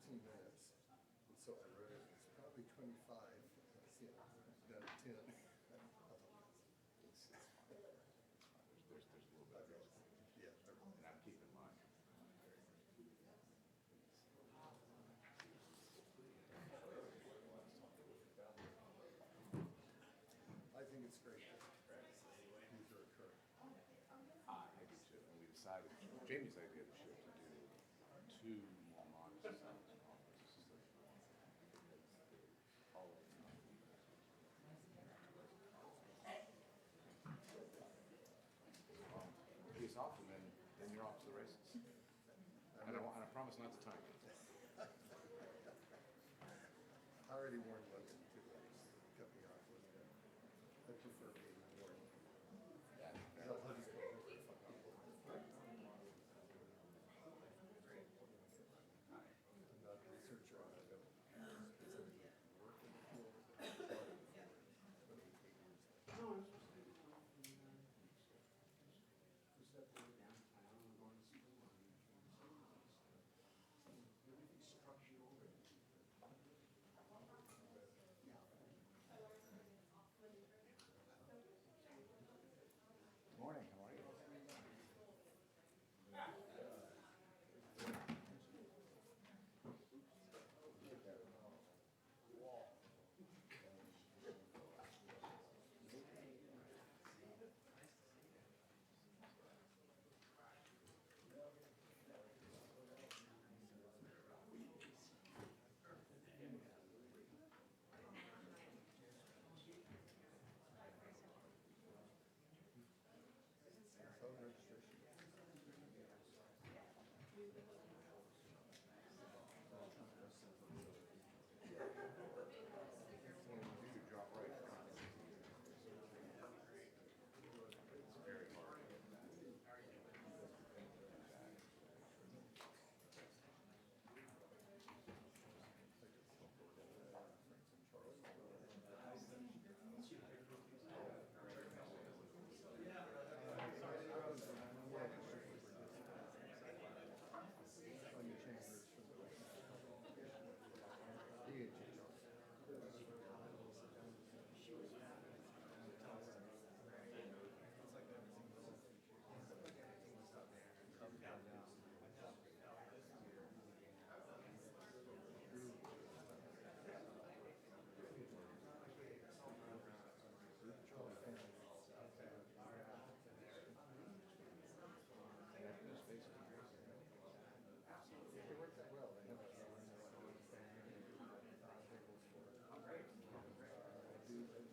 15 minutes. And so I wrote it. It's probably 25. See, I'm down to 10. It's fine. There's a little bit of risk. Yeah. And I'm keeping mine. I think it's great. These are occurring. I do too. And we decided, Jamie's idea this year to do 2 more modest conferences. He's off, and then you're off to the races. And I promise not to time you. I already warned London to cut me off. I prefer being warned. I'm not a researcher on it. I don't specifically work in the field. But 28 years. Good morning. How are you? Phone registration. You could drop right front. It's very hard.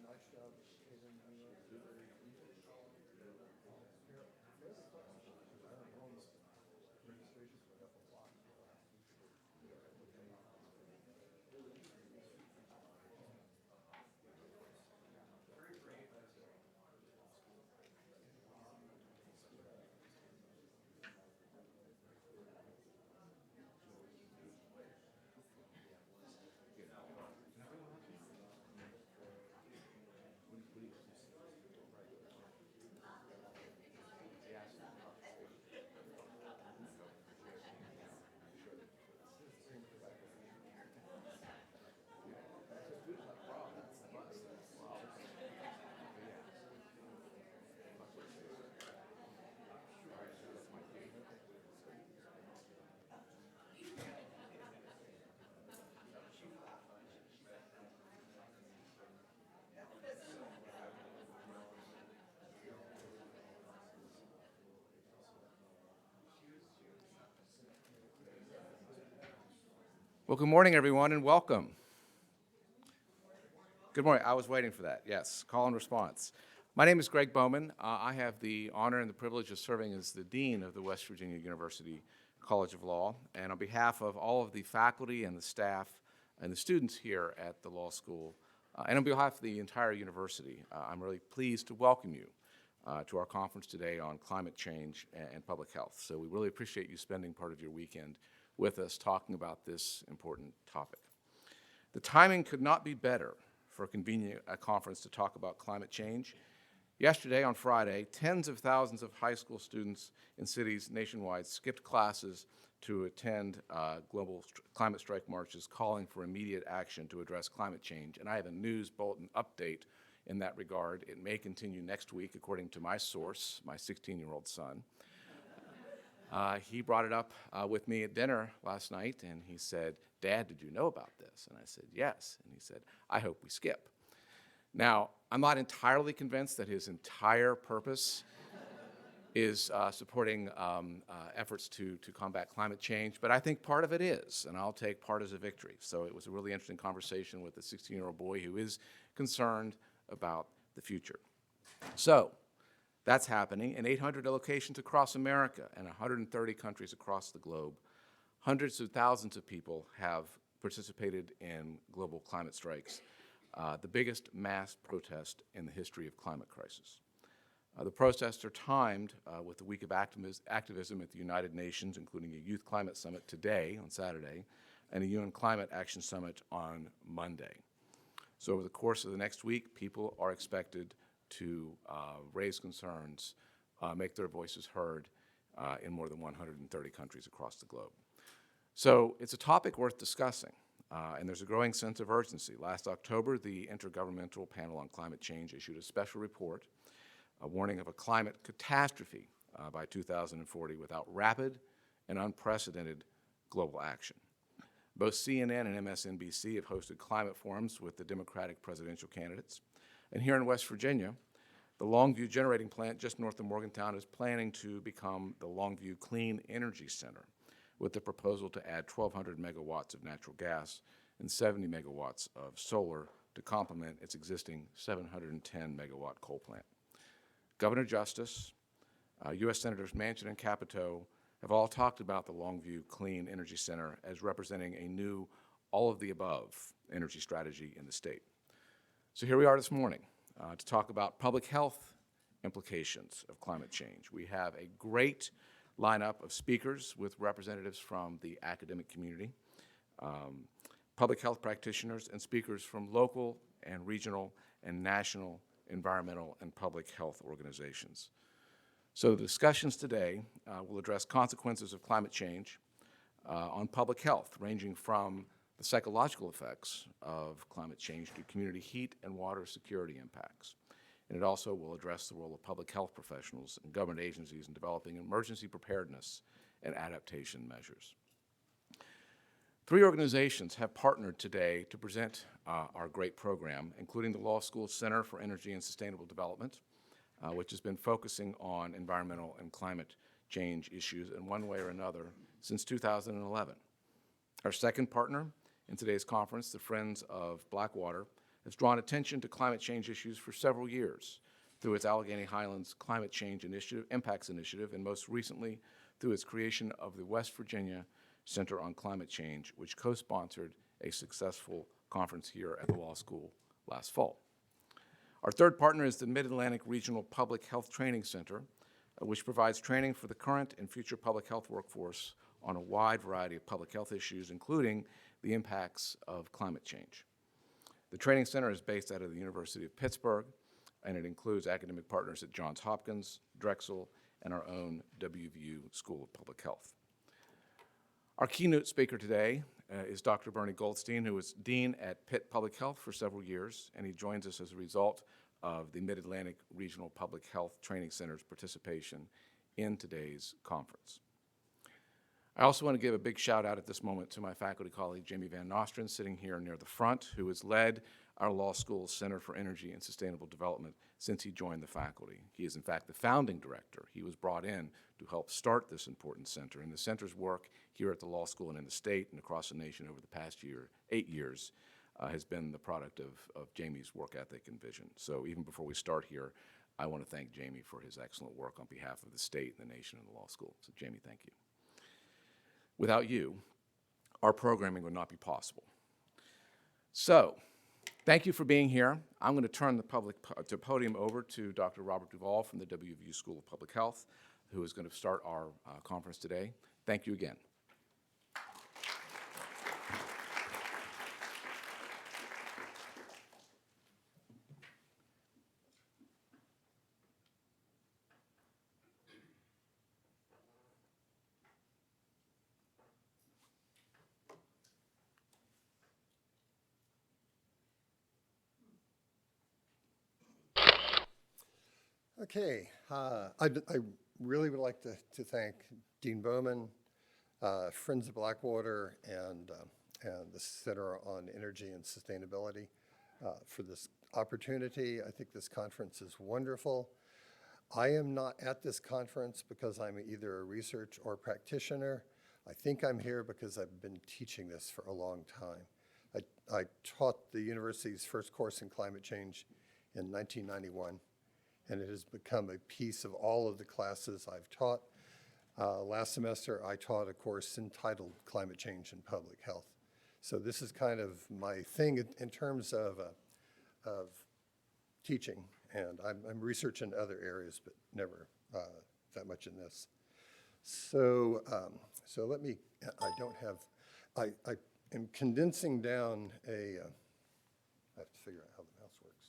Nice job catering me up. Registrations went up a lot. Well, good morning, everyone, and welcome. Good morning. I was waiting for that. Yes, call and response. My name is Greg Bowman. I have the honor and the privilege of serving as the Dean of the West Virginia University College of Law. And on behalf of all of the faculty and the staff and the students here at the law school, and on behalf of the entire university, I'm really pleased to welcome you to our conference today on climate change and public health. So we really appreciate you spending part of your weekend with us talking about this important topic. The timing could not be better for convening a conference to talk about climate change. Yesterday, on Friday, tens of thousands of high school students in cities nationwide skipped classes to attend global climate strike marches calling for immediate action to address climate change. And I have a news bulletin update in that regard. It may continue next week, according to my source, my 16-year-old son. He brought it up with me at dinner last night, and he said, "Dad, did you know about this?" And I said, "Yes." And he said, "I hope we skip." Now, I'm not entirely convinced that his entire purpose is supporting efforts to combat climate change, but I think part of it is, and I'll take part as a victory. So it was a really interesting conversation with a 16-year-old boy who is concerned about the future. So that's happening in 800 locations across America and 130 countries across the globe. Hundreds of thousands of people have participated in global climate strikes, the biggest mass protest in the history of climate crisis. The protests are timed with the week of activism at the United Nations, including a Youth Climate Summit today, on Saturday, and a UN Climate Action Summit on Monday. So over the course of the next week, people are expected to raise concerns, make their voices heard in more than 130 countries across the globe. So it's a topic worth discussing, and there's a growing sense of urgency. Last October, the Intergovernmental Panel on Climate Change issued a special report, a warning of a climate catastrophe by 2040 without rapid and unprecedented global action. Both CNN and MSNBC have hosted climate forums with the Democratic presidential candidates. And here in West Virginia, the Longview Generating Plant just north of Morgantown is planning to become the Longview Clean Energy Center, with the proposal to add 1,200 megawatts of natural gas and 70 megawatts of solar to complement its existing 710 megawatt coal plant. Governor Justice, U.S. Senators Manchin and Capito have all talked about the Longview Clean Energy Center as representing a new all-of-the-above energy strategy in the state. So here we are this morning to talk about public health implications of climate change. We have a great lineup of speakers with representatives from the academic community, public health practitioners, and speakers from local and regional and national environmental and public health organizations. So the discussions today will address consequences of climate change on public health, ranging from the psychological effects of climate change to community heat and water security impacts. And it also will address the role of public health professionals and government agencies in developing emergency preparedness and adaptation measures. 3 organizations have partnered today to present our great program, including the Law School Center for Energy and Sustainable Development, which has been focusing on environmental and climate change issues in one way or another since 2011. Our second partner in today's conference, the Friends of Blackwater, has drawn attention to climate change issues for several years through its Allegheny Highlands Climate Change Impacts Initiative, and most recently through its creation of the West Virginia Center on Climate Change, which co-sponsored a successful conference here at the law school last fall. Our third partner is the Mid-Atlantic Regional Public Health Training Center, which provides training for the current and future public health workforce on a wide variety of public health issues, including the impacts of climate change. The training center is based out of the University of Pittsburgh, and it includes academic partners at Johns Hopkins, Drexel, and our own WVU School of Public Health. Our keynote speaker today is Dr. Bernie Goldstein, who was Dean at Pitt Public Health for several years, and he joins us as a result of the Mid-Atlantic Regional Public Health Training Center's participation in today's conference. I also want to give a big shout out at this moment to my faculty colleague, Jamie Van Nostrand, sitting here near the front, who has led our law school's Center for Energy and Sustainable Development since he joined the faculty. He is, in fact, the founding director. He was brought in to help start this important center, and the center's work here at the law school and in the state and across the nation over the past 8 years, has been the product of Jamie's work ethic and vision. So even before we start here, I want to thank Jamie for his excellent work on behalf of the state and the nation and the law school. So Jamie, thank you. Without you, our programming would not be possible. So, thank you for being here. I'm going to turn the podium over to Dr. Robert Duval from the WVU School of Public Health, who is going to start our conference today. Thank you again. Okay, I really would like to thank Dean Bowman, Friends of Blackwater, and the Center on Energy and Sustainability for this opportunity. I think this conference is wonderful. I am not at this conference because I'm either a research or practitioner. I think I'm here because I've been teaching this for a long time. I taught the university's first course in climate change in 1991, and it has become a piece of all of the classes I've taught. Last semester, I taught a course entitled Climate Change and Public Health. So this is kind of my thing in terms of teaching, and I'm researching other areas, but never that much in this. So, so let me, I am condensing down I have to figure out how the mouse works.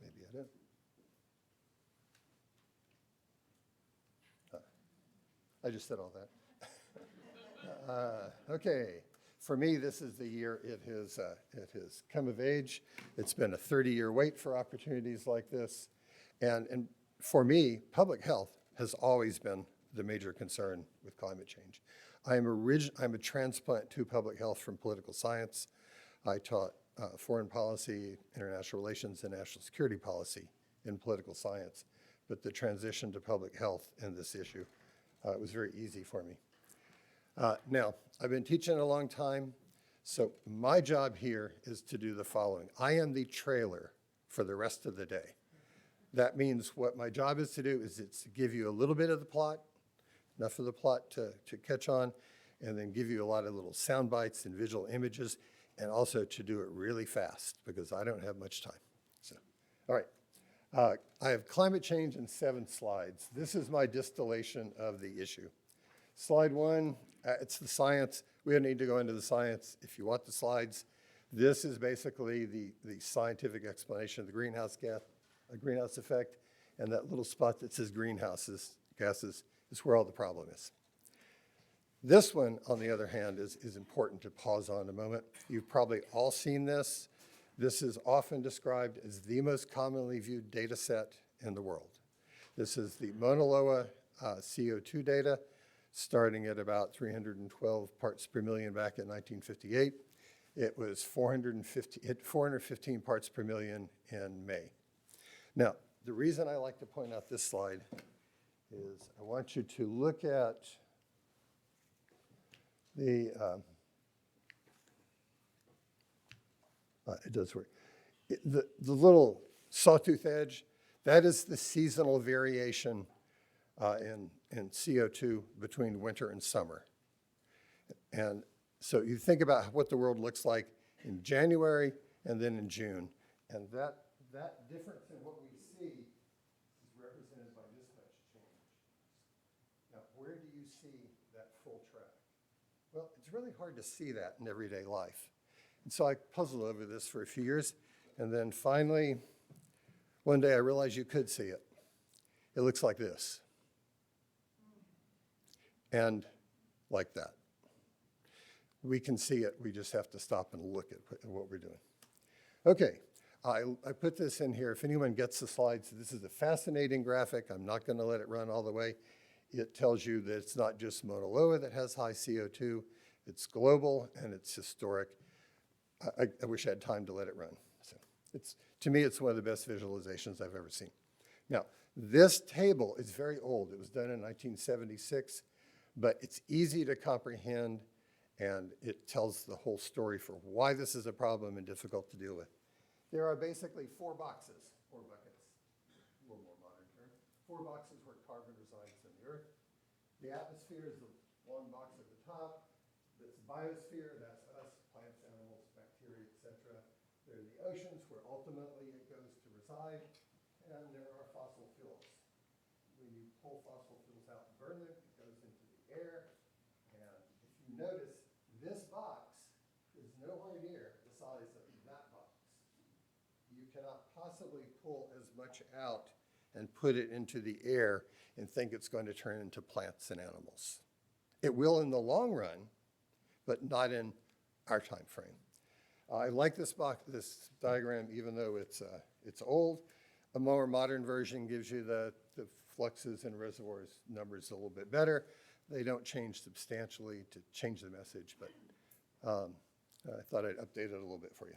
Maybe I don't. I just said all that. Okay, for me, this is the year it has come of age. It's been a 30-year wait for opportunities like this. And for me, public health has always been the major concern with climate change. I'm a transplant to public health from political science. I taught foreign policy, international relations, and national security policy in political science. But the transition to public health in this issue was very easy for me. Now, I've been teaching a long time, so my job here is to do the following. I am the trailer for the rest of the day. That means what my job is to do is it's to give you a little bit of the plot, enough of the plot to catch on, and then give you a lot of little sound bites and visual images, and also to do it really fast because I don't have much time. So, all right. I have climate change in 7 slides. This is my distillation of the issue. Slide 1, it's the science. We don't need to go into the science if you want the slides. This is basically the scientific explanation of the greenhouse effect, and that little spot that says greenhouses gases is where all the problem is. This one, on the other hand, is important to pause on a moment. You've probably all seen this. This is often described as the most commonly viewed data set in the world. This is the Mauna Loa CO2 data, starting at about 312 parts per million back in 1958. It was 415 parts per million in May. Now, the reason I like to point out this slide is I want you to look at the, it does work. The little sawtooth edge, that is the seasonal variation in CO2 between winter and summer. And so you think about what the world looks like in January and then in June, and that difference in what we see is represented by this much change. Now, where do you see that full track? Well, it's really hard to see that in everyday life. And so I puzzled over this for a few years, and then finally, one day I realized you could see it. It looks like this. And like that. We can see it, we just have to stop and look at what we're doing. Okay, I put this in here. If anyone gets the slides, this is a fascinating graphic. I'm not going to let it run all the way. It tells you that it's not just Mauna Loa that has high CO2, it's global and it's historic. I wish I had time to let it run. So to me, it's one of the best visualizations I've ever seen. Now, this table is very old. It was done in 1976, but it's easy to comprehend, and it tells the whole story for why this is a problem and difficult to deal with. There are basically 4 boxes, 4 buckets, a little more modern term. 4 boxes where carbon resides in the Earth. The atmosphere is the long box at the top. That's biosphere, that's us, plants, animals, bacteria, etc. There are the oceans where ultimately it goes to reside, and there are fossil fuels. When you pull fossil fuels out and burn them, it goes into the air, and if you notice, this box is nowhere near the size of that box. You cannot possibly pull as much out and put it into the air and think it's going to turn into plants and animals. It will in the long run, but not in our time frame. I like this diagram, even though it's old. A more modern version gives you the fluxes and reservoirs numbers a little bit better. They don't change substantially to change the message, but I thought I'd update it a little bit for you.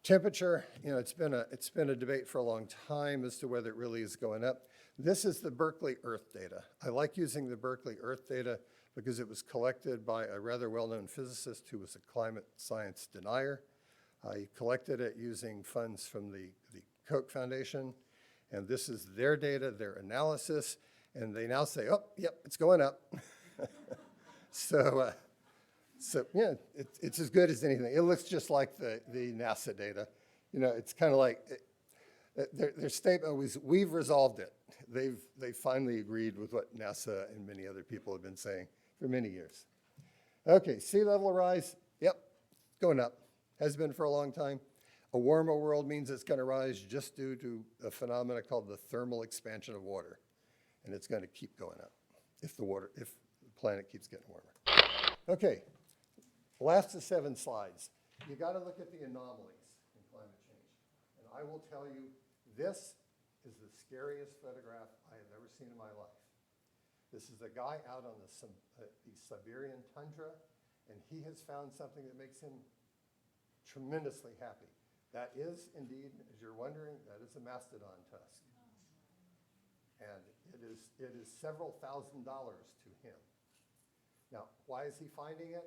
Temperature, it's been a debate for a long time as to whether it really is going up. This is the Berkeley Earth data. I like using the Berkeley Earth data because it was collected by a rather well-known physicist who was a climate science denier. He collected it using funds from the Koch Foundation, and this is their data, their analysis, and they now say, oh, yep, it's going up. So yeah, it's as good as anything. It looks just like the NASA data. It's kind of like, their statement was, we've resolved it. They've finally agreed with what NASA and many other people have been saying for many years. Okay, sea level rise, yep, going up. Has been for a long time. A warmer world means it's going to rise just due to a phenomena called the thermal expansion of water. And it's going to keep going up if the planet keeps getting warmer. Okay, last of 7 slides. You got to look at the anomalies in climate change. And I will tell you, this is the scariest photograph I have ever seen in my life. This is a guy out on the Siberian tundra, and he has found something that makes him tremendously happy. That is indeed, as you're wondering, that is a mastodon tusk. And it is several $1,000s to him. Now, why is he finding it?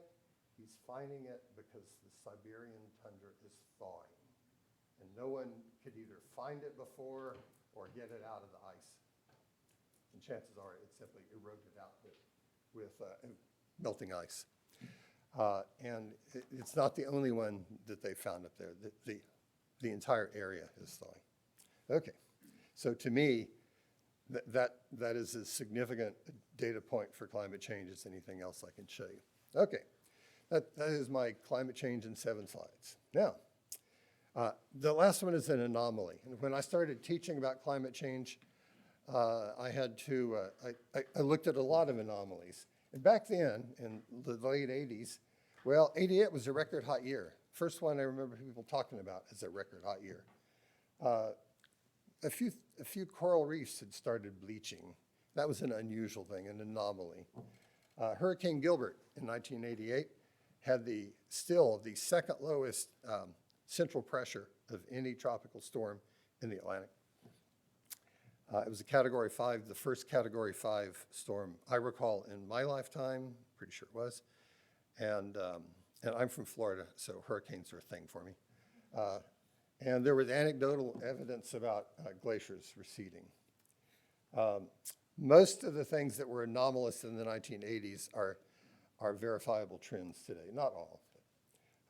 He's finding it because the Siberian tundra is thawing. And no one could either find it before or get it out of the ice. And chances are it simply eroded out with melting ice. And it's not the only one that they found up there. The entire area is thawing. Okay, so to me, that is as significant a data point for climate change as anything else I can show you. Okay, that is my climate change in 7 slides. Now, the last one is an anomaly. And when I started teaching about climate change, I looked at a lot of anomalies. And back then, in the late 80s, well, 88 was a record hot year. First one I remember people talking about as a record hot year. A few coral reefs had started bleaching. That was an unusual thing, an anomaly. Hurricane Gilbert in 1988 had the second lowest central pressure of any tropical storm in the Atlantic. It was a Category 5, the first Category 5 storm I recall in my lifetime, pretty sure it was. And I'm from Florida, so hurricanes are a thing for me. And there was anecdotal evidence about glaciers receding. Most of the things that were anomalous in the 1980s are verifiable trends today, not all.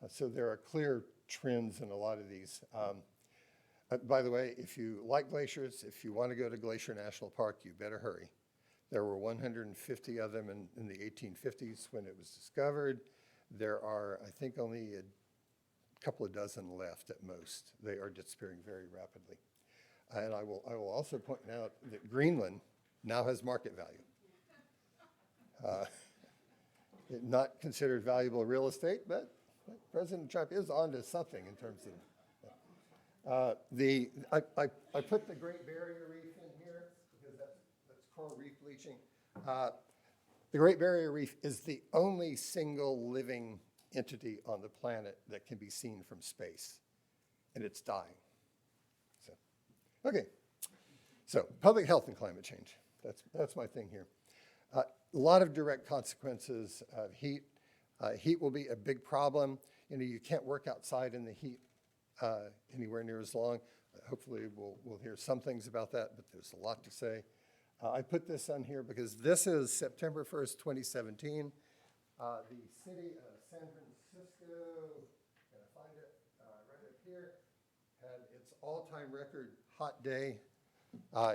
So there are clear trends in a lot of these. By the way, if you like glaciers, if you want to go to Glacier National Park, you better hurry. There were 150 of them in the 1850s when it was discovered. There are, I think, only a couple of dozen left at most. They are disappearing very rapidly. And I will also point out that Greenland now has market value. Not considered valuable real estate, but President Trump is onto something in terms of I put the Great Barrier Reef in here because that's coral reef bleaching. The Great Barrier Reef is the only single living entity on the planet that can be seen from space, and it's dying. So, okay. So, public health and climate change. That's my thing here. A lot of direct consequences of heat. Heat will be a big problem. You can't work outside in the heat anywhere near as long. Hopefully we'll hear some things about that, but there's a lot to say. I put this on here because this is September 1st, 2017. The city of San Francisco, can I find it right up here, had its all-time record hot day,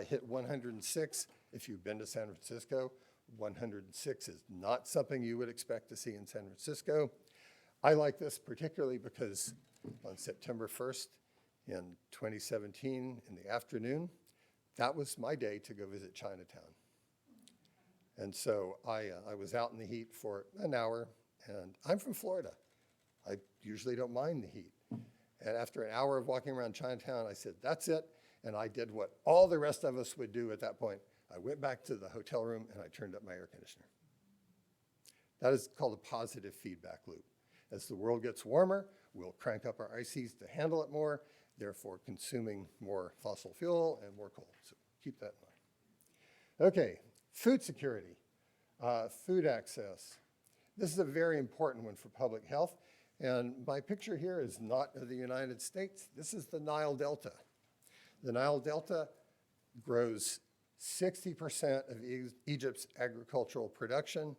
hit 106. If you've been to San Francisco, 106 is not something you would expect to see in San Francisco. I like this particularly because on September 1st in 2017 in the afternoon, that was my day to go visit Chinatown. And so I was out in the heat for an hour, and I'm from Florida. I usually don't mind the heat. And after an hour of walking around Chinatown, I said, that's it. And I did what all the rest of us would do at that point. I went back to the hotel room and I turned up my air conditioner. That is called a positive feedback loop. As the world gets warmer, we'll crank up our ICs to handle it more, therefore consuming more fossil fuel and more coal. So keep that in mind. Okay, food security, food access. This is a very important one for public health. And my picture here is not of the United States. This is the Nile Delta. The Nile Delta grows 60% of Egypt's agricultural production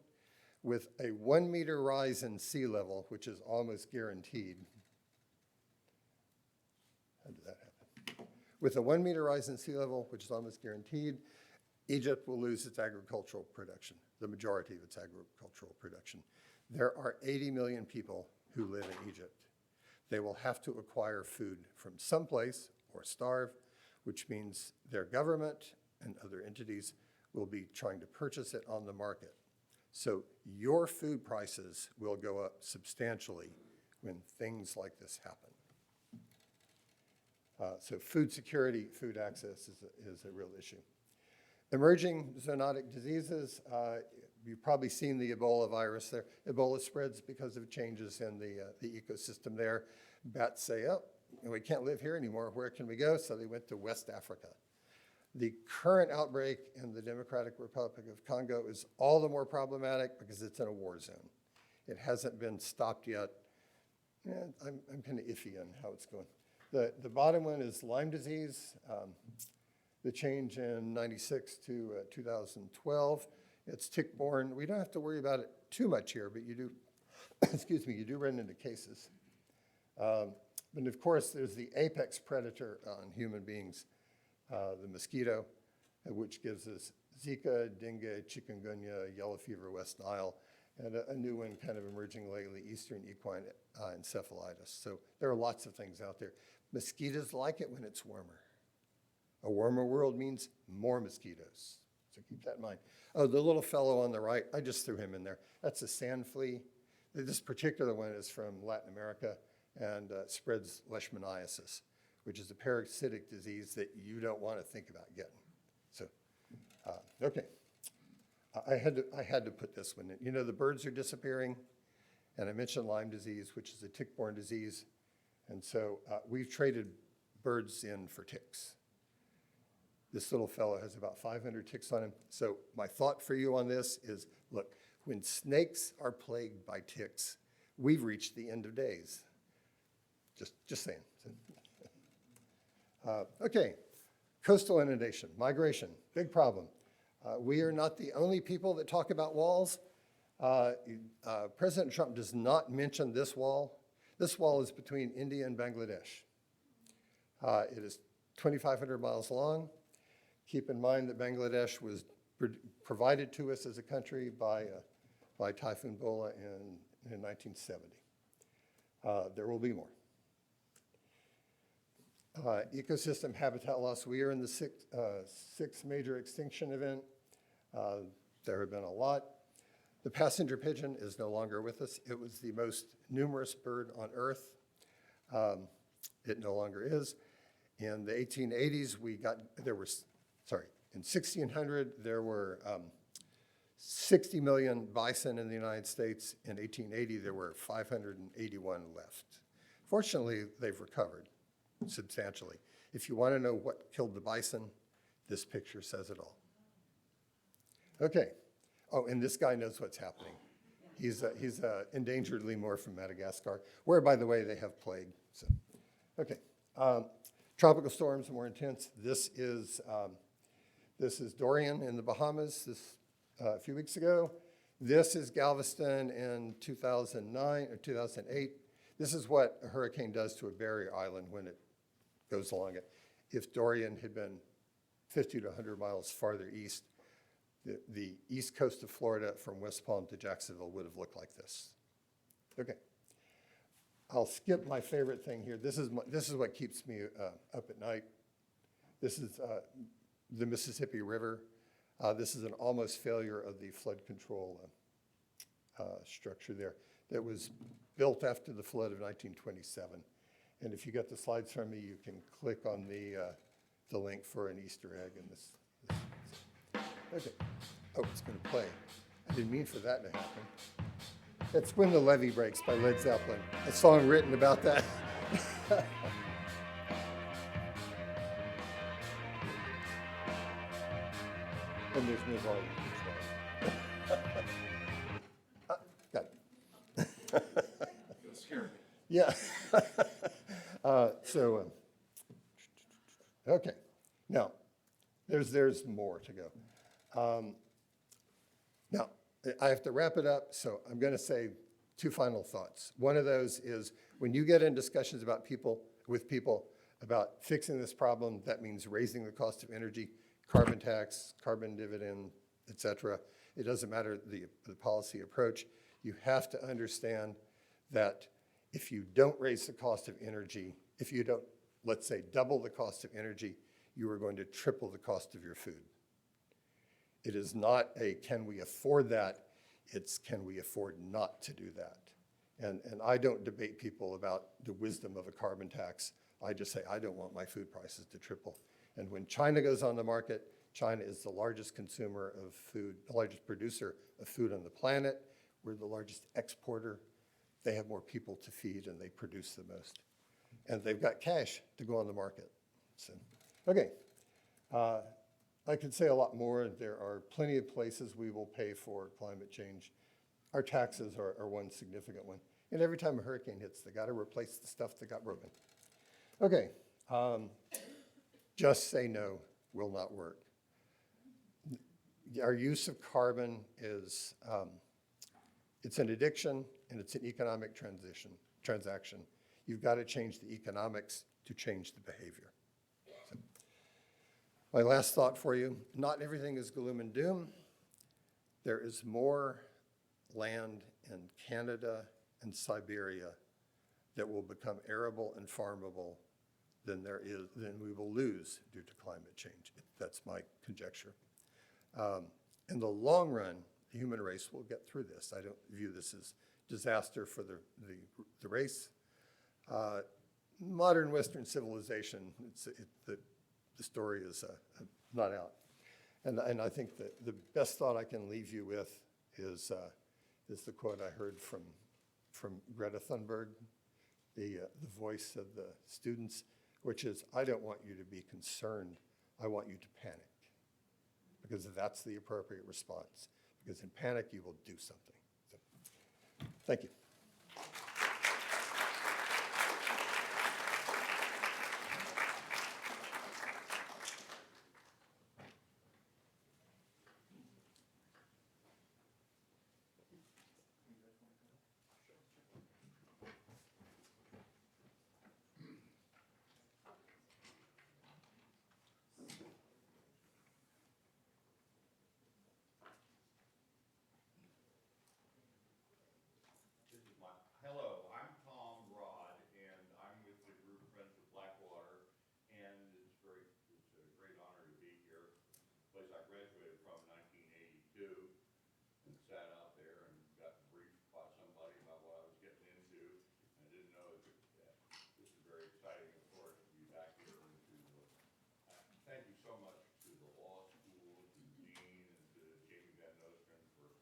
with a 1 meter rise in sea level, which is almost guaranteed. How did that happen? With a 1 meter rise in sea level, which is almost guaranteed, Egypt will lose its agricultural production, the majority of its agricultural production. There are 80 million people who live in Egypt. They will have to acquire food from someplace or starve, which means their government and other entities will be trying to purchase it on the market. So your food prices will go up substantially when things like this happen. So food security, food access is a real issue. Emerging zoonotic diseases, you've probably seen the Ebola virus there. Ebola spreads because of changes in the ecosystem there. Bats say, oh, we can't live here anymore. Where can we go? So they went to West Africa. The current outbreak in the Democratic Republic of Congo is all the more problematic because it's in a war zone. It hasn't been stopped yet. I'm kind of iffy on how it's going. The bottom one is Lyme disease. The change in 96 to 2012. It's tick-borne. We don't have to worry about it too much here, but you do, excuse me, you do run into cases. But of course, there's the apex predator on human beings, the mosquito, which gives us Zika, dengue, chikungunya, yellow fever, West Nile, and a new one kind of emerging lately, Eastern equine encephalitis. So there are lots of things out there. Mosquitoes like it when it's warmer. A warmer world means more mosquitoes. So keep that in mind. Oh, the little fellow on the right, I just threw him in there. That's a sand flea. This particular one is from Latin America and spreads leishmaniasis, which is a parasitic disease that you don't want to think about getting. So, okay. I had to put this one in. You know, the birds are disappearing, and I mentioned Lyme disease, which is a tick-borne disease. And so we've traded birds in for ticks. This little fellow has about 500 ticks on him. So my thought for you on this is, look, when snakes are plagued by ticks, we've reached the end of days. Just saying. Okay, coastal inundation, migration, big problem. We are not the only people that talk about walls. President Trump does not mention this wall. This wall is between India and Bangladesh. It is 2,500 miles long. Keep in mind that Bangladesh was provided to us as a country by Typhoon Bola in 1970. There will be more. Ecosystem habitat loss. We are in the sixth major extinction event. There have been a lot. The passenger pigeon is no longer with us. It was the most numerous bird on Earth. It no longer is. In the 1880s, in 1600, there were 60 million bison in the United States. In 1880, there were 581 left. Fortunately, they've recovered substantially. If you want to know what killed the bison, this picture says it all. Okay. Oh, and this guy knows what's happening. He's endangered lemur from Madagascar, where, by the way, they have plague. So, okay. Tropical storms are more intense. This is Dorian in the Bahamas a few weeks ago. This is Galveston in 2009 or 2008. This is what a hurricane does to a barrier island when it goes along it. If Dorian had been 50 to 100 miles farther east, the east coast of Florida from West Palm to Jacksonville would have looked like this. Okay. I'll skip my favorite thing here. This is what keeps me up at night. This is the Mississippi River. This is an almost failure of the flood control structure there. that was built after the flood of 1927. And if you get the slides from me, you can click on the link for an Easter egg in this. Okay. Oh, it's going to play. I didn't mean for that to happen. It's When the Levee Breaks by Led Zeppelin, a song written about that. And there's no volume control. Got it. You'll scare me. Yeah. Okay. Now, there's more to go. Now, I have to wrap it up, so I'm going to say two final thoughts. One of those is when you get in discussions with people about fixing this problem, that means raising the cost of energy, carbon tax, carbon dividend, et cetera. It doesn't matter the policy approach. You have to understand that if you don't raise the cost of energy, if you don't, let's say, double the cost of energy, you are going to triple the cost of your food. It is not a can we afford that, it's can we afford not to do that. And I don't debate people about the wisdom of a carbon tax. I just say I don't want my food prices to triple. And when China goes on the market, China is the largest consumer of food, the largest producer of food on the planet. We're the largest exporter. They have more people to feed and they produce the most. And they've got cash to go on the market. So, okay. I could say a lot more. There are plenty of places we will pay for climate change. Our taxes are one significant one. And every time a hurricane hits, they got to replace the stuff that got broken. Okay. Just say no will not work. Our use of carbon is, it's an addiction and it's an economic transaction. You've got to change the economics to change the behavior. So, my last thought for you, not everything is gloom and doom. There is more land in Canada and Siberia that will become arable and farmable than we will lose due to climate change. That's my conjecture. In the long run, the human race will get through this. I don't view this as disaster for the race. Modern Western civilization, the story is not out. And I think that the best thought I can leave you with is the quote I heard from Greta Thunberg, the voice of the students, which is, I don't want you to be concerned, I want you to panic. Because that's the appropriate response. Because in panic, you will do something. So, thank you. Hello, I'm Tom Rod, and I'm with the group Friends of Blackwater, and it's a great honor to be here. The place I graduated from in 1982, and sat out there and got briefed by somebody about what I was getting into. I didn't know that this is very exciting, of course, to be back here and to thank you so much to the law school, to the dean, and to Jamie Van Nostrand for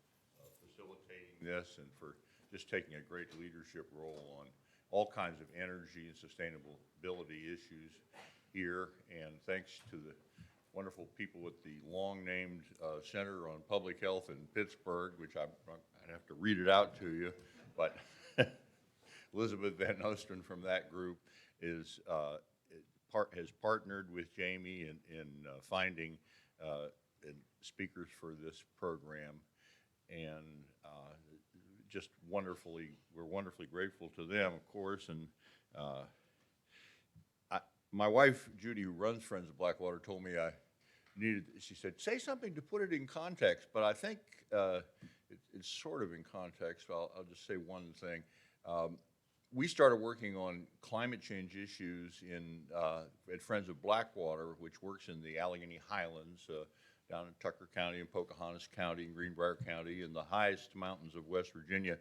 facilitating this and for just taking a great leadership role on all kinds of energy and sustainability issues here. And thanks to the wonderful people at the long-named Center on Public Health in Pittsburgh, which I'd have to read it out to you, but Elizabeth Van Nostrand from that group has partnered with Jamie in finding speakers for this program. And just we're wonderfully grateful to them, of course. And my wife, Judy, who runs Friends of Blackwater, told me she said, say something to put it in context, but I think it's sort of in context. I'll just say one thing. We started working on climate change issues at Friends of Blackwater, which works in the Allegheny Highlands, down in Tucker County and Pocahontas County and Greenbrier County in the highest mountains of West Virginia,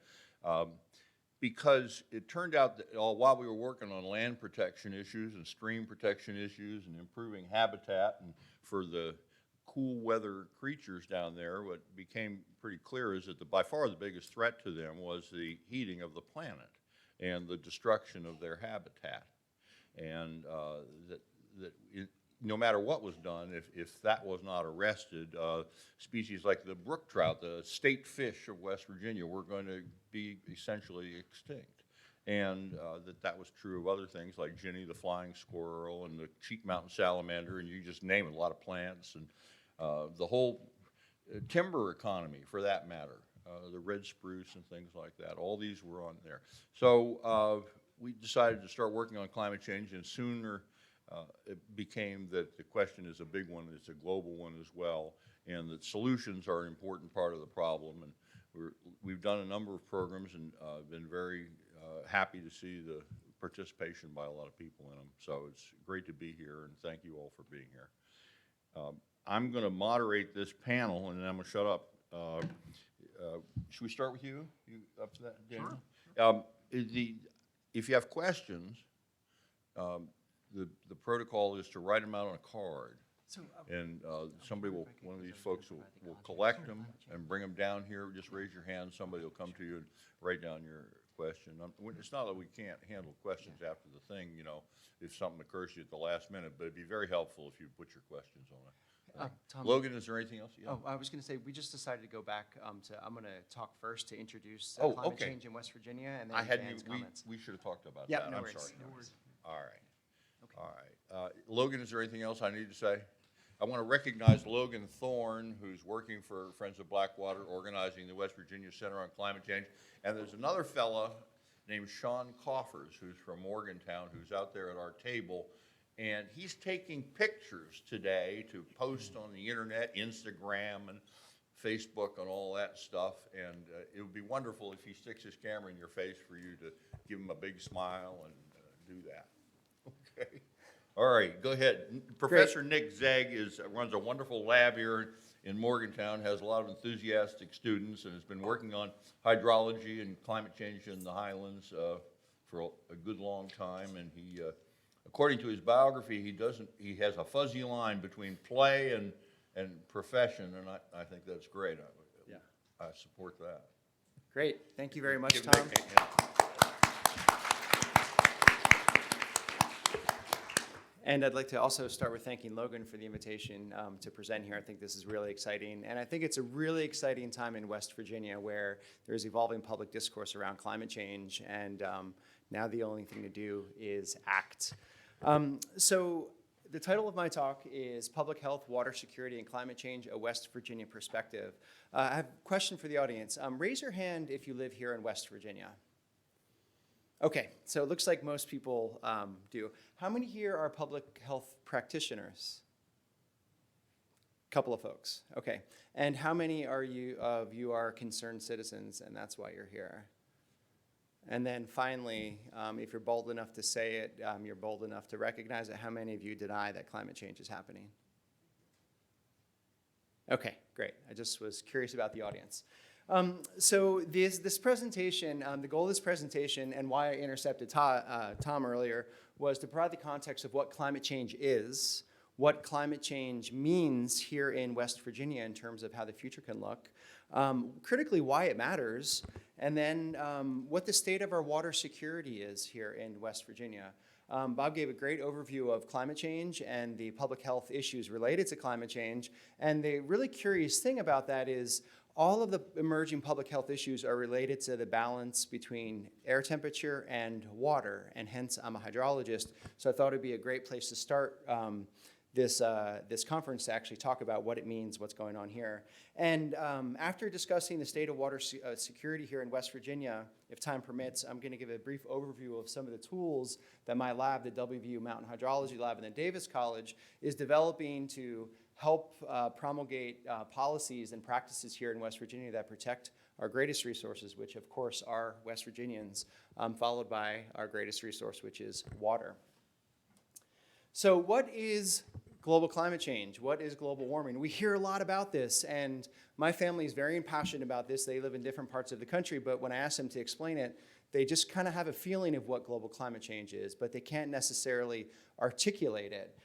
Because it turned out that while we were working on land protection issues and stream protection issues and improving habitat and for the cool weather creatures down there, what became pretty clear is that by far the biggest threat to them was the heating of the planet and the destruction of their habitat. And no matter what was done, if that was not arrested, species like the brook trout, the state fish of West Virginia, were going to be essentially extinct. And that was true of other things like Ginny the flying squirrel and the Cheat Mountain salamander, and you just name it, a lot of plants, and the whole timber economy for that matter, the red spruce and things like that. All these were on there. So we decided to start working on climate change, and sooner it became that the question is a big one, it's a global one as well, and that solutions are an important part of the problem. And we've done a number of programs and been very happy to see the participation by a lot of people in them. So it's great to be here, and thank you all for being here. I'm going to moderate this panel, and then I'm going to shut up. Should we start with you? You up to that, Daniel? Sure. If you have questions, the protocol is to write them out on a card, and somebody will, one of these folks will collect them and bring them down here. Just raise your hand, somebody will come to you and write down your question. It's not that we can't handle questions after the thing, you know, if something occurs to you at the last minute, but it'd be very helpful if you put your questions on it. Tom, Logan, is there anything else? Yeah. Oh, I was going to say, we just decided to go back I'm going to talk first to introduce Oh, climate okay. change in West Virginia, and I then hadn't, Dan's comments. we should have talked about Yep, that. no I'm worries, sorry. no worries. All right. Okay. All right. Logan, is there anything else I need to say? I want to recognize Logan Thorne, who's working for Friends of Blackwater, organizing the West Virginia Center on Climate Change. And there's another fella named Sean Coffers, who's from Morgantown, who's out there at our table. And he's taking pictures today to post on the internet, Instagram and Facebook and all that stuff. And it would be wonderful if he sticks his camera in your face for you to give him a big smile and do that. Okay. All right, go ahead. Professor Nick Zegre runs a wonderful lab here in Morgantown, has a lot of enthusiastic students, and has been working on hydrology and climate change in the highlands for a good long time. And he, according to his biography, he has a fuzzy line between play and profession, and I think that's great. I support that. Great. Thank you very much, Give Tom. Nick a hand. And I'd like to also start with thanking Logan for the invitation to present here. I think this is really exciting. And I think it's a really exciting time in West Virginia where there's evolving public discourse around climate change. And now the only thing to do is act. So the title of my talk is Public Health, Water Security, and Climate Change, a West Virginia Perspective. I have a question for the audience. Raise your hand if you live here in West Virginia. Okay, so it looks like most people do. How many here are public health practitioners? Couple of folks, okay. And how many of you are concerned citizens, and that's why you're here? And then finally, if you're bold enough to say it, you're bold enough to recognize it, how many of you deny that climate change is happening? Okay, great. I just was curious about the audience. So this presentation, the goal of this presentation and why I intercepted Tom earlier was to provide the context of what climate change is, what climate change means here in West Virginia in terms of how the future can look, critically why it matters, and then what the state of our water security is here in West Virginia. Bob gave a great overview of climate change and the public health issues related to climate change, and the really curious thing about that is all of the emerging public health issues are related to the balance between air temperature and water, and hence I'm a hydrologist, so I thought it'd be a great place to start this conference to actually talk about what it means, what's going on here. And after discussing the state of water security here in West Virginia, if time permits, I'm going to give a brief overview of some of the tools that my lab, the WVU Mountain Hydrology Lab in the Davis College, is developing to help promulgate policies and practices here in West Virginia that protect our greatest resources, which of course are West Virginians, followed by our greatest resource, which is water. So what is Global climate change. What is global warming? We hear a lot about this, and my family is very impassioned about this. They live in different parts of the country, but when I ask them to explain it, they just kind of have a feeling of what global climate change is, but they can't necessarily articulate it.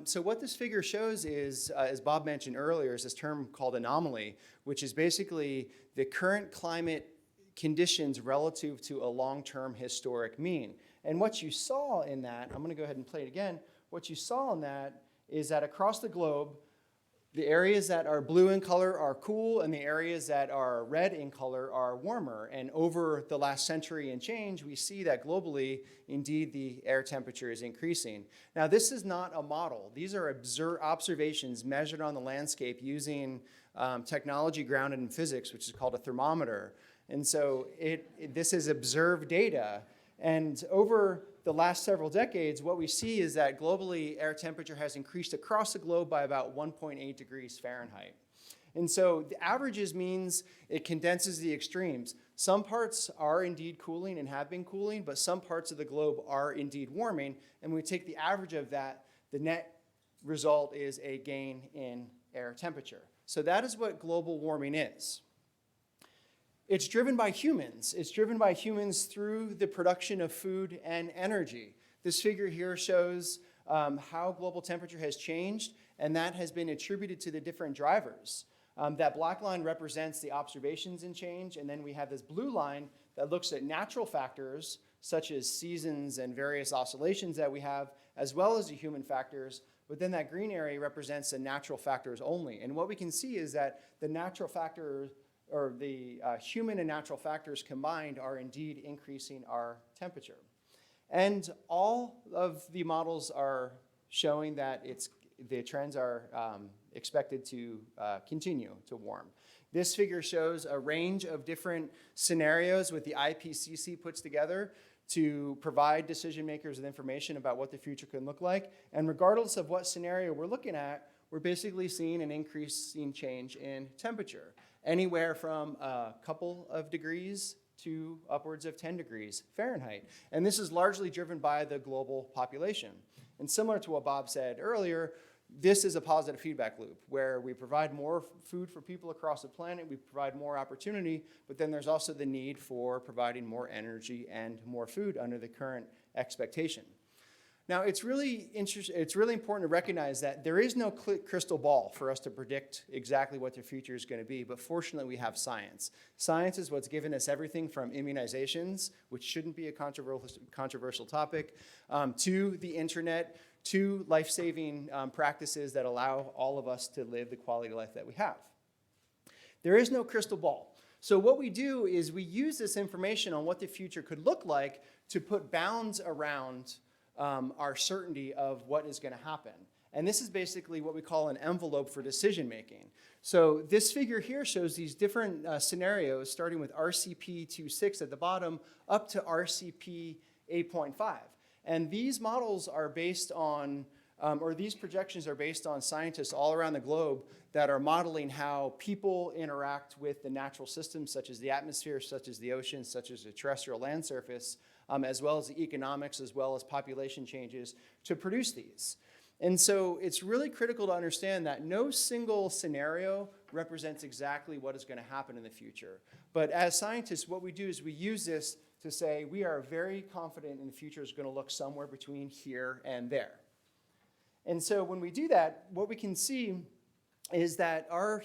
So what this figure shows is, as Bob mentioned earlier, is this term called anomaly, which is basically the current climate conditions relative to a long-term historic mean. And what you saw in that, I'm going to go ahead and play it again. What you saw in that is that across the globe, the areas that are blue in color are cool, and the areas that are red in color are warmer. And over the last century and change, we see that globally, indeed, the air temperature is increasing. Now, this is not a model. These are observations measured on the landscape using technology grounded in physics, which is called a thermometer. And so this is observed data. And over the last several decades, what we see is that globally air temperature has increased across the globe by about 1.8 degrees Fahrenheit. And so the averages means it condenses the extremes. Some parts are indeed cooling and have been cooling, but some parts of the globe are indeed warming. And when we take the average of that, the net result is a gain in air temperature. So that is what global warming is. It's driven by humans. It's driven by humans through the production of food and energy. This figure here shows how global temperature has changed, and that has been attributed to the different drivers. That black line represents the observations in change, and then we have this blue line that looks at natural factors, such as seasons and various oscillations that we have, as well as the human factors. But then that green area represents the natural factors only. And what we can see is that the natural factors, or the human and natural factors combined, are indeed increasing our temperature. And all of the models are showing that the trends are expected to continue to warm. This figure shows a range of different scenarios with the IPCC puts together to provide decision makers with information about what the future could look like. And regardless of what scenario we're looking at, we're basically seeing an increasing change in temperature, anywhere from a couple of degrees to upwards of 10 degrees Fahrenheit. And this is largely driven by the global population. And similar to what Bob said earlier, this is a positive feedback loop where we provide more food for people across the planet, we provide more opportunity, but then there's also the need for providing more energy and more food under the current expectation. Now, it's really important to recognize that there is no crystal ball for us to predict exactly what the future is going to be, but fortunately we have science. Science is what's given us everything from immunizations, which shouldn't be a controversial topic, to the internet, to life-saving practices that allow all of us to live the quality of life that we have. There is no crystal ball. So what we do is we use this information on what the future could look like to put bounds around our certainty of what is going to happen. And this is basically what we call an envelope for decision making. So this figure here shows these different scenarios, starting with RCP 2.6 at the bottom up to RCP 8.5. And these models are based on, or these projections are based on scientists all around the globe that are modeling how people interact with the natural systems, such as the atmosphere, such as the oceans, such as the terrestrial land surface, as well as the economics, as well as population changes to produce these. And so it's really critical to understand that no single scenario represents exactly what is going to happen in the future. But as scientists, what we do is we use this to say we are very confident in the future is going to look somewhere between here and there. And so when we do that, what we can see is that our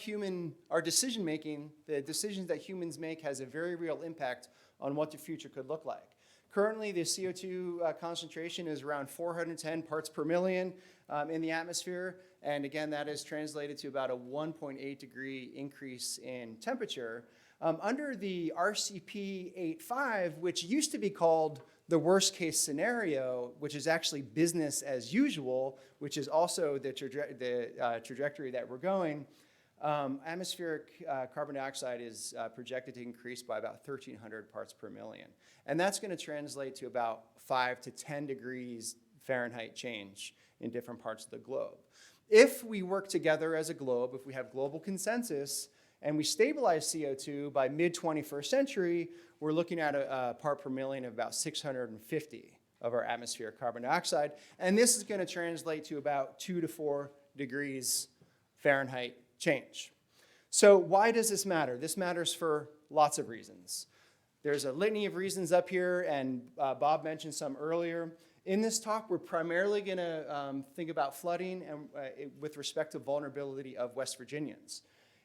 decision making, the decisions that humans make, has a very real impact on what the future could look like. Currently, the CO2 concentration is around 410 parts per million in the atmosphere. And again, that is translated to about a 1.8 degree increase in temperature. Under the RCP 8.5, which used to be called the worst case scenario, which is actually business as usual, which is also the trajectory that we're going, atmospheric carbon dioxide is projected to increase by about 1,300 parts per million. And that's going to translate to about 5 to 10 degrees Fahrenheit change in different parts of the globe. If we work together as a globe, if we have global consensus, and we stabilize CO2 by mid-21st century, we're looking at a part per million of about 650 of our atmospheric carbon dioxide. And this is going to translate to about 2 to 4 degrees Fahrenheit change. So why does this matter? This matters for lots of reasons. There's a litany of reasons up here, and Bob mentioned some earlier. In this talk, we're primarily going to think about flooding and with respect to vulnerability of West Virginians.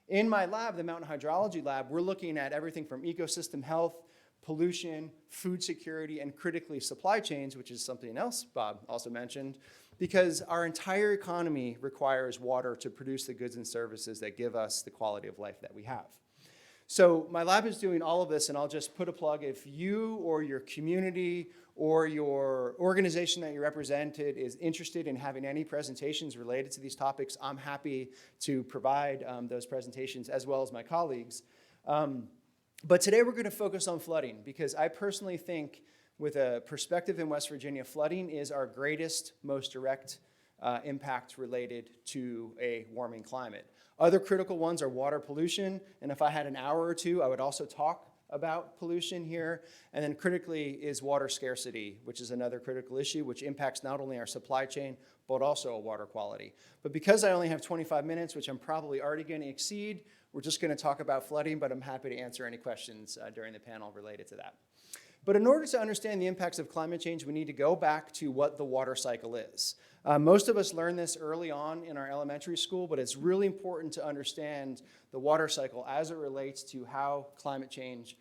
In my lab, the Mountain Hydrology Lab, we're looking at everything from ecosystem health, pollution, food security, and critically supply chains, which is something else Bob also mentioned, because our entire economy requires water to produce the goods and services that give us the quality of life that we have. So my lab is doing all of this, and I'll just put a plug. If you or your community or your organization that you represented is interested in having any presentations related to these topics, I'm happy to provide those presentations as well as my colleagues. But today we're going to focus on flooding because I personally think with a perspective in West Virginia, flooding is our greatest, most direct impact related to a warming climate. Other critical ones are water pollution, and if I had an hour or two, I would also talk about pollution here. And then critically is water scarcity, which is another critical issue, which impacts not only our supply chain, but also water quality. But because I only have 25 minutes, which I'm probably already going to exceed, we're just going to talk about flooding, but I'm happy to answer any questions during the panel related to that. But in order to understand the impacts of climate change, we need to go back to what the water cycle is. Most of us learn this early on in our elementary school, but it's really important to understand the water cycle as it relates to how climate change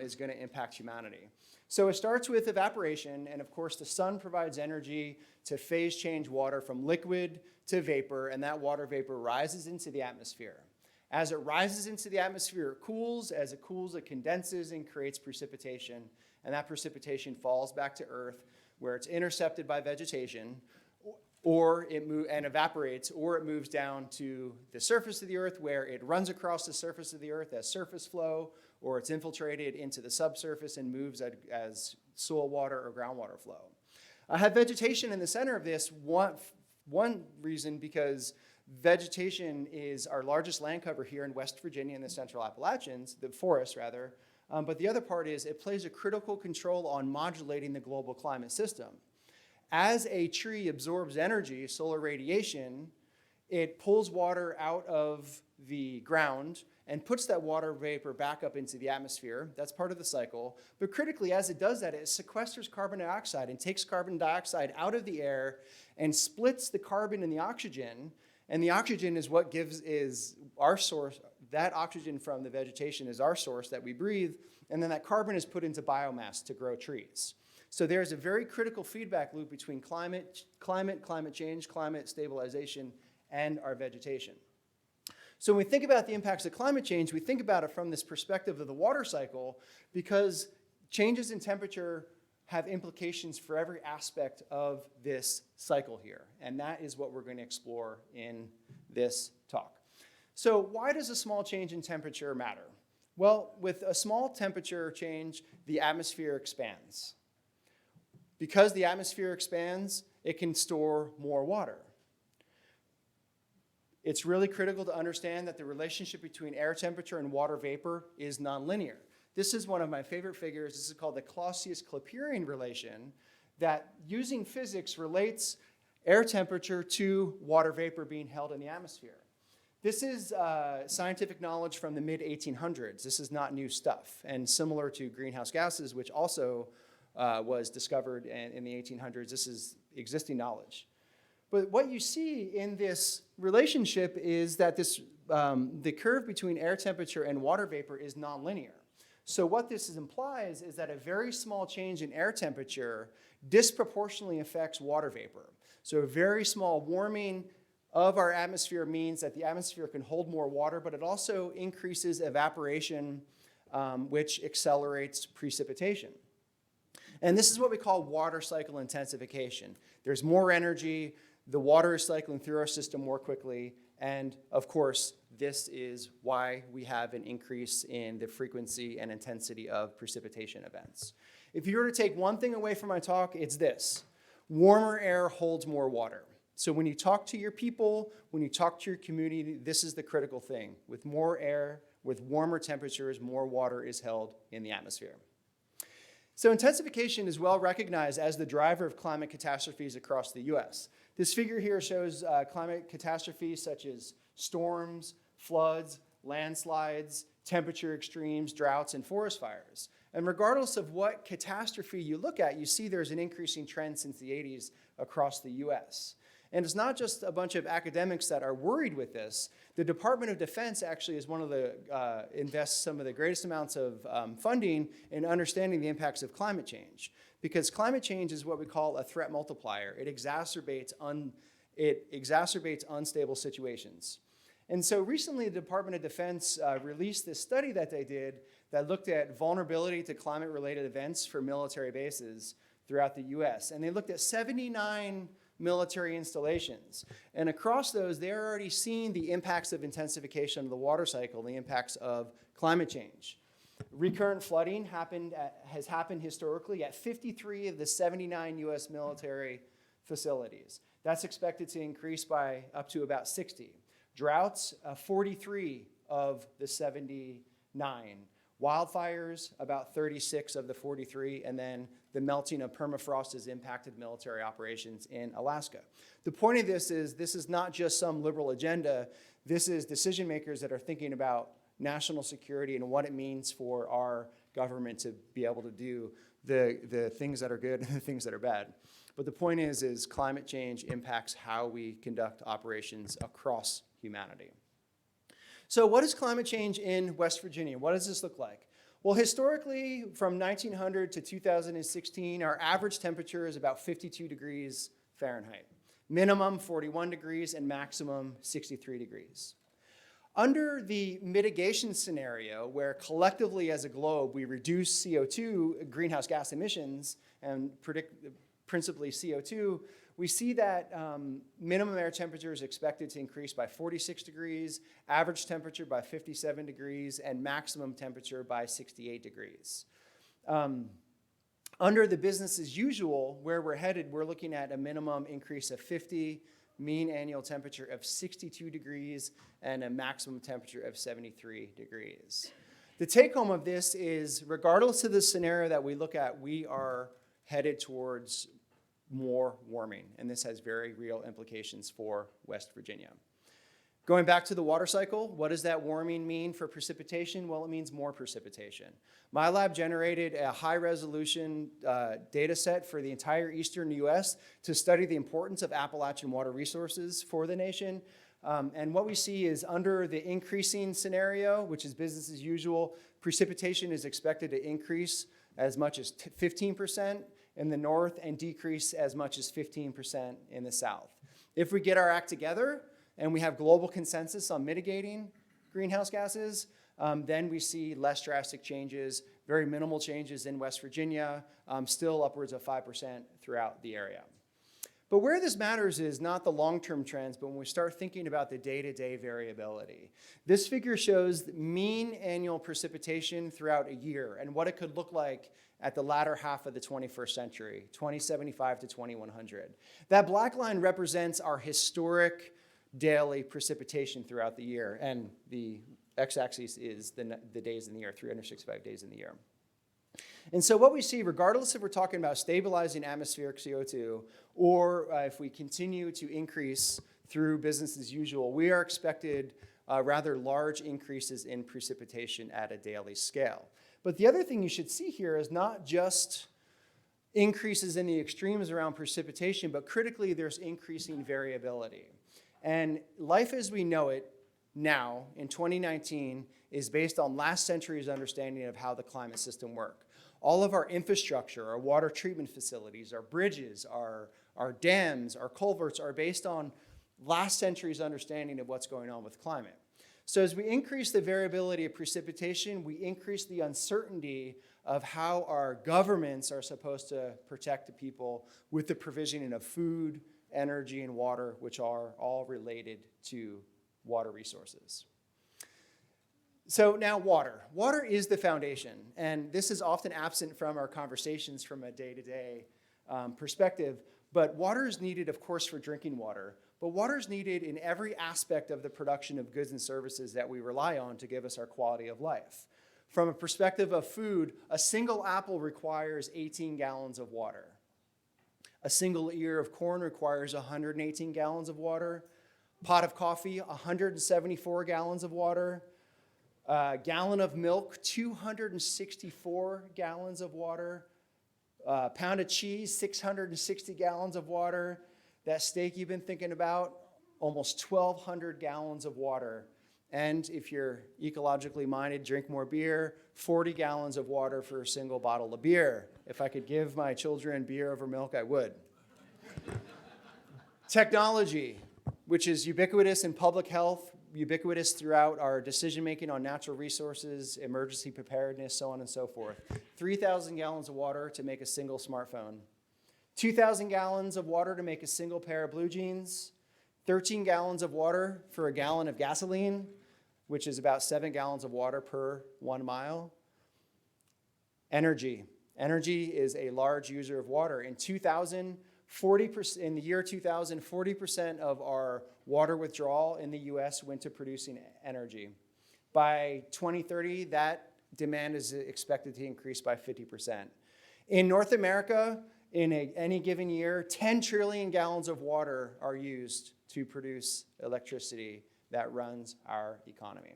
is going to impact humanity. So it starts with evaporation, and of course the sun provides energy to phase change water from liquid to vapor, and that water vapor rises into the atmosphere. As it rises into the atmosphere, it cools. As it cools, it condenses and creates precipitation, and that precipitation falls back to Earth where it's intercepted by vegetation, or it evaporates, or it moves down to the surface of the Earth where it runs across the surface of the Earth as surface flow, or it's infiltrated into the subsurface and moves as soil water or groundwater flow. I have vegetation in the center of this, one reason because vegetation is our largest land cover here in West Virginia in the Central Appalachians, the forests rather, but the other part is it plays a critical control on modulating the global climate system. As a tree absorbs energy, solar radiation, it pulls water out of the ground and puts that water vapor back up into the atmosphere. That's part of the cycle. But critically, as it does that, it sequesters carbon dioxide and takes carbon dioxide out of the air and splits the carbon and the oxygen. And the oxygen is what is our source. That oxygen from the vegetation is our source that we breathe. And then that carbon is put into biomass to grow trees. So there's a very critical feedback loop between climate change, climate stabilization, and our vegetation. So when we think about the impacts of climate change, we think about it from this perspective of the water cycle because changes in temperature have implications for every aspect of this cycle here. And that is what we're going to explore in this talk. So why does a small change in temperature matter? Well, with a small temperature change, the atmosphere expands. Because the atmosphere expands, it can store more water. It's really critical to understand that the relationship between air temperature and water vapor is nonlinear. This is one of my favorite figures. This is called the Clausius-Clapeyron relation that using physics relates air temperature to water vapor being held in the atmosphere. This is scientific knowledge from the mid-1800s. This is not new stuff. And similar to greenhouse gases, which also was discovered in the 1800s, this is existing knowledge. But what you see in this relationship is that the curve between air temperature and water vapor is nonlinear. So what this implies is that a very small change in air temperature disproportionately affects water vapor. So a very small warming of our atmosphere means that the atmosphere can hold more water, but it also increases evaporation, which accelerates precipitation. And this is what we call water cycle intensification. There's more energy, the water is cycling through our system more quickly, and of course, this is why we have an increase in the frequency and intensity of precipitation events. If you were to take one thing away from my talk, it's this: warmer air holds more water. So when you talk to your people, when you talk to your community, this is the critical thing. With more air, with warmer temperatures, more water is held in the atmosphere. So intensification is well recognized as the driver of climate catastrophes across the US. This figure here shows climate catastrophes such as storms, floods, landslides, temperature extremes, droughts, and forest fires. And regardless of what catastrophe you look at, you see there's an increasing trend since the 80s across the US. And it's not just a bunch of academics that are worried with this. The Department of Defense actually is one of the, invests some of the greatest amounts of funding in understanding the impacts of climate change. Because climate change is what we call a threat multiplier. It exacerbates unstable situations. And so recently the Department of Defense released this study that they did that looked at vulnerability to climate-related events for military bases throughout the US. And they looked at 79 military installations. And across those, they're already seeing the impacts of intensification of the water cycle, the impacts of climate change. Recurrent flooding has happened historically at 53 of the 79 US military facilities. That's expected to increase by up to about 60. Droughts, 43 of the 79. Wildfires, about 36 of the 43, and then the melting of permafrost has impacted military operations in Alaska. The point of this is not just some liberal agenda. This is decision makers that are thinking about national security and what it means for our government to be able to do the things that are good and the things that are bad. But the point is climate change impacts how we conduct operations across humanity. So what is climate change in West Virginia? What does this look like? Well, historically, from 1900 to 2016, our average temperature is about 52 degrees Fahrenheit. Minimum 41 degrees and maximum 63 degrees. Under the mitigation scenario, where collectively as a globe we reduce CO2, greenhouse gas emissions, and principally CO2, we see that minimum air temperature is expected to increase by 46 degrees, average temperature by 57 degrees, and maximum temperature by 68 degrees. Under the business as usual, where we're headed, we're looking at a minimum increase of 50, mean annual temperature of 62 degrees, and a maximum temperature of 73 degrees. The take home of this is, regardless of the scenario that we look at, we are headed towards more warming, and this has very real implications for West Virginia. Going back to the water cycle, what does that warming mean for precipitation? Well, it means more precipitation. My lab generated a high-resolution data set for the entire eastern US to study the importance of Appalachian water resources for the nation. And what we see is under the increasing scenario, which is business as usual, precipitation is expected to increase as much as 15% in the north and decrease as much as 15% in the south. If we get our act together and we have global consensus on mitigating greenhouse gases, then we see less drastic changes, very minimal changes in West Virginia, still upwards of 5% throughout the area. But where this matters is not the long-term trends, but when we start thinking about the day-to-day variability. This figure shows the mean annual precipitation throughout a year and what it could look like at the latter half of the 21st century, 2075 to 2100. That black line represents our historic daily precipitation throughout the year, and the x-axis is the days in the year, 365 days in the year. And so what we see, regardless if we're talking about stabilizing atmospheric CO2 or if we continue to increase through business as usual, we are expected rather large increases in precipitation at a daily scale. But the other thing you should see here is not just increases in the extremes around precipitation, but critically there's increasing variability. And life as we know it now in 2019 is based on last century's understanding of how the climate system works. All of our infrastructure, our water treatment facilities, our bridges, our dams, our culverts are based on last century's understanding of what's going on with climate. So as we increase the variability of precipitation, we increase the uncertainty of how our governments are supposed to protect the people with the provisioning of food, energy, and water, which are all related to water resources. So now water. Water is the foundation, and this is often absent from our conversations from a day-to-day perspective, but water is needed, of course, for drinking water, but water is needed in every aspect of the production of goods and services that we rely on to give us our quality of life. From a perspective of food, a single apple requires 18 gallons of water. A single ear of corn requires 118 gallons of water. Pot of coffee, 174 gallons of water. A gallon of milk, 264 gallons of water. A pound of cheese, 660 gallons of water. That steak you've been thinking about, almost 1,200 gallons of water. And if you're ecologically minded, drink more beer, 40 gallons of water for a single bottle of beer. If I could give my children beer over milk, I would. Technology, which is ubiquitous in public health, ubiquitous throughout our decision-making on natural resources, emergency preparedness, so on and so forth. 3,000 gallons of water to make a single smartphone. 2,000 gallons of water to make a single pair of blue jeans. 13 gallons of water for a gallon of gasoline, which is about 7 gallons of water per 1 mile. Energy. Energy is a large user of water. In the year 2000, 40% of our water withdrawal in the US went to producing energy. By 2030, that demand is expected to increase by 50%. In North America, in any given year, 10 trillion gallons of water are used to produce electricity that runs our economy.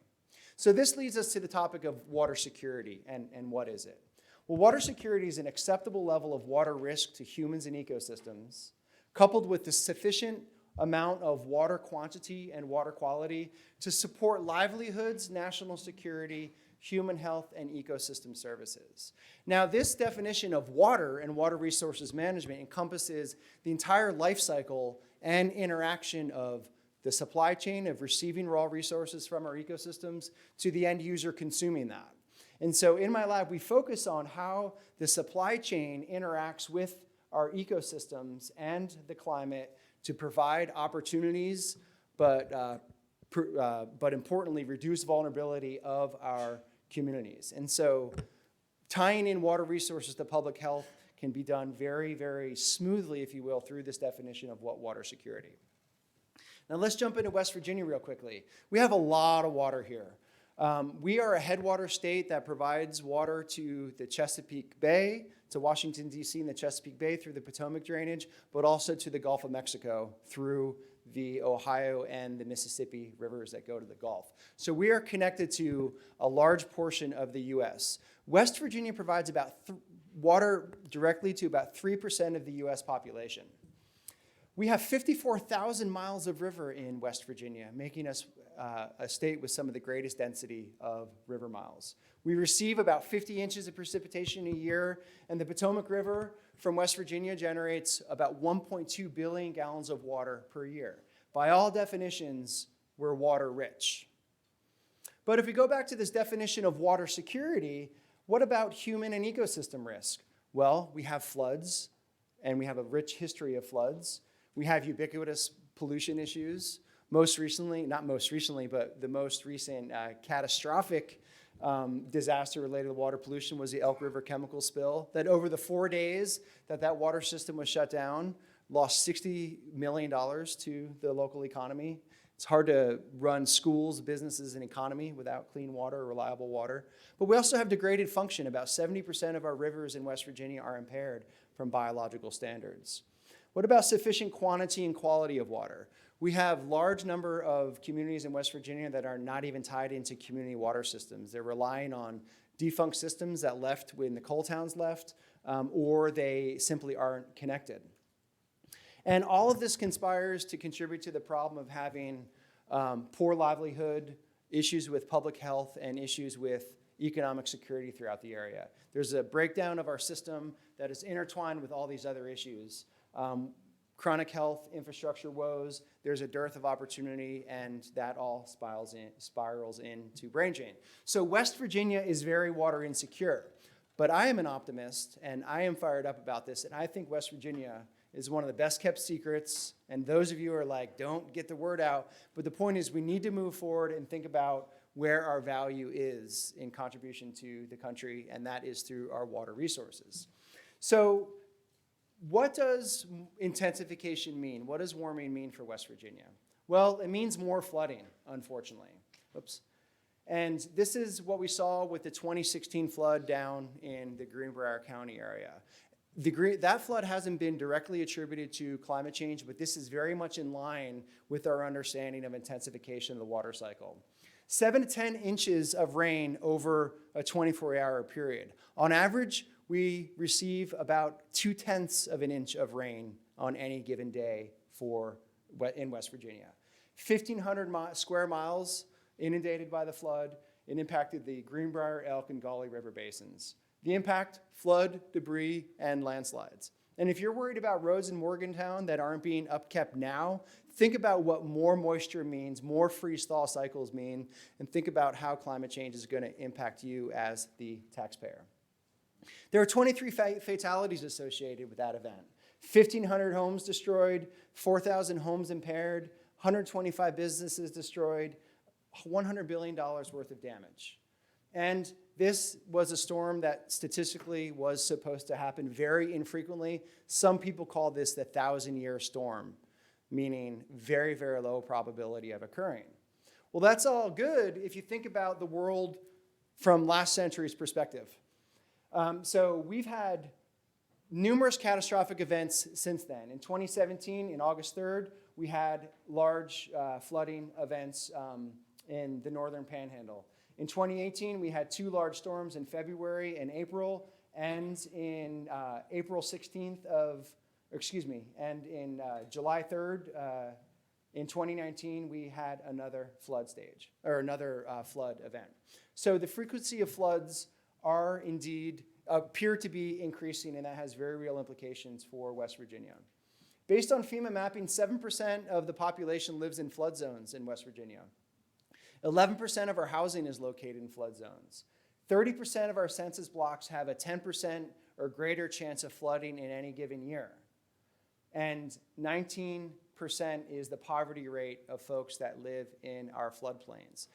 So this leads us to the topic of water security, and what is it? Well, water security is an acceptable level of water risk to humans and ecosystems, coupled with the sufficient amount of water quantity and water quality to support livelihoods, national security, human health, and ecosystem services. Now, this definition of water and water resources management encompasses the entire life cycle and interaction of the supply chain of receiving raw resources from our ecosystems to the end user consuming that. And so in my lab, we focus on how the supply chain interacts with our ecosystems and the climate to provide opportunities, but importantly, reduce vulnerability of our communities. And so tying in water resources to public health can be done very, very smoothly, if you will, through this definition of what water security. Now let's jump into West Virginia real quickly. We have a lot of water here. We are a headwater state that provides water to the Chesapeake Bay, to Washington, D.C. and the Chesapeake Bay through the Potomac drainage, but also to the Gulf of Mexico through the Ohio and the Mississippi rivers that go to the Gulf. So we are connected to a large portion of the U.S. West Virginia provides about water directly to about 3% of the U.S. population. We have 54,000 miles of river in West Virginia, making us a state with some of the greatest density of river miles. We receive about 50 inches of precipitation a year, and the Potomac River from West Virginia generates about 1.2 billion gallons of water per year. By all definitions, we're water rich. But if we go back to this definition of water security, what about human and ecosystem risk? Well, we have floods, and we have a rich history of floods. We have ubiquitous pollution issues. Most recently, not most recently, but the most recent catastrophic disaster related to water pollution was the Elk River chemical spill that over the 4 days that water system was shut down, lost $60 million to the local economy. It's hard to run schools, businesses, and economy without clean water or reliable water. But we also have degraded function. About 70% of our rivers in West Virginia are impaired from biological standards. What about sufficient quantity and quality of water? We have large number of communities in West Virginia that are not even tied into community water systems. They're relying on defunct systems that left when the coal towns left, or they simply aren't connected. And all of this conspires to contribute to the problem of having poor livelihood, issues with public health, and issues with economic security throughout the area. There's a breakdown of our system that is intertwined with all these other issues. Chronic health, infrastructure woes, there's a dearth of opportunity, and that all spirals into brain drain. So West Virginia is very water insecure, but I am an optimist, and I am fired up about this, and I think West Virginia is one of the best kept secrets, and those of you who are like, don't get the word out, but the point is we need to move forward and think about where our value is in contribution to the country, and that is through our water resources. So what does intensification mean? What does warming mean for West Virginia? Well, it means more flooding, unfortunately. Oops. And this is what we saw with the 2016 flood down in the Greenbrier County area. That flood hasn't been directly attributed to climate change, but this is very much in line with our understanding of intensification of the water cycle. 7 to 10 inches of rain over a 24-hour period. On average, we receive about 0.2 of an inch of rain on any given day in West Virginia. 1,500 square miles inundated by the flood. It impacted the Greenbrier, Elk, and Gauley River basins. The impact, flood, debris, and landslides. And if you're worried about roads in Morgantown that aren't being upkept now, think about what more moisture means, more freeze-thaw cycles mean, and think about how climate change is going to impact you as the taxpayer. There are 23 fatalities associated with that event. 1,500 homes destroyed, 4,000 homes impaired, 125 businesses destroyed, $100 billion worth of damage. And this was a storm that statistically was supposed to happen very infrequently. Some people call this the 1,000-year storm, meaning very, very low probability of occurring. Well, that's all good if you think about the world from last century's perspective. So we've had numerous catastrophic events since then. In 2017, in August 3rd, we had large flooding events in the northern panhandle. In 2018, we had 2 large storms in February and April, and in July 3rd, in 2019, we had another flood event. So the frequency of floods appear to be increasing, and that has very real implications for West Virginia. Based on FEMA mapping, 7% of the population lives in flood zones in West Virginia. 11% of our housing is located in flood zones. 30% of our census blocks have a 10% or greater chance of flooding in any given year. And 19% is the poverty rate of folks that live in our floodplains.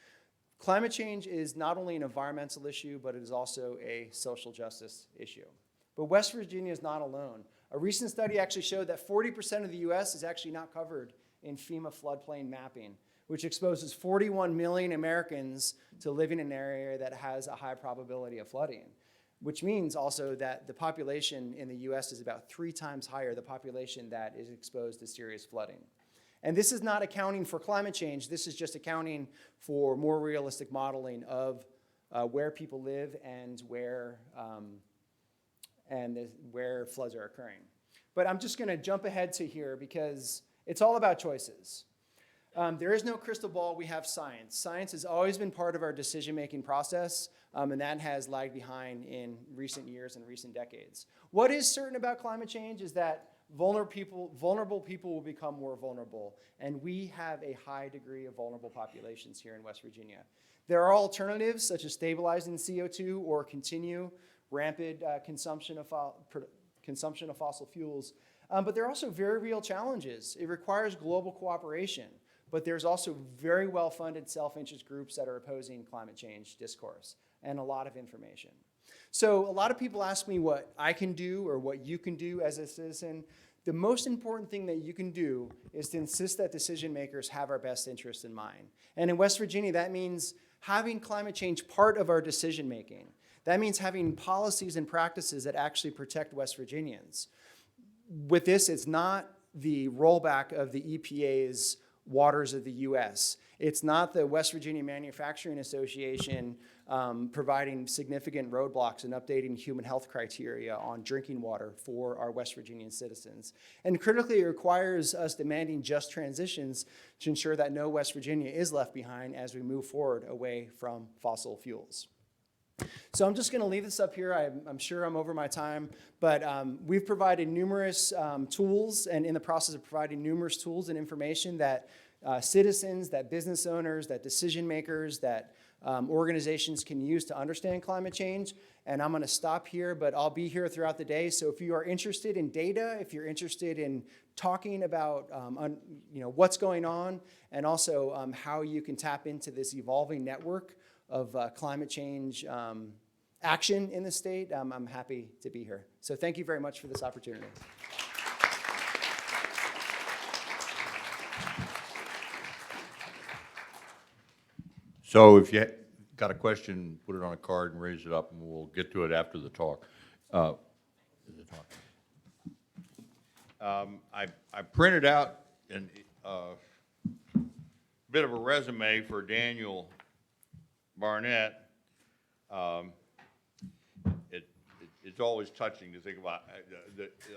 Climate change is not only an environmental issue, but it is also a social justice issue. But West Virginia is not alone. A recent study actually showed that 40% of the US is actually not covered in FEMA floodplain mapping, which exposes 41 million Americans to living in an area that has a high probability of flooding, which means also that the population in the US is about 3 times higher, the population that is exposed to serious flooding. And this is not accounting for climate change, this is just accounting for more realistic modeling of where people live and where floods are occurring. But I'm just gonna jump ahead to here because it's all about choices. There is no crystal ball, we have science. Science has always been part of our decision-making process, and that has lagged behind in recent years and recent decades. What is certain about climate change is that vulnerable people will become more vulnerable, and we have a high degree of vulnerable populations here in West Virginia. There are alternatives, such as stabilizing CO2 or continue rampant consumption of fossil fuels, but there are also very real challenges. It requires global cooperation. But there's also very well-funded self-interest groups that are opposing climate change discourse and a lot of information. So a lot of people ask me what I can do or what you can do as a citizen. The most important thing that you can do is to insist that decision makers have our best interest in mind. And in West Virginia, that means having climate change part of our decision making. That means having policies and practices that actually protect West Virginians. With this, it's not the rollback of the EPA's waters of the US. It's not the West Virginia Manufacturing Association providing significant roadblocks and updating human health criteria on drinking water for our West Virginian citizens. And critically, it requires us demanding just transitions to ensure that no West Virginia is left behind as we move forward away from fossil fuels. So I'm just going to leave this up here. I'm sure I'm over my time, but we've provided numerous tools and in the process of providing numerous tools and information that citizens, that business owners, that decision makers, that organizations can use to understand climate change. And I'm going to stop here, but I'll be here throughout the day. So if you are interested in data, if you're interested in talking about what's going on, and also how you can tap into this evolving network of climate change action in the state, I'm happy to be here. So thank you very much for this opportunity. So if you got a question, put it on a card and raise it up, and we'll get to it after the talk. I printed out a bit of a resume for Daniel Barnett. It's always touching to think about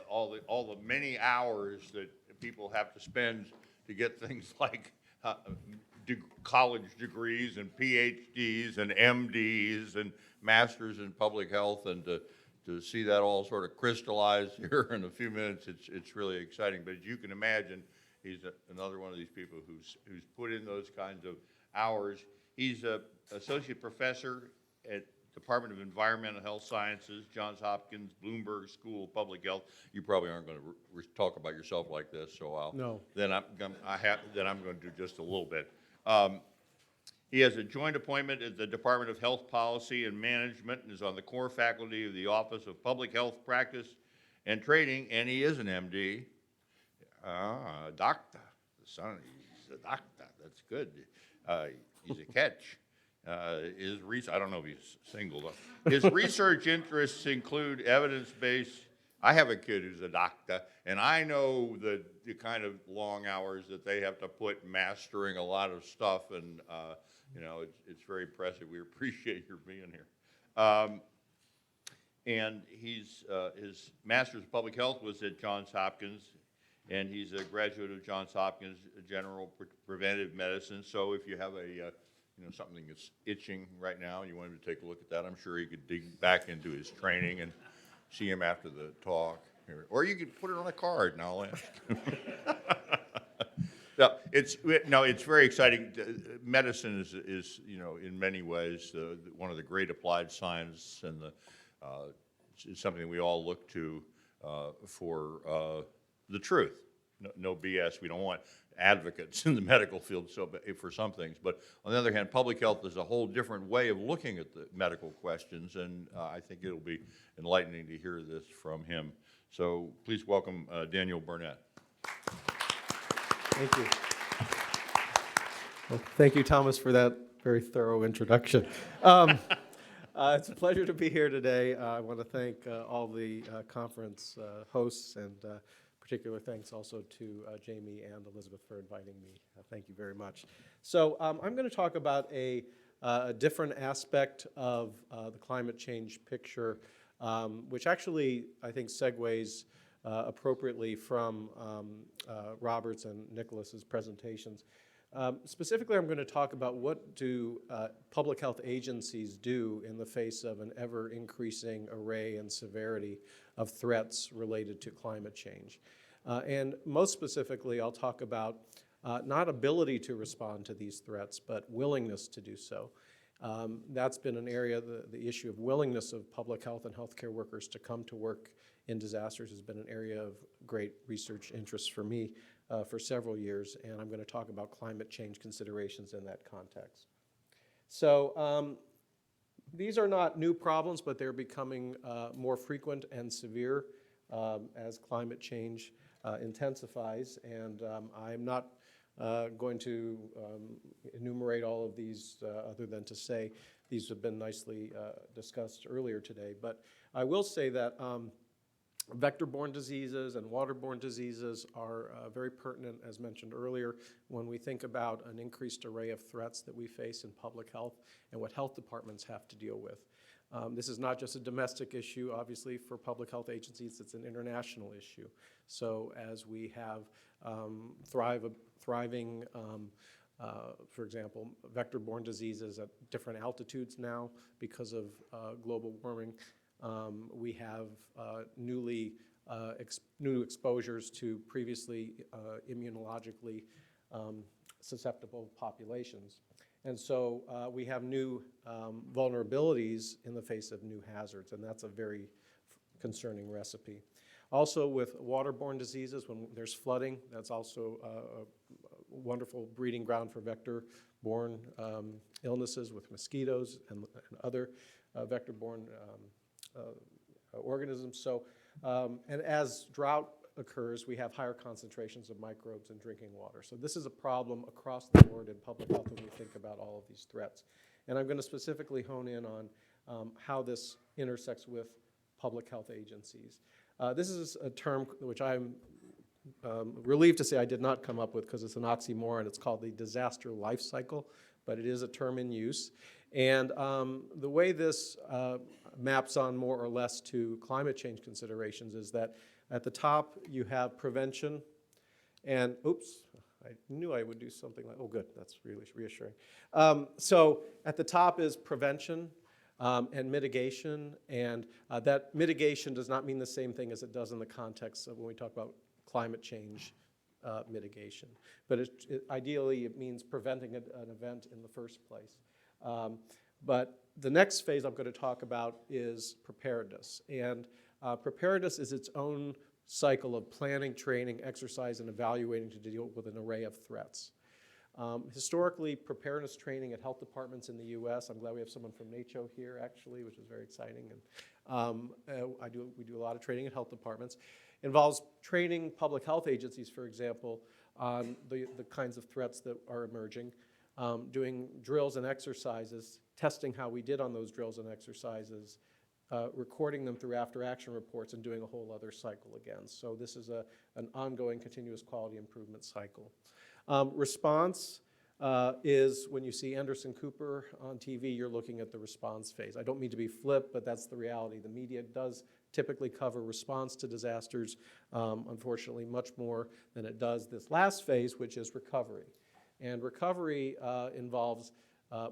all the many hours that people have to spend to get things like college degrees and Ph.D.s and M.D.s and masters in public health, and to see that all sort of crystallize here in a few minutes, it's really exciting. But as you can imagine, he's another one of these people who's put in those kinds of hours. He's an associate professor at Department of Environmental Health Sciences, Johns Hopkins, Bloomberg School of Public Health. You probably aren't going to talk about yourself like this, so I'm going to do just a little bit. He has a joint appointment at the Department of Health Policy and Management and is on the core faculty of the Office of Public Health Practice and Training, and he is an MD. A doctor. Son, he's a doctor. That's good. He's a catch. I don't know if he's single though. His research interests include evidence-based. I have a kid who's a doctor, and I know the kind of long hours that they have to put mastering a lot of stuff, and it's very impressive. We appreciate your being here. And his master's of public health was at Johns Hopkins, and he's a graduate of Johns Hopkins General Preventive Medicine. So if you have something that's itching right now, and you want him to take a look at that, I'm sure he could dig back into his training and see him after the talk. Or you could put it on a card, and I'll ask. It's very exciting. Medicine is in many ways one of the great applied science, and it's something we all look to for the truth. No BS. We don't want advocates in the medical field for some things, but on the other hand, public health is a whole different way of looking at the medical questions, and I think it'll be enlightening to hear this from him. So please welcome Daniel Barnett. Thank you. Well, thank you, Thomas, for that very thorough introduction. It's a pleasure to be here today. I want to thank all the conference hosts, and particular thanks also to Jamie and Elizabeth for inviting me. Thank you very much. So I'm going to talk about a different aspect of the climate change picture, which actually I think segues appropriately from Robert's and Nicolas's presentations. Specifically, I'm going to talk about what do public health agencies do in the face of an ever-increasing array and severity of threats related to climate change. And most specifically, I'll talk about not ability to respond to these threats, but willingness to do so. That's been an area, the issue of willingness of public health and healthcare workers to come to work in disasters has been an area of great research interest for me for several years, and I'm going to talk about climate change considerations in that context. So these are not new problems, but they're becoming more frequent and severe as climate change intensifies, and I'm not going to enumerate all of these other than to say these have been nicely discussed earlier today, but I will say that vector-borne diseases and waterborne diseases are very pertinent, as mentioned earlier, when we think about an increased array of threats that we face in public health and what health departments have to deal with. This is not just a domestic issue, obviously, for public health agencies, it's an international issue. So as we have thriving, for example, vector-borne diseases at different altitudes now because of global warming, we have new exposures to previously immunologically susceptible populations. And so we have new vulnerabilities in the face of new hazards, and that's a very concerning recipe. Also with waterborne diseases, when there's flooding, that's also a wonderful breeding ground for vector-borne illnesses with mosquitoes and other vector-borne organisms. So, and as drought occurs, we have higher concentrations of microbes in drinking water. So this is a problem across the board in public health when we think about all of these threats. And I'm going to specifically hone in on how this intersects with public health agencies. This is a term which I'm relieved to say I did not come up with because it's an oxymoron. It's called the disaster life cycle, but it is a term in use. And the way this maps on more or less to climate change considerations is that at the top you have prevention and, oops, I knew I would do something like, oh good, that's really reassuring. So at the top is prevention and mitigation, and that mitigation does not mean the same thing as it does in the context of when we talk about climate change mitigation. But ideally it means preventing an event in the first place. But the next phase I'm going to talk about is preparedness. And preparedness is its own cycle of planning, training, exercise, and evaluating to deal with an array of threats. Historically, preparedness training at health departments in the US, I'm glad we have someone from NACCHO here actually, which is very exciting. And we do a lot of training at health departments. Involves training public health agencies, for example, on the kinds of threats that are emerging, doing drills and exercises, testing how we did on those drills and exercises, recording them through after-action reports, and doing a whole other cycle again. So this is an ongoing continuous quality improvement cycle. Response is when you see Anderson Cooper on TV, you're looking at the response phase. I don't mean to be flip, but that's the reality. The media does typically cover response to disasters, unfortunately, much more than it does this last phase, which is recovery. And recovery involves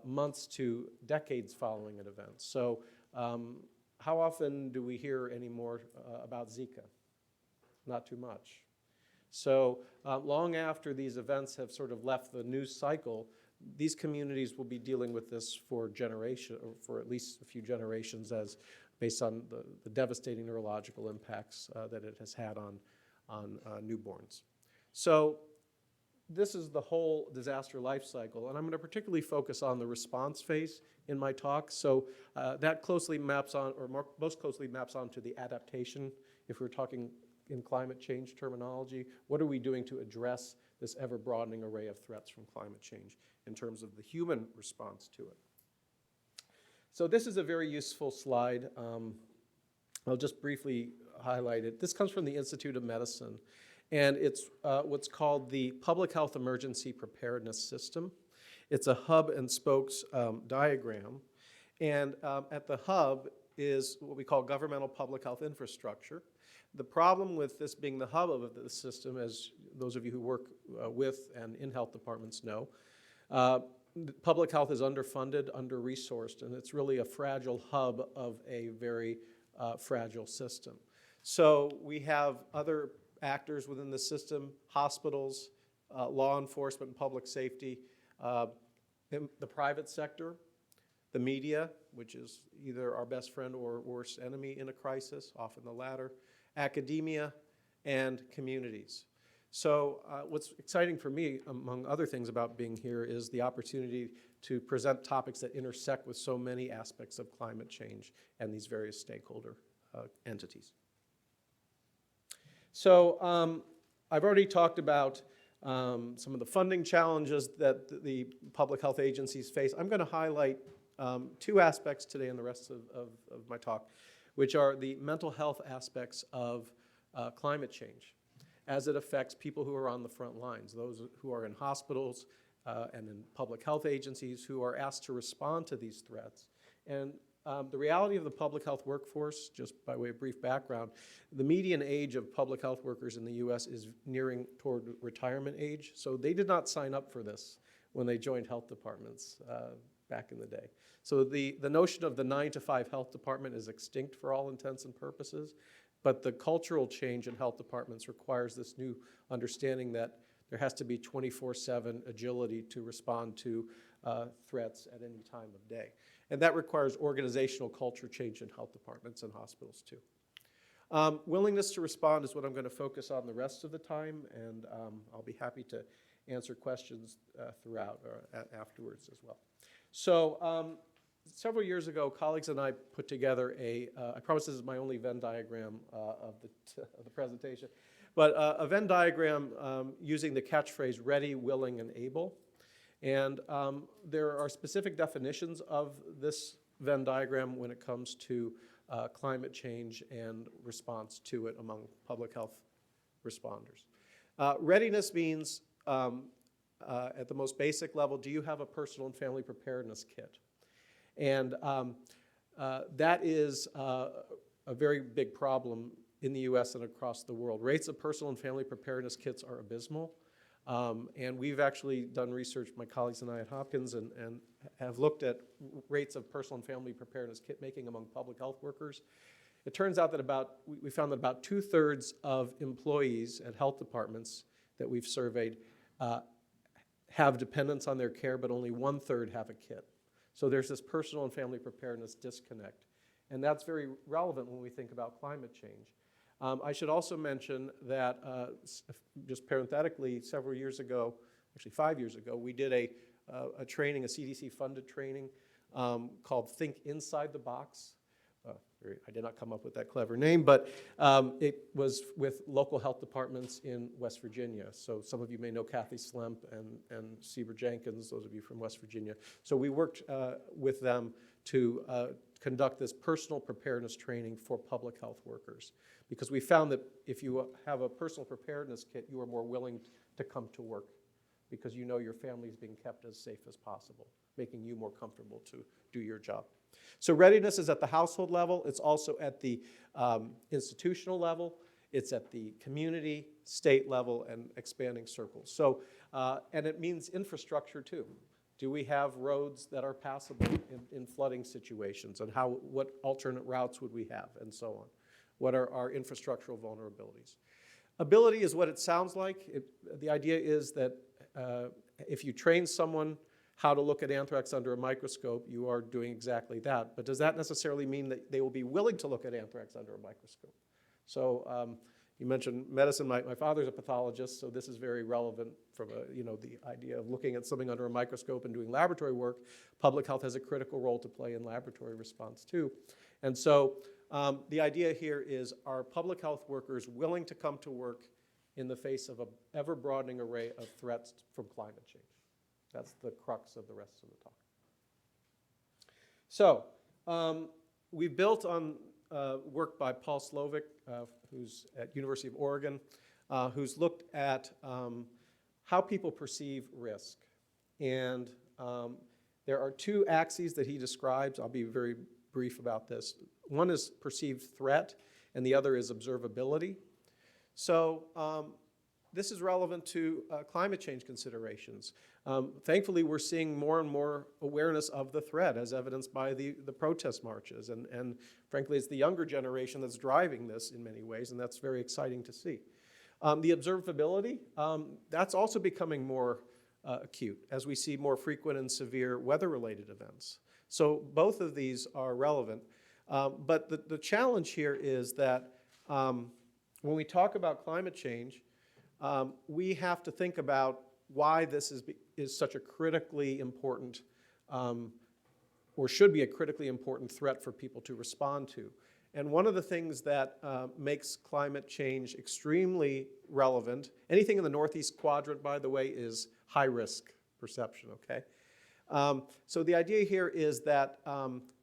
months to decades following an event. So how often do we hear any more about Zika? Not too much. So long after these events have sort of left the news cycle, these communities will be dealing with this for at least a few generations, as based on the devastating neurological impacts that it has had on newborns. So this is the whole disaster life cycle, and I'm going to particularly focus on the response phase in my talk. So that closely maps on, or most closely maps onto the adaptation, if we're talking in climate change terminology. What are we doing to address this ever-broadening array of threats from climate change in terms of the human response to it? So this is a very useful slide. I'll just briefly highlight it. This comes from the Institute of Medicine, and it's what's called the Public Health Emergency Preparedness System. It's a hub and spokes diagram, and at the hub is what we call governmental public health infrastructure. The problem with this being the hub of the system, as those of you who work with and in health departments know, public health is underfunded, under-resourced, and it's really a fragile hub of a very fragile system. So we have other actors within the system, hospitals, law enforcement and public safety, the private sector, the media, which is either our best friend or worst enemy in a crisis, often the latter, academia, and communities. So what's exciting for me, among other things about being here, is the opportunity to present topics that intersect with so many aspects of climate change and these various stakeholder entities. So I've already talked about some of the funding challenges that the public health agencies face. I'm going to highlight two aspects today in the rest of my talk, which are the mental health aspects of climate change as it affects people who are on the front lines, those who are in hospitals and in public health agencies who are asked to respond to these threats. And the reality of the public health workforce, just by way of brief background, the median age of public health workers in the US is nearing toward retirement age. So they did not sign up for this when they joined health departments back in the day. So the notion of the 9-to-5 health department is extinct for all intents and purposes, but the cultural change in health departments requires this new understanding that there has to be 24/7 agility to respond to threats at any time of day. And that requires organizational culture change in health departments and hospitals too. Willingness to respond is what I'm going to focus on the rest of the time, and I'll be happy to answer questions throughout or afterwards as well. So several years ago, colleagues and I put together I promise this is my only Venn diagram of the presentation, but a Venn diagram using the catchphrase ready, willing, and able. And there are specific definitions of this Venn diagram when it comes to climate change and response to it among public health responders. Readiness means, at the most basic level, do you have a personal and family preparedness kit? And that is a very big problem in the US and across the world. Rates of personal and family preparedness kits are abysmal. And we've actually done research, my colleagues and I at Hopkins, and have looked at rates of personal and family preparedness kit making among public health workers. It turns out that we found that about 2/3 of employees at health departments that we've surveyed have dependents on their care, but only 1/3 have a kit. So there's this personal and family preparedness disconnect. And that's very relevant when we think about climate change. I should also mention that, just parenthetically, several years ago, actually 5 years ago, we did a training, a CDC-funded training called Think Inside the Box. I did not come up with that clever name, but it was with local health departments in West Virginia. So some of you may know Kathy Slemp and Sieber Jenkins, those of you from West Virginia. So we worked with them to conduct this personal preparedness training for public health workers, because we found that if you have a personal preparedness kit, you are more willing to come to work because you know your family is being kept as safe as possible, making you more comfortable to do your job. So readiness is at the household level. It's also at the institutional level. It's at the community, state level, and expanding circles. So, and it means infrastructure too. Do we have roads that are passable in flooding situations, and what alternate routes would we have, and so on? What are our infrastructural vulnerabilities? Ability is what it sounds like. The idea is that if you train someone how to look at anthrax under a microscope, you are doing exactly that. But does that necessarily mean that they will be willing to look at anthrax under a microscope? So you mentioned medicine. My father's a pathologist, so this is very relevant from the idea of looking at something under a microscope and doing laboratory work. Public health has a critical role to play in laboratory response too. And so the idea here is, are public health workers willing to come to work in the face of an ever-broadening array of threats from climate change? That's the crux of the rest of the talk. So we built on work by Paul Slovic, who's at University of Oregon, who's looked at how people perceive risk. And there are two axes that he describes. I'll be very brief about this. One is perceived threat, and the other is observability. So this is relevant to climate change considerations. Thankfully, we're seeing more and more awareness of the threat, as evidenced by the protest marches. And frankly, it's the younger generation that's driving this in many ways, and that's very exciting to see. The observability, that's also becoming more acute as we see more frequent and severe weather-related events. So both of these are relevant. But the challenge here is that when we talk about climate change, we have to think about why this is such a critically important, or should be a critically important threat for people to respond to. And one of the things that makes climate change extremely relevant, anything in the northeast quadrant, by the way, is high risk perception, okay? So the idea here is that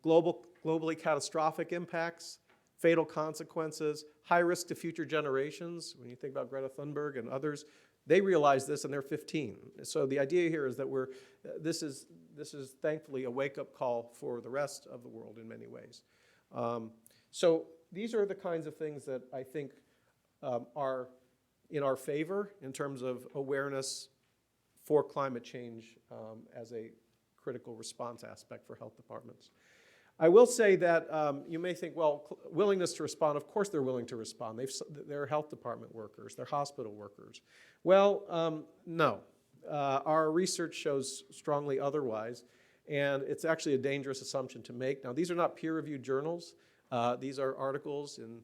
globally catastrophic impacts, fatal consequences, high risk to future generations. When you think about Greta Thunberg and others, they realize this and they're 15. So the idea here is that this is thankfully a wake-up call for the rest of the world in many ways. So these are the kinds of things that I think are in our favor in terms of awareness for climate change as a critical response aspect for health departments. I will say that you may think, well, willingness to respond, of course they're willing to respond. They're health department workers, they're hospital workers. Well, no. Our research shows strongly otherwise, and it's actually a dangerous assumption to make. Now, these are not peer-reviewed journals. These are articles in,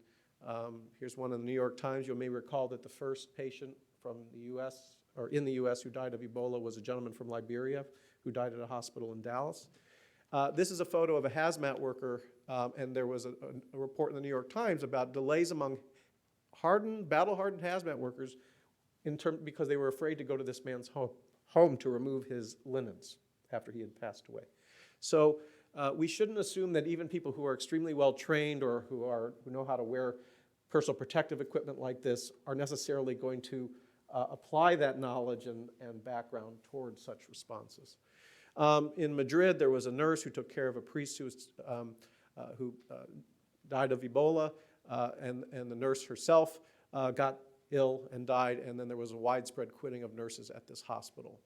here's one in the New York Times. You may recall that the first patient from the US, or in the US, who died of Ebola was a gentleman from Liberia who died at a hospital in Dallas. This is a photo of a hazmat worker, and there was a report in the New York Times about delays among battle-hardened hazmat workers because they were afraid to go to this man's home to remove his linens after he had passed away. So we shouldn't assume that even people who are extremely well trained or who know how to wear personal protective equipment like this are necessarily going to apply that knowledge and background towards such responses. In Madrid, there was a nurse who took care of a priest who died of Ebola, and the nurse herself got ill and died, and then there was a widespread quitting of nurses at this hospital.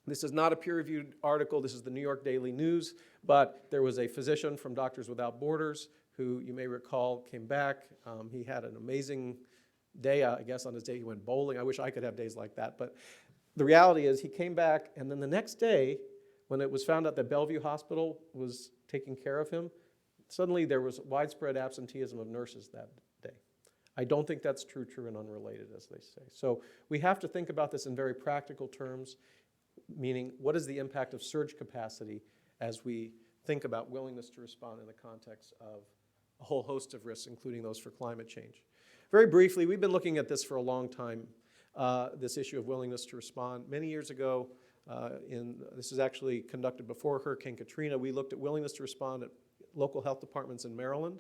This is not a peer-reviewed article. This is the New York Daily News, but there was a physician from Doctors Without Borders who, you may recall, came back. He had an amazing day, I guess on his day he went bowling. I wish I could have days like that, but the reality is he came back, and then the next day, when it was found out that Bellevue Hospital was taking care of him, suddenly there was widespread absenteeism of nurses that day. I don't think that's true and unrelated, as they say. So we have to think about this in very practical terms, meaning what is the impact of surge capacity as we think about willingness to respond in the context of a whole host of risks, including those for climate change. Very briefly, we've been looking at this for a long time, this issue of willingness to respond. Many years ago, this is actually conducted before Hurricane Katrina, we looked at willingness to respond at local health departments in Maryland.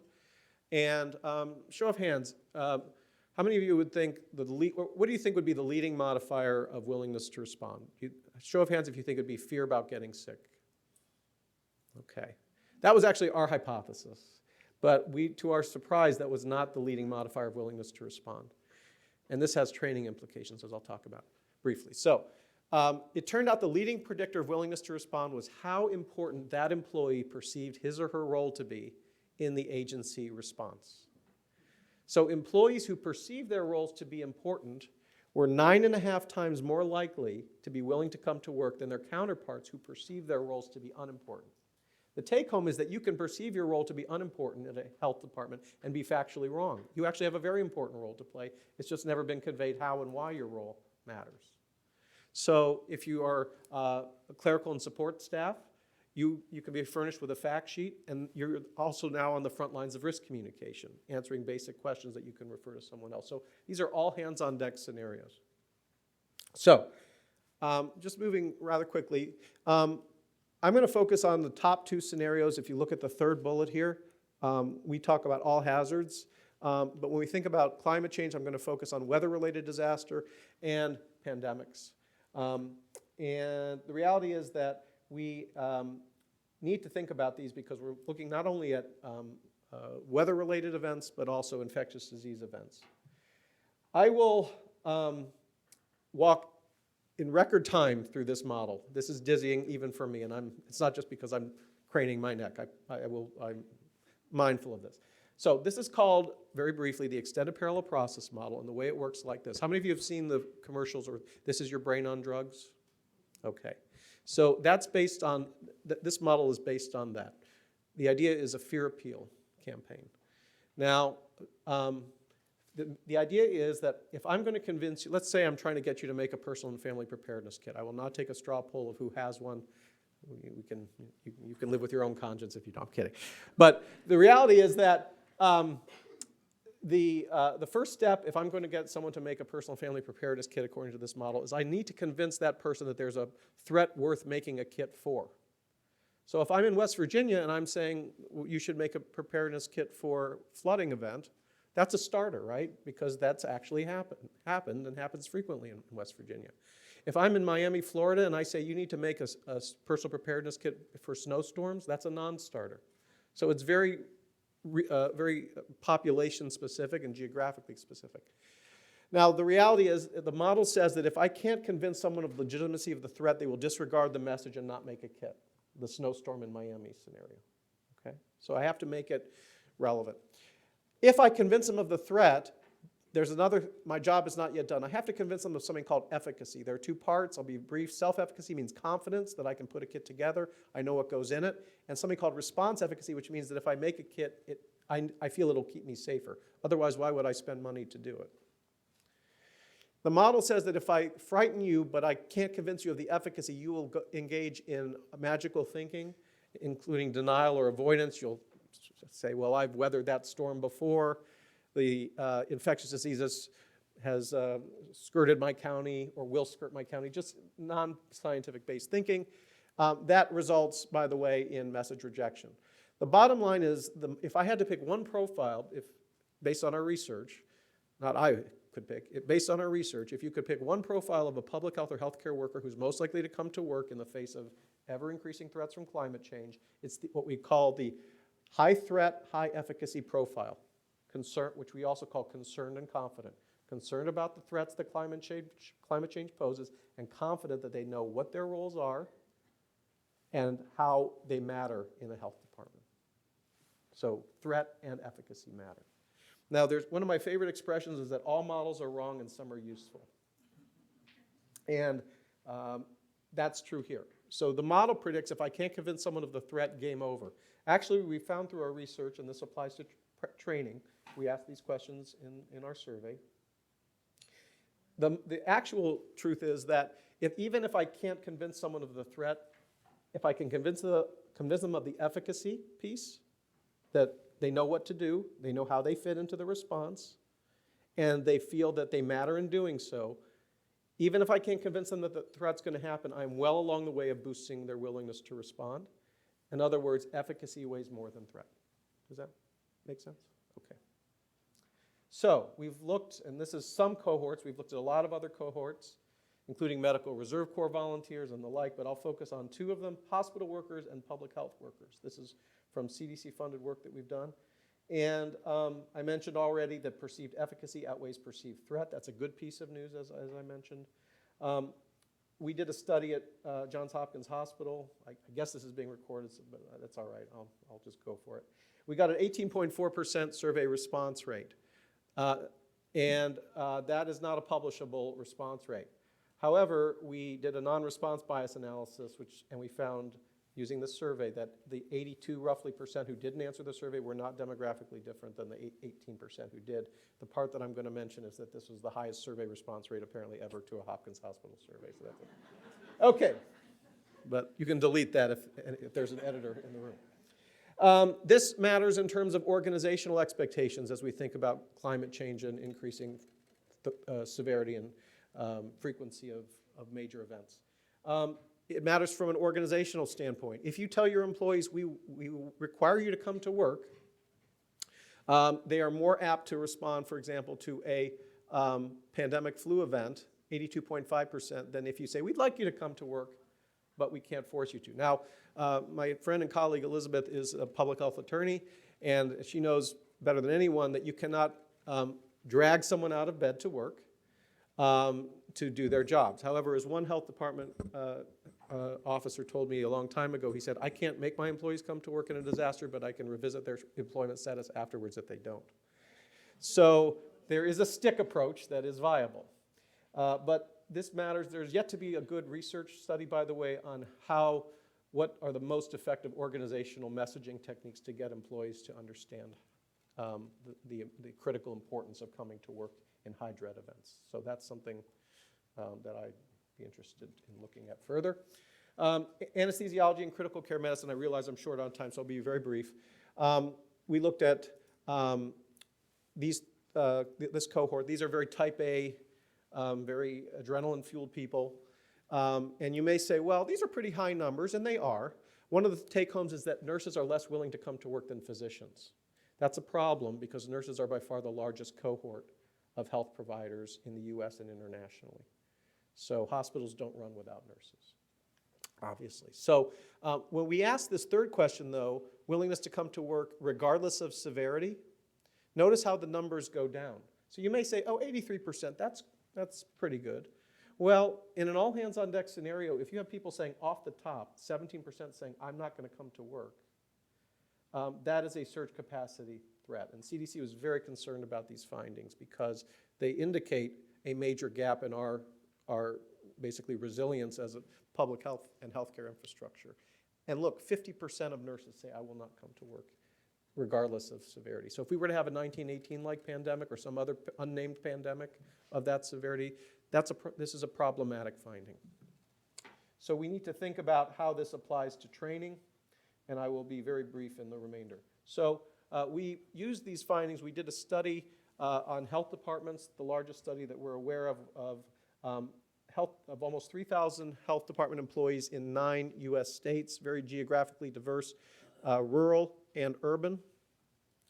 And show of hands, how many of you would think, what do you think would be the leading modifier of willingness to respond? Show of hands if you think it would be fear about getting sick. Okay. That was actually our hypothesis. But to our surprise, that was not the leading modifier of willingness to respond. And this has training implications, as I'll talk about briefly. So it turned out the leading predictor of willingness to respond was how important that employee perceived his or her role to be in the agency response. So employees who perceived their roles to be important were 9.5 times more likely to be willing to come to work than their counterparts who perceived their roles to be unimportant. The take-home is that you can perceive your role to be unimportant in a health department and be factually wrong. You actually have a very important role to play. It's just never been conveyed how and why your role matters. So if you are a clerical and support staff, you can be furnished with a fact sheet, and you're also now on the front lines of risk communication, answering basic questions that you can refer to someone else. So these are all hands-on-deck scenarios. So just moving rather quickly, I'm going to focus on the top 2 scenarios. If you look at the third bullet here, we talk about all hazards. But when we think about climate change, I'm going to focus on weather-related disaster and pandemics. And the reality is that we need to think about these because we're looking not only at weather-related events, but also infectious disease events. I will walk in record time through this model. This is dizzying even for me, and it's not just because I'm craning my neck. I'm mindful of this. So this is called, very briefly, the extended parallel process model, and the way it works like this. How many of you have seen the commercials, or this is your brain on drugs? Okay. So that's based on, this model is based on that. The idea is a fear appeal campaign. Now, the idea is that if I'm going to convince you, let's say I'm trying to get you to make a personal and family preparedness kit. I will not take a straw poll of who has one. You can live with your own conscience if you don't. I'm kidding. But the reality is that the first step, if I'm going to get someone to make a personal family preparedness kit according to this model, is I need to convince that person that there's a threat worth making a kit for. So if I'm in West Virginia and I'm saying you should make a preparedness kit for flooding event, that's a starter, right? Because that's actually happened and happens frequently in West Virginia. If I'm in Miami, Florida, and I say you need to make a personal preparedness kit for snowstorms, that's a non-starter. So it's very population specific and geographically specific. Now, the reality is the model says that if I can't convince someone of the legitimacy of the threat, they will disregard the message and not make a kit. The snowstorm in Miami scenario. Okay? So I have to make it relevant. If I convince them of the threat, my job is not yet done. I have to convince them of something called efficacy. There are 2 parts. I'll be brief. Self-efficacy means confidence that I can put a kit together. I know what goes in it. And something called response efficacy, which means that if I make a kit, I feel it'll keep me safer. Otherwise, why would I spend money to do it? The model says that if I frighten you, but I can't convince you of the efficacy, you will engage in magical thinking, including denial or avoidance. You'll say, well, I've weathered that storm before. The infectious diseases has skirted my county or will skirt my county, just non-scientific based thinking. That results, by the way, in message rejection. The bottom line is, if I had to pick one profile, based on our research, not I could pick, based on our research, if you could pick one profile of a public health or healthcare worker who's most likely to come to work in the face of ever-increasing threats from climate change, it's what we call the high threat, high efficacy profile, which we also call concerned and confident. Concerned about the threats that climate change poses, and confident that they know what their roles are and how they matter in a health department. So threat and efficacy matter. Now, there's one of my favorite expressions is that all models are wrong and some are useful. And that's true here. So the model predicts if I can't convince someone of the threat, game over. Actually, we found through our research, and this applies to training, we asked these questions in our survey. The actual truth is that even if I can't convince someone of the threat, if I can convince them of the efficacy piece, that they know what to do, they know how they fit into the response, and they feel that they matter in doing so, even if I can't convince them that the threat's going to happen, I'm well along the way of boosting their willingness to respond. In other words, efficacy weighs more than threat. Does that make sense? Okay. So we've looked, and this is some cohorts, we've looked at a lot of other cohorts, including Medical Reserve Corps volunteers and the like, but I'll focus on two of them, hospital workers and public health workers. This is from CDC-funded work that we've done. And I mentioned already that perceived efficacy outweighs perceived threat. That's a good piece of news, as I mentioned. We did a study at Johns Hopkins Hospital. I guess this is being recorded, but that's all right. I'll just go for it. We got an 18.4% survey response rate. And that is not a publishable response rate. However, we did a non-response bias analysis, and we found, using the survey, that the 82 roughly percent who didn't answer the survey were not demographically different than the 18% who did. The part that I'm going to mention is that this was the highest survey response rate apparently ever to a Hopkins Hospital survey. So that's it. Okay, but you can delete that if there's an editor in the room. This matters in terms of organizational expectations as we think about climate change and increasing severity and frequency of major events. It matters from an organizational standpoint. If you tell your employees, we require you to come to work, they are more apt to respond, for example, to a pandemic flu event, 82.5%, than if you say, we'd like you to come to work, but we can't force you to. Now, my friend and colleague Elizabeth is a public health attorney, and she knows better than anyone that you cannot drag someone out of bed to work to do their jobs. However, as one health department officer told me a long time ago, he said, I can't make my employees come to work in a disaster, but I can revisit their employment status afterwards if they don't. So there is a stick approach that is viable. But this matters. There's yet to be a good research study, by the way, on what are the most effective organizational messaging techniques to get employees to understand the critical importance of coming to work in high dread events. So that's something that I'd be interested in looking at further. Anesthesiology and critical care medicine, I realize I'm short on time, so I'll be very brief. We looked at this cohort. These are very type A, very adrenaline-fueled people. And you may say, well, these are pretty high numbers, and they are. One of the take-homes is that nurses are less willing to come to work than physicians. That's a problem because nurses are by far the largest cohort of health providers in the US and internationally. So hospitals don't run without nurses, obviously. So when we ask this third question, though, willingness to come to work regardless of severity, notice how the numbers go down. So you may say, oh, 83%, that's pretty good. Well, in an all-hands-on-deck scenario, if you have people saying off the top, 17% saying, I'm not going to come to work, that is a surge capacity threat. And CDC was very concerned about these findings because they indicate a major gap in our basically resilience as a public health and healthcare infrastructure. And look, 50% of nurses say, I will not come to work, regardless of severity. So if we were to have a 1918-like pandemic or some other unnamed pandemic of that severity, this is a problematic finding. So we need to think about how this applies to training, and I will be very brief in the remainder. So we used these findings. We did a study on health departments, the largest study that we're aware of almost 3,000 health department employees in 9 U.S. states, very geographically diverse, rural and urban.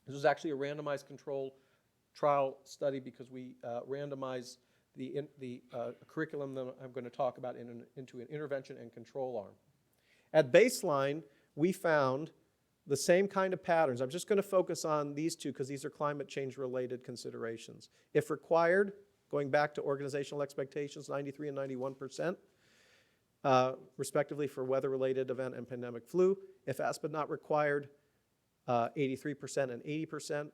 This was actually a randomized control trial study because we randomized the curriculum that I'm going to talk about into an intervention and control arm. At baseline, we found the same kind of patterns. I'm just going to focus on these two because these are climate change related considerations. If required, going back to organizational expectations, 93 and 91%, respectively for weather-related event and pandemic flu. If asked but not required, 83% and 80%.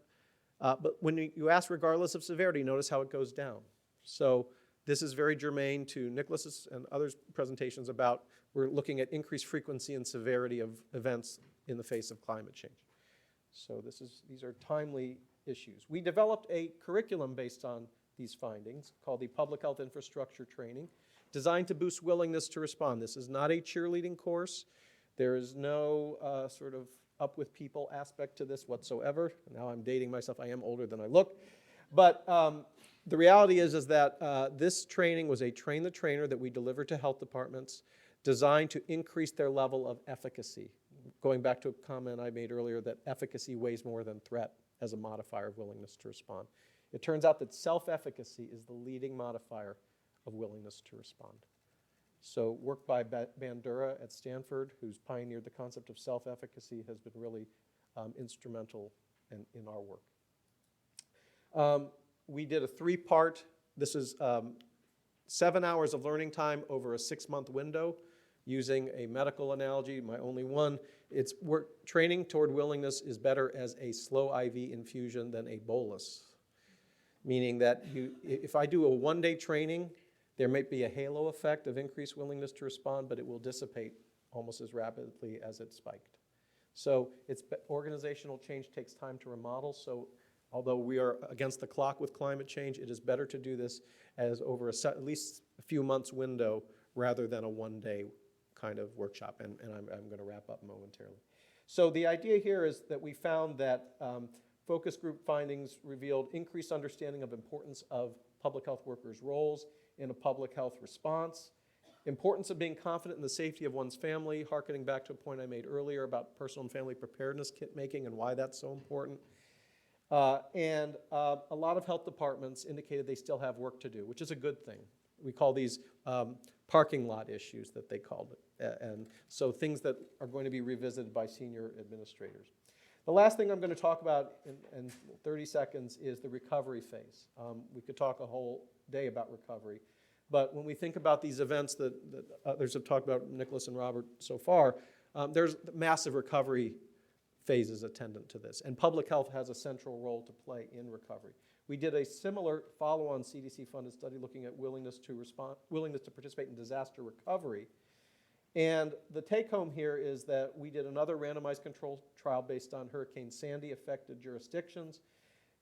But when you ask regardless of severity, notice how it goes down. So this is very germane to Nicolas's and others' presentations about we're looking at increased frequency and severity of events in the face of climate change. So these are timely issues. We developed a curriculum based on these findings called the Public Health Infrastructure Training, designed to boost willingness to respond. This is not a cheerleading course. There is no sort of up with people aspect to this whatsoever. Now I'm dating myself. I am older than I look. But the reality is that this training was a train the trainer that we delivered to health departments designed to increase their level of efficacy. Going back to a comment I made earlier that efficacy weighs more than threat as a modifier of willingness to respond. It turns out that self-efficacy is the leading modifier of willingness to respond. So work by Bandura at Stanford, who's pioneered the concept of self-efficacy, has been really instrumental in our work. We did a 3-part, this is 7 hours of learning time over a 6-month window using a medical analogy, my only one. It's training toward willingness is better as a slow IV infusion than a bolus. Meaning that if I do a 1-day training, there might be a halo effect of increased willingness to respond, but it will dissipate almost as rapidly as it spiked. So organizational change takes time to remodel. So although we are against the clock with climate change, it is better to do this as over at least a few months window rather than a 1-day kind of workshop. And I'm going to wrap up momentarily. So the idea here is that we found that focus group findings revealed increased understanding of importance of public health workers' roles in a public health response, importance of being confident in the safety of one's family, hearkening back to a point I made earlier about personal and family preparedness kit making and why that's so important. And a lot of health departments indicated they still have work to do, which is a good thing. We call these parking lot issues that they called it. And so things that are going to be revisited by senior administrators. The last thing I'm going to talk about in 30 seconds is the recovery phase. We could talk a whole day about recovery. But when we think about these events that others have talked about, Nicolas and Robert so far, there's massive recovery phases attendant to this. And public health has a central role to play in recovery. We did a similar follow-on CDC-funded study looking at willingness to participate in disaster recovery. And the take-home here is that we did another randomized control trial based on Hurricane Sandy affected jurisdictions.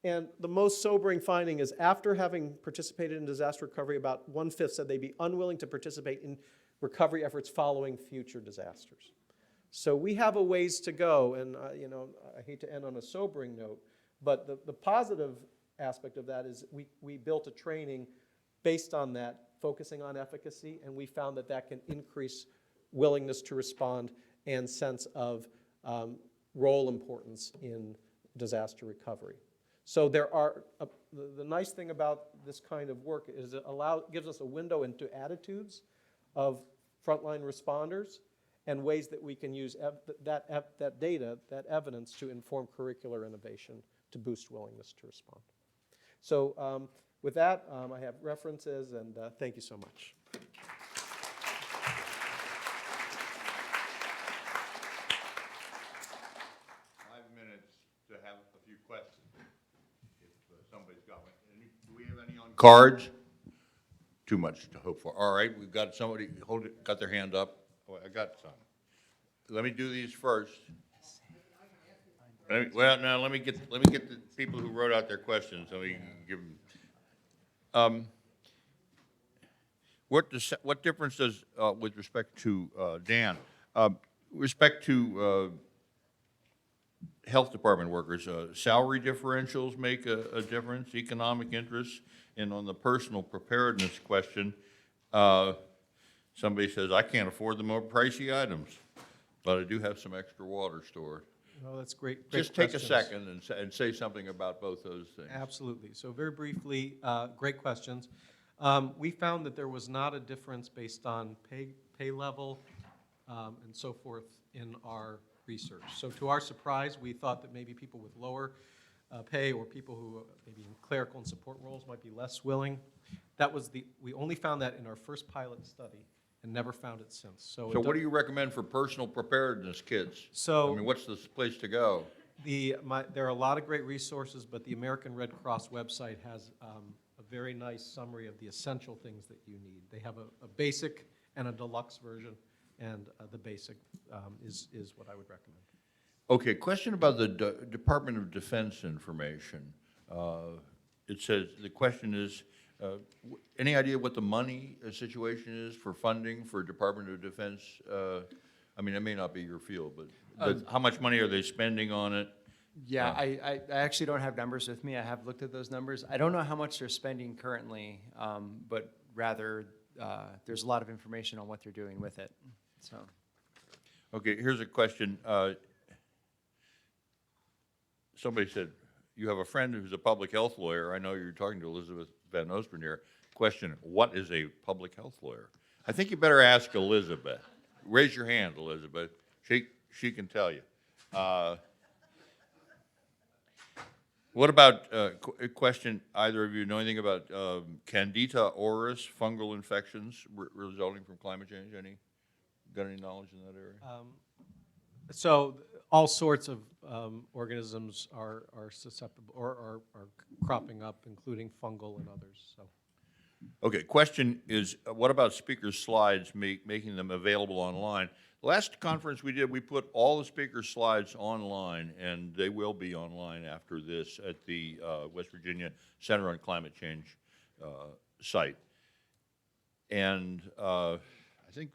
And the most sobering finding is after having participated in disaster recovery, about 1/5 said they'd be unwilling to participate in recovery efforts following future disasters. So we have a ways to go, and I hate to end on a sobering note, but the positive aspect of that is we built a training based on that, focusing on efficacy, and we found that that can increase willingness to respond and sense of role importance in disaster recovery. So there are, the nice thing about this kind of work is it gives us a window into attitudes of frontline responders and ways that we can use that data, that evidence to inform curricular innovation to boost willingness to respond. So with that, I have references, and thank you so much. 5 minutes to have a few questions, if somebody's got one. Do we have any on cards? Too much to hope for. All right, we've got somebody got their hand up. Oh, I got some. Let me do these first. Let me get the people who wrote out their questions. Let me give them. What difference does, with respect to Dan, respect to health department workers, salary differentials make a difference, economic interests, and on the personal preparedness question, somebody says, I can't afford the more pricey items, but I do have some extra water stored. Oh, that's great. Just take a second and say something about both those things. Absolutely. So very briefly, great questions. We found that there was not a difference based on pay level and so forth in our research. So to our surprise, we thought that maybe people with lower pay or people who maybe in clerical and support roles might be less willing. We only found that in our first pilot study and never found it since. So what do you recommend for personal preparedness kids? So- I mean, what's the place to go? There are a lot of great resources, but the American Red Cross website has a very nice summary of the essential things that you need. They have a basic and a deluxe version, and the basic is what I would recommend. Okay, question about the Department of Defense information. It says, the question is, any idea what the money situation is for funding for Department of Defense? I mean, it may not be your field, but how much money are they spending on it? Yeah, I actually don't have numbers with me. I have looked at those numbers. I don't know how much they're spending currently, but rather there's a lot of information on what they're doing with it. So, Okay, here's a question. Somebody said, you have a friend who's a public health lawyer. I know you're talking to Elizabeth Van Oosteren here. Question, what is a public health lawyer? I think you better ask Elizabeth. Raise your hand, Elizabeth. She can tell you. What about, a question, either of you know anything about Candida auris, fungal infections resulting from climate change? Got any knowledge in that area? So all sorts of organisms are susceptible or are cropping up, including fungal and others. So. Okay, question is, what about speakers' slides, making them available online? Last conference we did, we put all the speakers' slides online, and they will be online after this at the West Virginia Center on Climate Change site. And I think,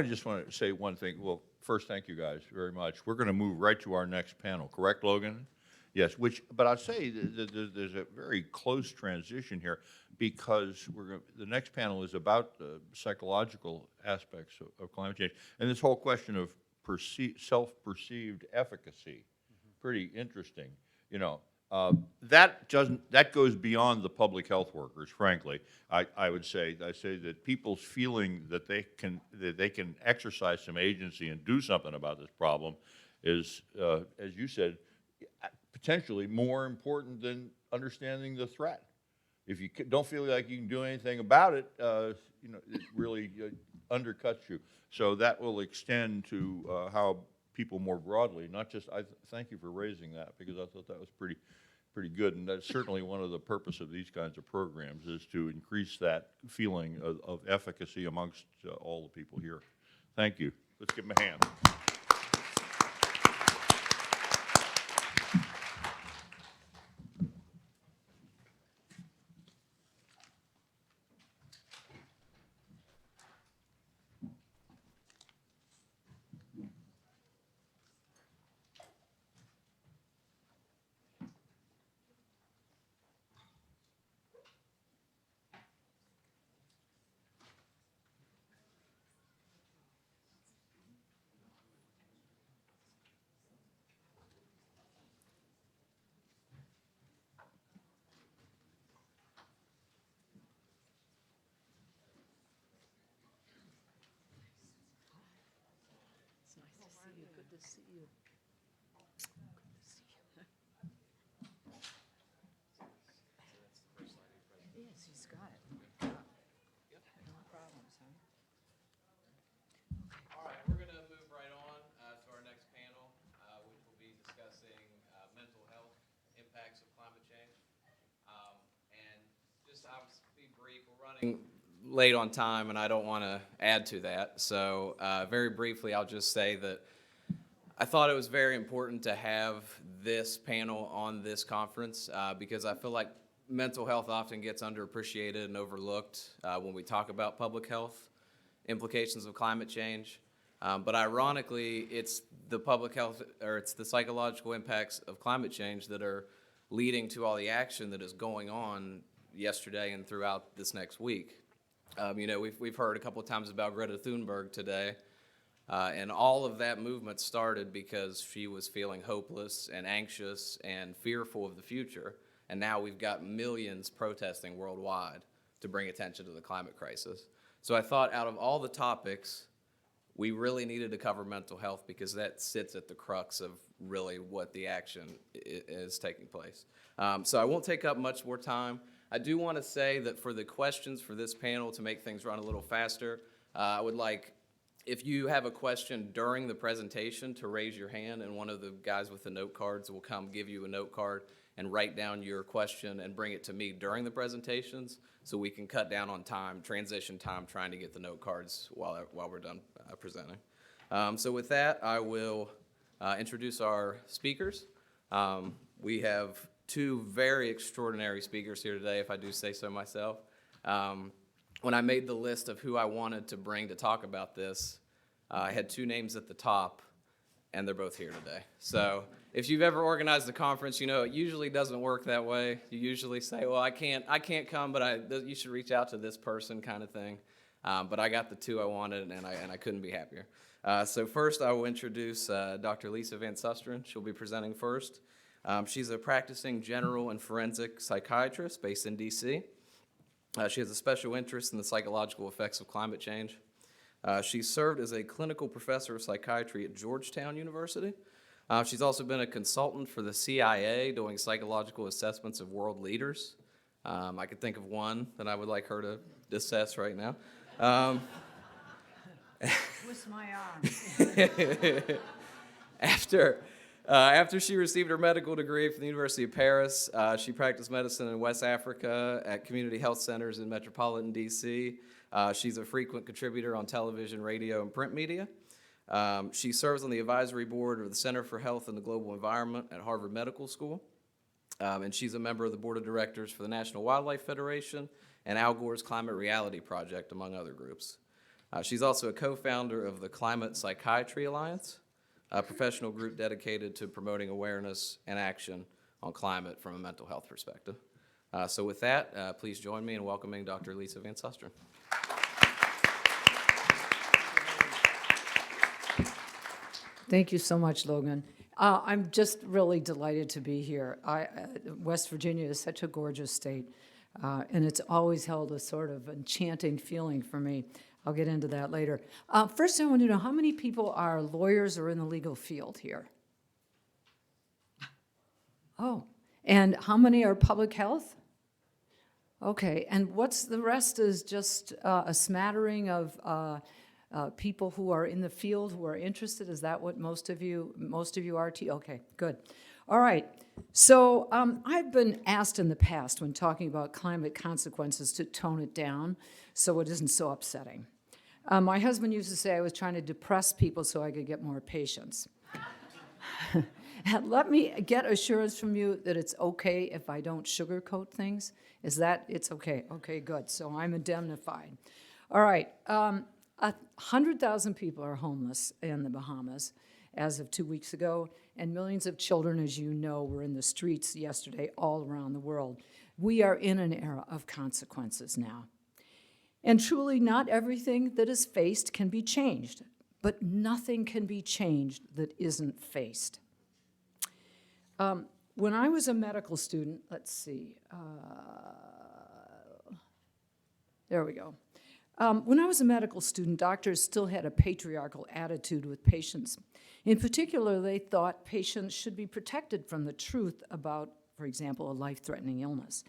just want to say one thing. Well, first, thank you guys very much. We're going to move right to our next panel, correct, Logan? Yes, but I'll say that there's a very close transition here because the next panel is about the psychological aspects of climate change and this whole question of self-perceived efficacy. Pretty interesting, you know. That goes beyond the public health workers, frankly. I say that people's feeling that they can exercise some agency and do something about this problem is, as you said, potentially more important than understanding the threat. If you don't feel like you can do anything about it, you know, it really undercuts you. So that will extend to how people more broadly, not just, thank you for raising that because I thought that was pretty good, and that's certainly one of the purpose of these kinds of programs is to increase that feeling of efficacy amongst all the people here. Thank you. Let's give them a hand. Good to see you. Yes, he's got it. No problems, huh? All right, we're going to move right on to our next panel, which will be discussing mental health impacts of climate change. And just I'll be brief. We're running late on time, and I don't want to add to that. So very briefly, I'll just say that I thought it was very important to have this panel on this conference because I feel like mental health often gets underappreciated and overlooked when we talk about public health implications of climate change. But ironically, it's the public health, or it's the psychological impacts of climate change that are leading to all the action that is going on yesterday and throughout this next week. You know, we've heard a couple of times about Greta Thunberg today, and all of that movement started because she was feeling hopeless and anxious and fearful of the future. And now we've got millions protesting worldwide to bring attention to the climate crisis. So I thought out of all the topics, we really needed to cover mental health because that sits at the crux of really what the action is taking place. So I won't take up much more time. I do want to say that for the questions for this panel, to make things run a little faster, I would like, if you have a question during the presentation, to raise your hand, and one of the guys with the note cards will come give you a note card and write down your question and bring it to me during the presentations so we can cut down on time, transition time, trying to get the note cards while we're done presenting. So with that, I will introduce our speakers. We have two very extraordinary speakers here today, if I do say so myself. When I made the list of who I wanted to bring to talk about this, I had two names at the top, and they're both here today. So if you've ever organized a conference, you know it usually doesn't work that way. You usually say, well, I can't come, but you should reach out to this person, kind of thing. But I got the two I wanted, and I couldn't be happier. So first, I will introduce Dr. Lise Van Susteren. She'll be presenting first. She's a practicing general and forensic psychiatrist based in D.C. She has a special interest in the psychological effects of climate change. She served as a clinical professor of psychiatry at Georgetown University. She's also been a consultant for the CIA doing psychological assessments of world leaders. I could think of one that I would like her to assess right now. Twist my arm. After she received her medical degree from the University of Paris, she practiced medicine in West Africa at community health centers in metropolitan D.C. She's a frequent contributor on television, radio, and print media. She serves on the advisory board of the Center for Health and the Global Environment at Harvard Medical School. And she's a member of the board of directors for the National Wildlife Federation and Al Gore's Climate Reality Project, among other groups. She's also a co-founder of the Climate Psychiatry Alliance, a professional group dedicated to promoting awareness and action on climate from a mental health perspective. So with that, please join me in welcoming Dr. Lise Van Susteren. Thank you so much, Logan. I'm just really delighted to be here. West Virginia is such a gorgeous state, and it's always held a sort of enchanting feeling for me. I'll get into that later. First, I want to know how many people are lawyers or in the legal field here? Oh, and how many are public health? Okay, and what's the rest is just a smattering of people who are in the field who are interested. Is that what most of you are? Okay, good. All right. So I've been asked in the past when talking about climate consequences to tone it down so it isn't so upsetting. My husband used to say I was trying to depress people so I could get more patients. Let me get assurance from you that it's okay if I don't sugarcoat things. Is that it's okay? Okay, good. So I'm indemnified. All right. 100,000 people are homeless in the Bahamas as of 2 weeks ago, and millions of children, as you know, were in the streets yesterday all around the world. We are in an era of consequences now. And truly, not everything that is faced can be changed, but nothing can be changed that isn't faced. When I was a medical student, let's see, there we go. When I was a medical student, doctors still had a patriarchal attitude with patients. In particular, they thought patients should be protected from the truth about, for example, a life-threatening illness.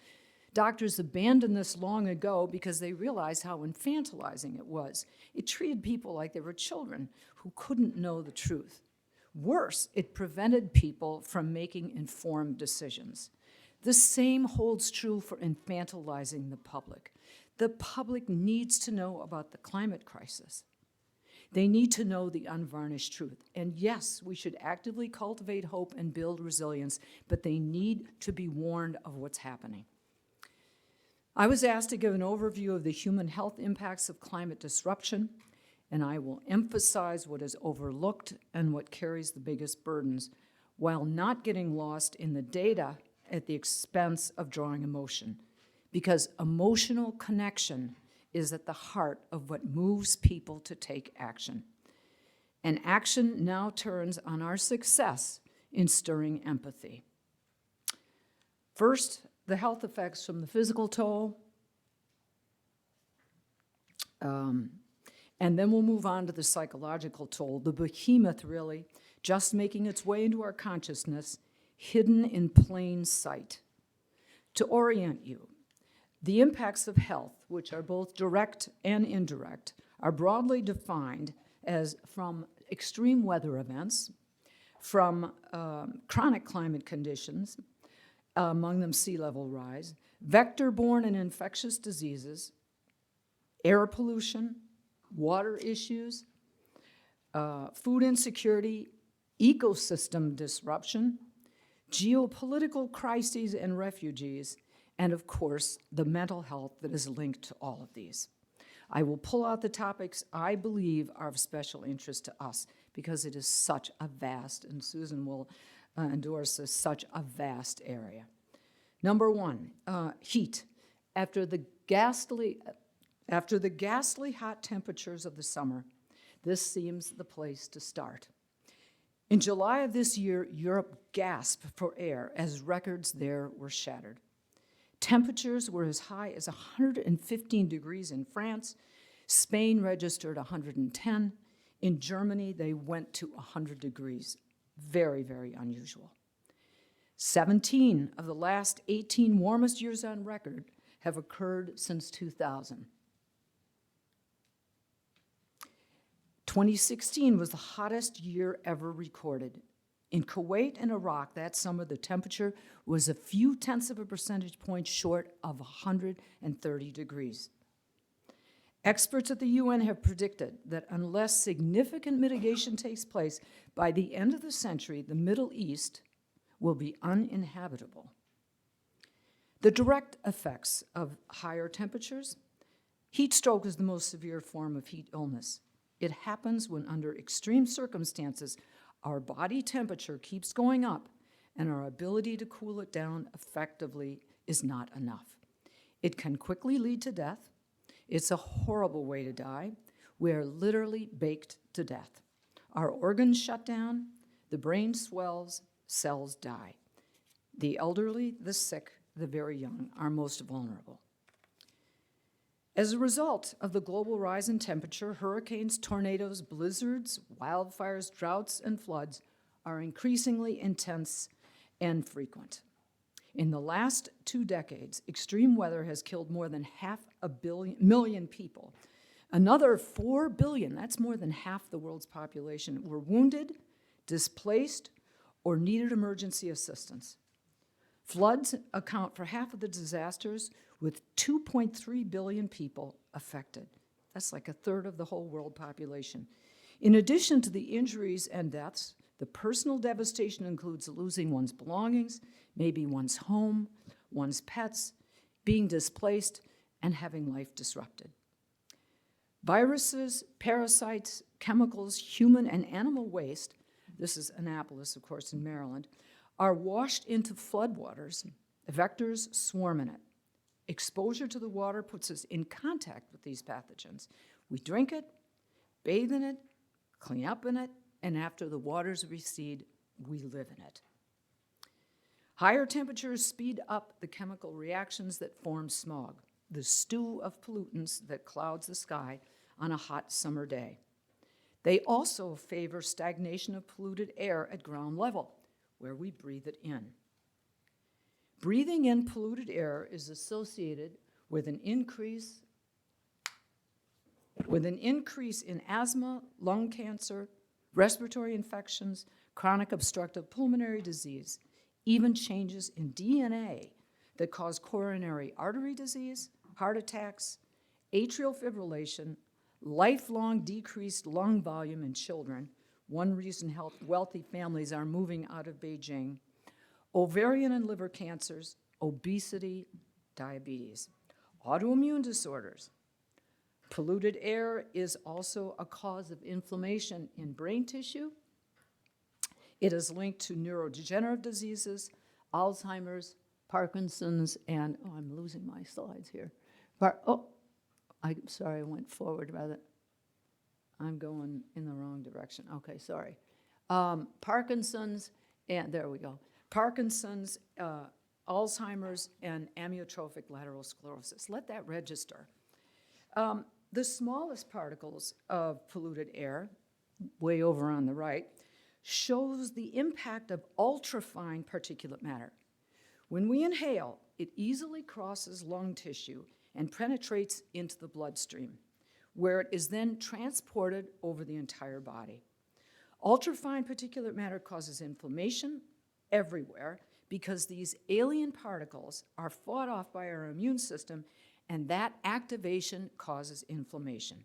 Doctors abandoned this long ago because they realized how infantilizing it was. It treated people like they were children who couldn't know the truth. Worse, it prevented people from making informed decisions. The same holds true for infantilizing the public. The public needs to know about the climate crisis. They need to know the unvarnished truth. And yes, we should actively cultivate hope and build resilience, but they need to be warned of what's happening. I was asked to give an overview of the human health impacts of climate disruption and I will emphasize what is overlooked and what carries the biggest burdens, while not getting lost in the data at the expense of drawing emotion, because emotional connection is at the heart of what moves people to take action. And action now turns on our success in stirring empathy. First, the health effects from the physical toll, and then we'll move on to the psychological toll, the behemoth really, just making its way into our consciousness, hidden in plain sight. To orient you, the impacts of health, which are both direct and indirect, are broadly defined as from extreme weather events, from chronic climate conditions, among them sea level rise, vector-borne and infectious diseases, air pollution, water issues, food insecurity, ecosystem disruption, geopolitical crises and refugees, and of course, the mental health that is linked to all of these. I will pull out the topics I believe are of special interest to us because it is such a vast, and Susan will endorse this, such a vast area. Number one, heat. After the ghastly hot temperatures of the summer, this seems the place to start. In July of this year, Europe gasped for air as records there were shattered. Temperatures were as high as 115 degrees in France. Spain registered 110. In Germany, they went to 100 degrees. Very, very unusual. 17 of the last 18 warmest years on record have occurred since 2000. 2016 was the hottest year ever recorded. In Kuwait and Iraq that summer, the temperature was a few tenths of a percentage point short of 130 degrees. Experts at the UN have predicted that unless significant mitigation takes place, by the end of the century, the Middle East will be uninhabitable. The direct effects of higher temperatures: heat stroke is the most severe form of heat illness. It happens when, under extreme circumstances, our body temperature keeps going up and our ability to cool it down effectively is not enough. It can quickly lead to death. It's a horrible way to die. We are literally baked to death. Our organs shut down, the brain swells, cells die. The elderly, the sick, the very young are most vulnerable. As a result of the global rise in temperature, hurricanes, tornadoes, blizzards, wildfires, droughts, and floods are increasingly intense and frequent. In the last 2 decades, extreme weather has killed more than 500 million people. Another 4 billion, that's more than half the world's population, were wounded, displaced, or needed emergency assistance. Floods account for half of the disasters, with 2.3 billion people affected. That's like a third of the whole world population. In addition to the injuries and deaths, the personal devastation includes losing one's belongings, maybe one's home, one's pets, being displaced, and having life disrupted. Viruses, parasites, chemicals, human and animal waste, this is Annapolis, of course, in Maryland, are washed into floodwaters. Vectors swarm in it. Exposure to the water puts us in contact with these pathogens. We drink it, bathe in it, clean up in it, and after the waters recede, we live in it. Higher temperatures speed up the chemical reactions that form smog, the stew of pollutants that clouds the sky on a hot summer day. They also favor stagnation of polluted air at ground level, where we breathe it in. Breathing in polluted air is associated with an increase in asthma, lung cancer, respiratory infections, chronic obstructive pulmonary disease, even changes in DNA that cause coronary artery disease, heart attacks, atrial fibrillation, lifelong decreased lung volume in children, one reason wealthy families are moving out of Beijing, ovarian and liver cancers, obesity, diabetes, autoimmune disorders, Polluted air is also a cause of inflammation in brain tissue. It is linked to neurodegenerative diseases, Alzheimer's, Parkinson's, and, oh, I'm losing my slides here. I'm sorry, I went forward rather. I'm going in the wrong direction. Okay, sorry. Parkinson's, and there we go. Parkinson's, Alzheimer's, and amyotrophic lateral sclerosis. Let that register. The smallest particles of polluted air, way over on the right, shows the impact of ultrafine particulate matter. When we inhale, it easily crosses lung tissue and penetrates into the bloodstream, where it is then transported over the entire body. Ultrafine particulate matter causes inflammation everywhere because these alien particles are fought off by our immune system, and that activation causes inflammation.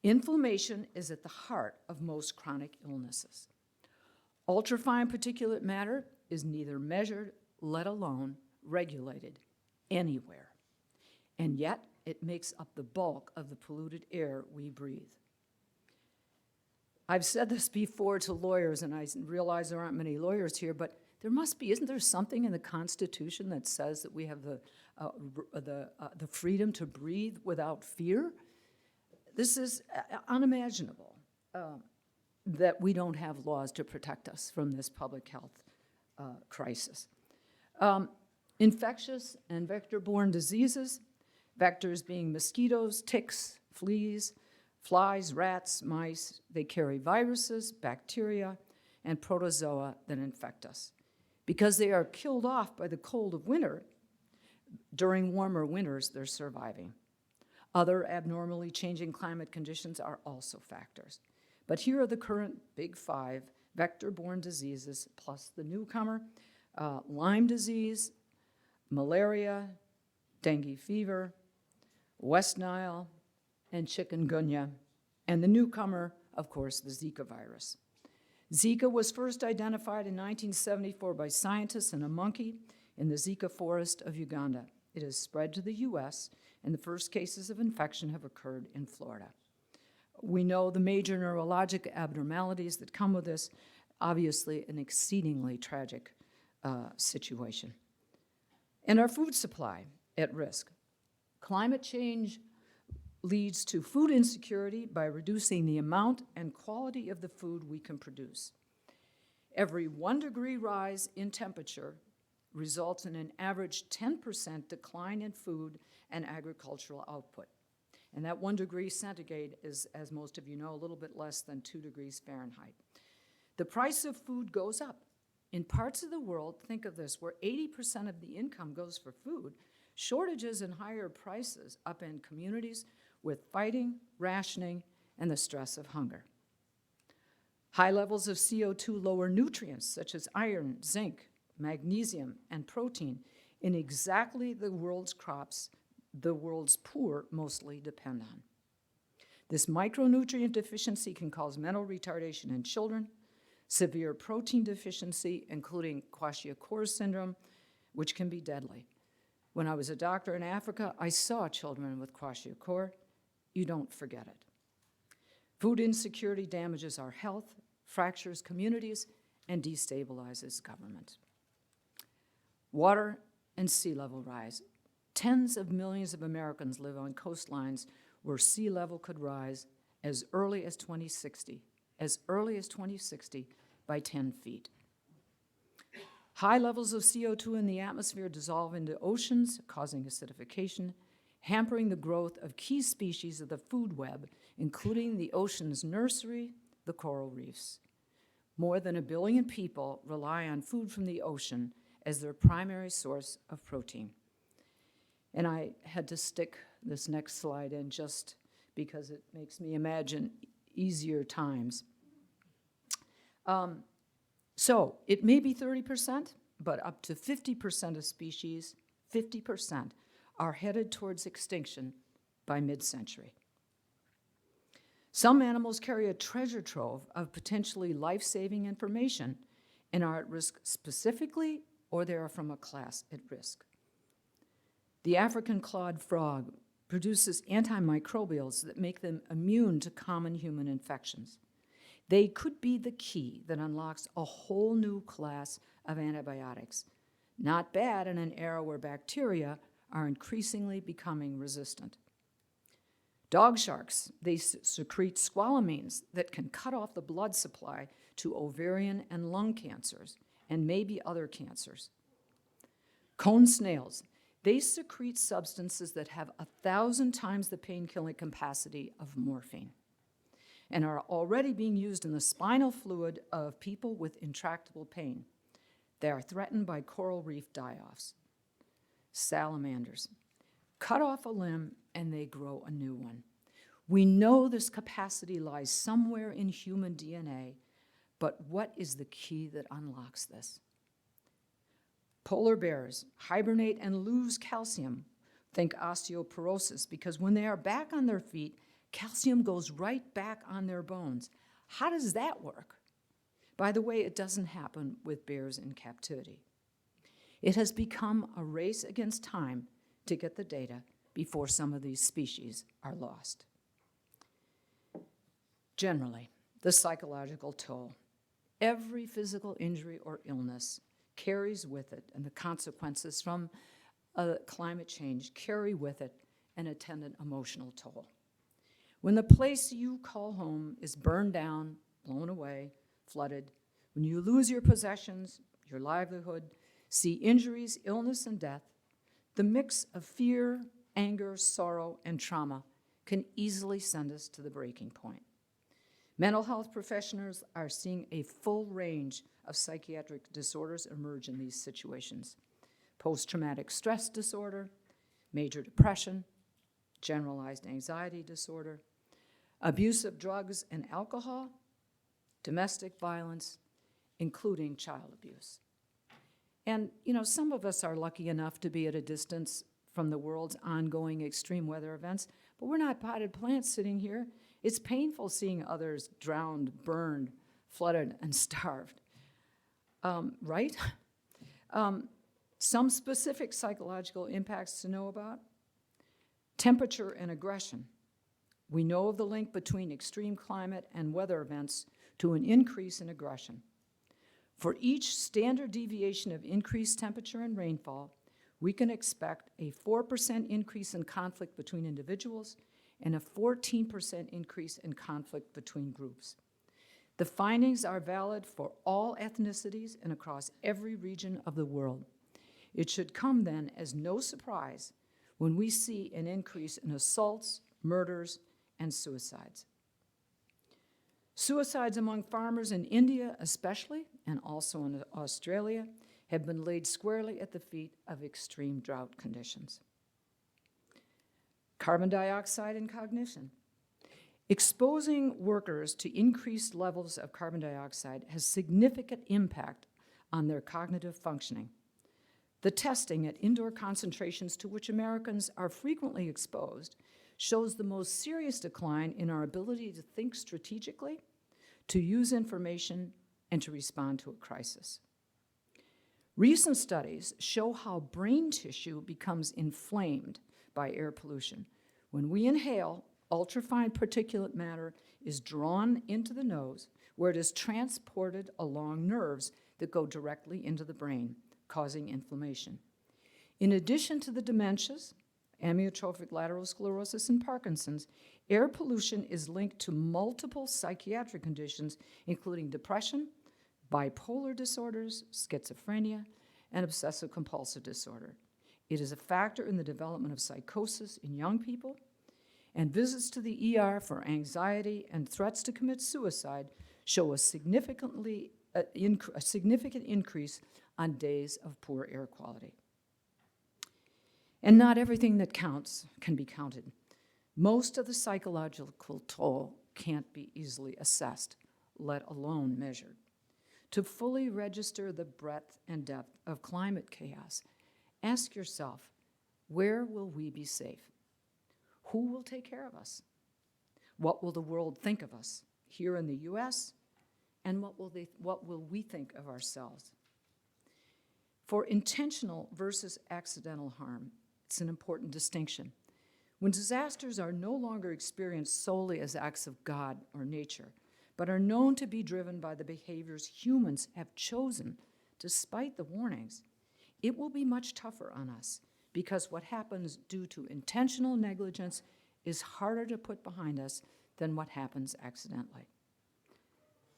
Inflammation is at the heart of most chronic illnesses. Ultrafine particulate matter is neither measured, let alone regulated, anywhere. And yet, it makes up the bulk of the polluted air we breathe. I've said this before to lawyers, and I realize there aren't many lawyers here, but there must be. Isn't there something in the Constitution that says that we have the freedom to breathe without fear? This is unimaginable that we don't have laws to protect us from this public health crisis. Infectious and vector-borne diseases, vectors being mosquitoes, ticks, fleas, flies, rats, mice. They carry viruses, bacteria, and protozoa that infect us. Because they are killed off by the cold of winter, during warmer winters, they're surviving. Other abnormally changing climate conditions are also factors. But here are the current big 5 vector-borne diseases, plus the newcomer, Lyme disease, malaria, dengue fever, West Nile, and chikungunya, and the newcomer, of course, the Zika virus. Zika was first identified in 1974 by scientists in a monkey in the Zika forest of Uganda. It has spread to the US, and the first cases of infection have occurred in Florida. We know the major neurologic abnormalities that come with this, obviously an exceedingly tragic situation. And our food supply at risk. Climate change leads to food insecurity by reducing the amount and quality of the food we can produce. Every 1 degree rise in temperature results in an average 10% decline in food and agricultural output. And that 1 degree centigrade is, as most of you know, a little bit less than 2 degrees Fahrenheit. The price of food goes up. In parts of the world, think of this, where 80% of the income goes for food, shortages and higher prices upend communities with fighting, rationing, and the stress of hunger. High levels of CO2 lower nutrients such as iron, zinc, magnesium, and protein in exactly the world's crops the world's poor mostly depend on. This micronutrient deficiency can cause mental retardation in children, severe protein deficiency, including kwashiorkor syndrome, which can be deadly. When I was a doctor in Africa, I saw children with kwashiorkor. You don't forget it. Food insecurity damages our health, fractures communities, and destabilizes government. Water and sea level rise. Tens of millions of Americans live on coastlines where sea level could rise as early as 2060, by 10 feet. High levels of CO2 in the atmosphere dissolve into oceans, causing acidification, hampering the growth of key species of the food web, including the ocean's nursery, the coral reefs. More than 1 billion people rely on food from the ocean as their primary source of protein. And I had to stick this next slide in just because it makes me imagine easier times. So it may be 30%, but up to 50% of species, 50%, are headed towards extinction by mid-century. Some animals carry a treasure trove of potentially life-saving information and are at risk specifically, or they are from a class at risk. The African clawed frog produces antimicrobials that make them immune to common human infections. They could be the key that unlocks a whole new class of antibiotics. Not bad in an era where bacteria are increasingly becoming resistant. Dog sharks, they secrete squalamines that can cut off the blood supply to ovarian and lung cancers, and maybe other cancers. Cone snails, they secrete substances that have 1,000 times the pain-killing capacity of morphine and are already being used in the spinal fluid of people with intractable pain. They are threatened by coral reef die-offs. Salamanders, cut off a limb and they grow a new one. We know this capacity lies somewhere in human DNA, but what is the key that unlocks this? Polar bears hibernate and lose calcium. Think osteoporosis, because when they are back on their feet, calcium goes right back on their bones. How does that work? By the way, it doesn't happen with bears in captivity. It has become a race against time to get the data before some of these species are lost. Generally, the psychological toll. Every physical injury or illness carries with it, and the consequences from climate change carry with it an attendant emotional toll. When the place you call home is burned down, blown away, flooded, when you lose your possessions, your livelihood, see injuries, illness, and death, the mix of fear, anger, sorrow, and trauma can easily send us to the breaking point. Mental health professionals are seeing a full range of psychiatric disorders emerge in these situations. Post-traumatic stress disorder, major depression, generalized anxiety disorder, abuse of drugs and alcohol, domestic violence, including child abuse. And, some of us are lucky enough to be at a distance from the world's ongoing extreme weather events, but we're not potted plants sitting here. It's painful seeing others drowned, burned, flooded, and starved. Right? Some specific psychological impacts to know about. Temperature and aggression. We know of the link between extreme climate and weather events to an increase in aggression. For each standard deviation of increased temperature and rainfall, we can expect a 4% increase in conflict between individuals and a 14% increase in conflict between groups. The findings are valid for all ethnicities and across every region of the world. It should come then as no surprise when we see an increase in assaults, murders, and suicides. Suicides among farmers in India especially, and also in Australia, have been laid squarely at the feet of extreme drought conditions. Carbon dioxide and cognition. Exposing workers to increased levels of carbon dioxide has significant impact on their cognitive functioning. The testing at indoor concentrations to which Americans are frequently exposed shows the most serious decline in our ability to think strategically, to use information, and to respond to a crisis. Recent studies show how brain tissue becomes inflamed by air pollution. When we inhale, ultrafine particulate matter is drawn into the nose, where it is transported along nerves that go directly into the brain, causing inflammation. In addition to the dementias, amyotrophic lateral sclerosis, and Parkinson's, air pollution is linked to multiple psychiatric conditions, including depression, bipolar disorders, schizophrenia, and obsessive-compulsive disorder. It is a factor in the development of psychosis in young people, and visits to the ER for anxiety and threats to commit suicide show a significant increase on days of poor air quality. And not everything that counts can be counted. Most of the psychological toll can't be easily assessed, let alone measured. To fully register the breadth and depth of climate chaos, ask yourself, where will we be safe? Who will take care of us? What will the world think of us here in the US? And what will we think of ourselves? For intentional versus accidental harm, it's an important distinction. When disasters are no longer experienced solely as acts of God or nature, but are known to be driven by the behaviors humans have chosen despite the warnings, it will be much tougher on us because what happens due to intentional negligence is harder to put behind us than what happens accidentally.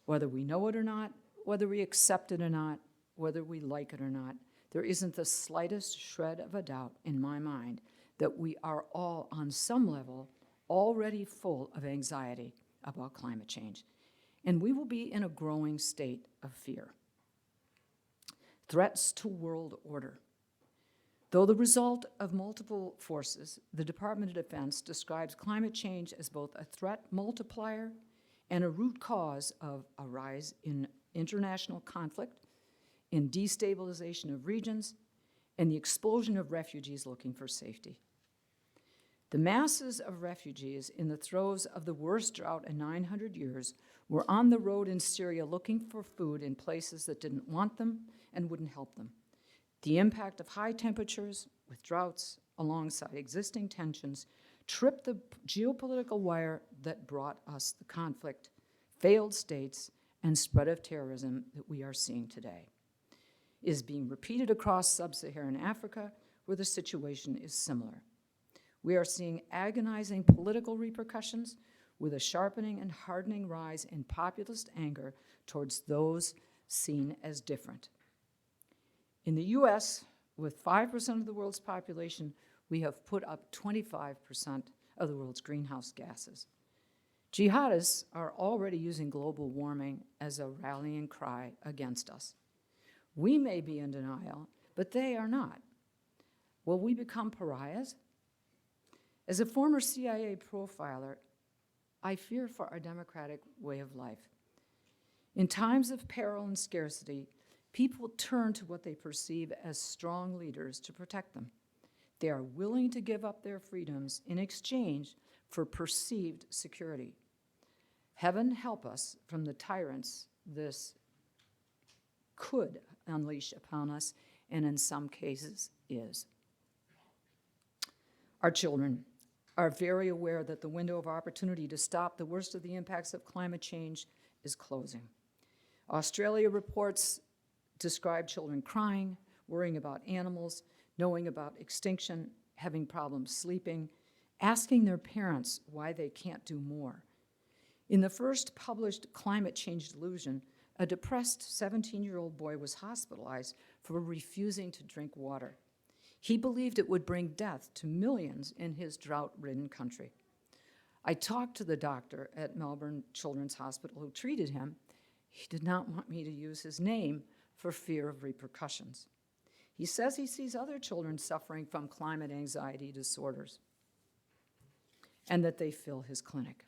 Whether we know it or not, whether we accept it or not, whether we like it or not, there isn't the slightest shred of a doubt in my mind that we are all, on some level, already full of anxiety about climate change, and we will be in a growing state of fear. Threats to world order. Though the result of multiple forces, the Department of Defense describes climate change as both a threat multiplier and a root cause of a rise in international conflict, in destabilization of regions, and the explosion of refugees looking for safety. The masses of refugees in the throes of the worst drought in 900 years were on the road in Syria looking for food in places that didn't want them and wouldn't help them. The impact of high temperatures with droughts alongside existing tensions tripped the geopolitical wire that brought us the conflict, failed states, and spread of terrorism that we are seeing today. It is being repeated across sub-Saharan Africa, where the situation is similar. We are seeing agonizing political repercussions with a sharpening and hardening rise in populist anger towards those seen as different. In the US, with 5% of the world's population, we have put up 25% of the world's greenhouse gases. Jihadists are already using global warming as a rallying cry against us. We may be in denial, but they are not. Will we become pariahs? As a former CIA profiler, I fear for our democratic way of life. In times of peril and scarcity, people turn to what they perceive as strong leaders to protect them. They are willing to give up their freedoms in exchange for perceived security. Heaven help us from the tyrants this could unleash upon us, and in some cases is. Our children are very aware that the window of opportunity to stop the worst of the impacts of climate change is closing. Australia reports describe children crying, worrying about animals, knowing about extinction, having problems sleeping, asking their parents why they can't do more. In the first published Climate Change Delusion, a depressed 17-year-old boy was hospitalized for refusing to drink water. He believed it would bring death to millions in his drought-ridden country. I talked to the doctor at Melbourne Children's Hospital who treated him. He did not want me to use his name for fear of repercussions. He says he sees other children suffering from climate anxiety disorders and that they fill his clinic.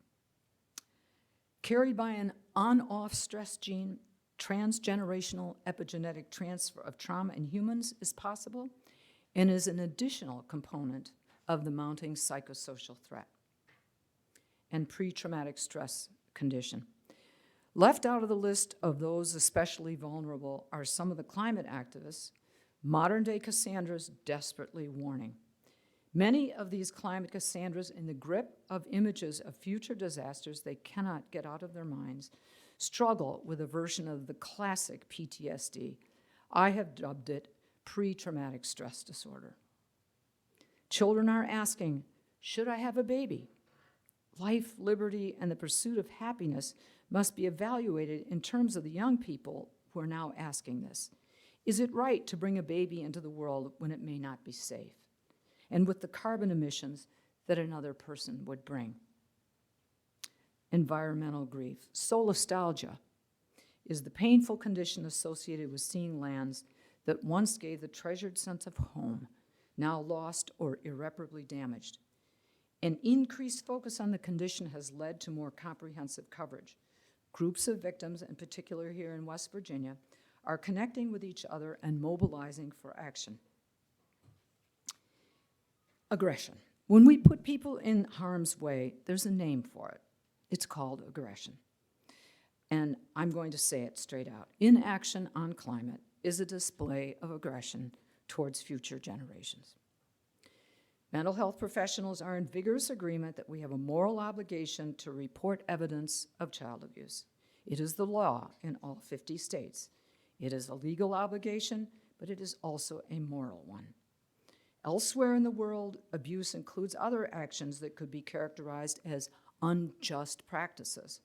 Carried by an on-off stress gene, transgenerational epigenetic transfer of trauma in humans is possible and is an additional component of the mounting psychosocial threat and pre-traumatic stress condition. Left out of the list of those especially vulnerable are some of the climate activists, modern-day Cassandras desperately warning. Many of these climate Cassandras, in the grip of images of future disasters they cannot get out of their minds, struggle with a version of the classic PTSD. I have dubbed it pre-traumatic stress disorder. Children are asking, should I have a baby? Life, liberty, and the pursuit of happiness must be evaluated in terms of the young people who are now asking this. Is it right to bring a baby into the world when it may not be safe, and with the carbon emissions that another person would bring? Environmental grief. Solastalgia is the painful condition associated with seeing lands that once gave the treasured sense of home, now lost or irreparably damaged. An increased focus on the condition has led to more comprehensive coverage. Groups of victims, in particular here in West Virginia, are connecting with each other and mobilizing for action. Aggression. When we put people in harm's way, there's a name for it. It's called aggression. And I'm going to say it straight out. Inaction on climate is a display of aggression towards future generations. Mental health professionals are in vigorous agreement that we have a moral obligation to report evidence of child abuse. It is the law in all 50 states. It is a legal obligation, but it is also a moral one. Elsewhere in the world, abuse includes other actions that could be characterized as unjust practices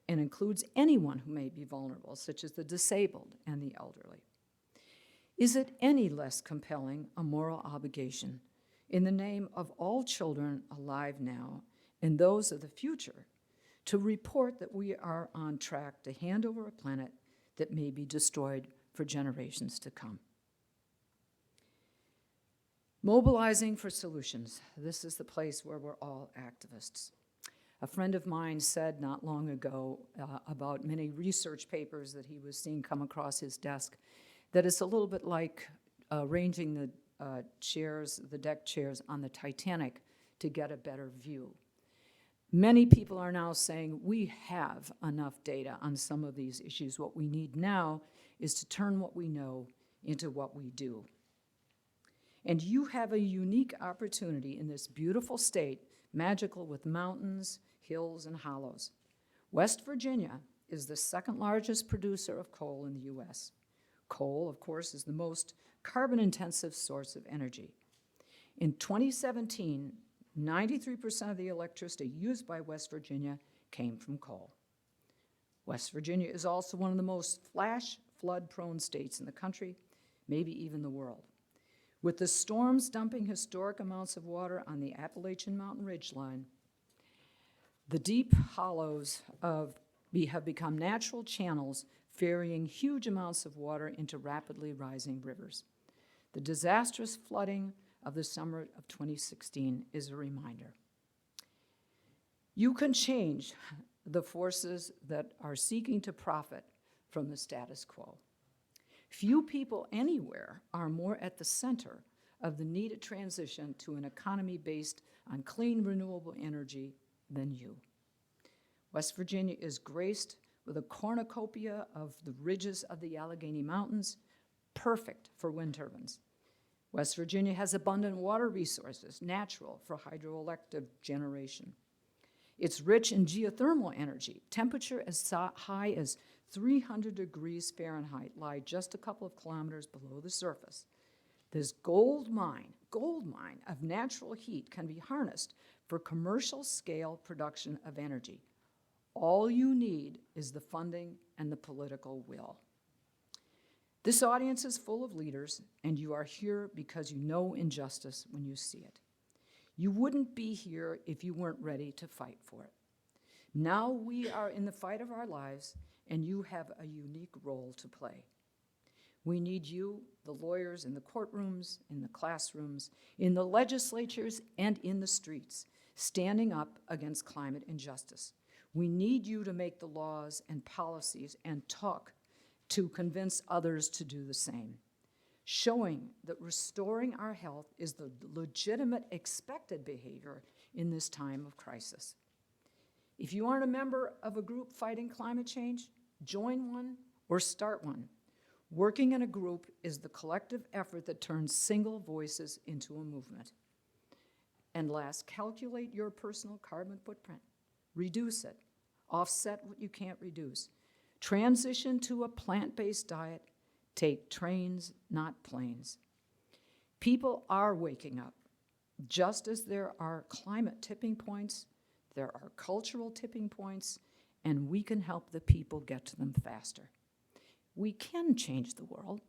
and includes anyone who may be vulnerable, such as the disabled and the elderly. Is it any less compelling a moral obligation in the name of all children alive now and those of the future to report that we are on track to hand over a planet that may be destroyed for generations to come? Mobilizing for solutions. This is the place where we're all activists. A friend of mine said not long ago about many research papers that he was seeing come across his desk that it's a little bit like arranging the chairs, the deck chairs on the Titanic to get a better view. Many people are now saying we have enough data on some of these issues. What we need now is to turn what we know into what we do. And you have a unique opportunity in this beautiful state, magical with mountains, hills, and hollows. West Virginia is the second largest producer of coal in the U.S. Coal, of course, is the most carbon-intensive source of energy. In 2017, 93% of the electricity used by West Virginia came from coal. West Virginia is also one of the most flash flood-prone states in the country, maybe even the world. With the storms dumping historic amounts of water on the Appalachian Mountain ridgeline, the deep hollows have become natural channels ferrying huge amounts of water into rapidly rising rivers. The disastrous flooding of the summer of 2016 is a reminder. You can change the forces that are seeking to profit from the status quo. Few people anywhere are more at the center of the needed transition to an economy based on clean, renewable energy than you. West Virginia is graced with a cornucopia of the ridges of the Allegheny Mountains, perfect for wind turbines. West Virginia has abundant water resources, natural for hydroelectric generation. It's rich in geothermal energy. Temperature as high as 300 degrees Fahrenheit lie just a couple of kilometers below the surface. This gold mine of natural heat can be harnessed for commercial scale production of energy. All you need is the funding and the political will. This audience is full of leaders, and you are here because you know injustice when you see it. You wouldn't be here if you weren't ready to fight for it. Now we are in the fight of our lives, and you have a unique role to play. We need you, the lawyers in the courtrooms, in the classrooms, in the legislatures, and in the streets, standing up against climate injustice. We need you to make the laws and policies and talk to convince others to do the same, showing that restoring our health is the legitimate expected behavior in this time of crisis. If you aren't a member of a group fighting climate change, join one or start one. Working in a group is the collective effort that turns single voices into a movement. And last, calculate your personal carbon footprint. Reduce it. Offset what you can't reduce. Transition to a plant-based diet. Take trains, not planes. People are waking up. Just as there are climate tipping points, there are cultural tipping points, and we can help the people get to them faster. We can change the world,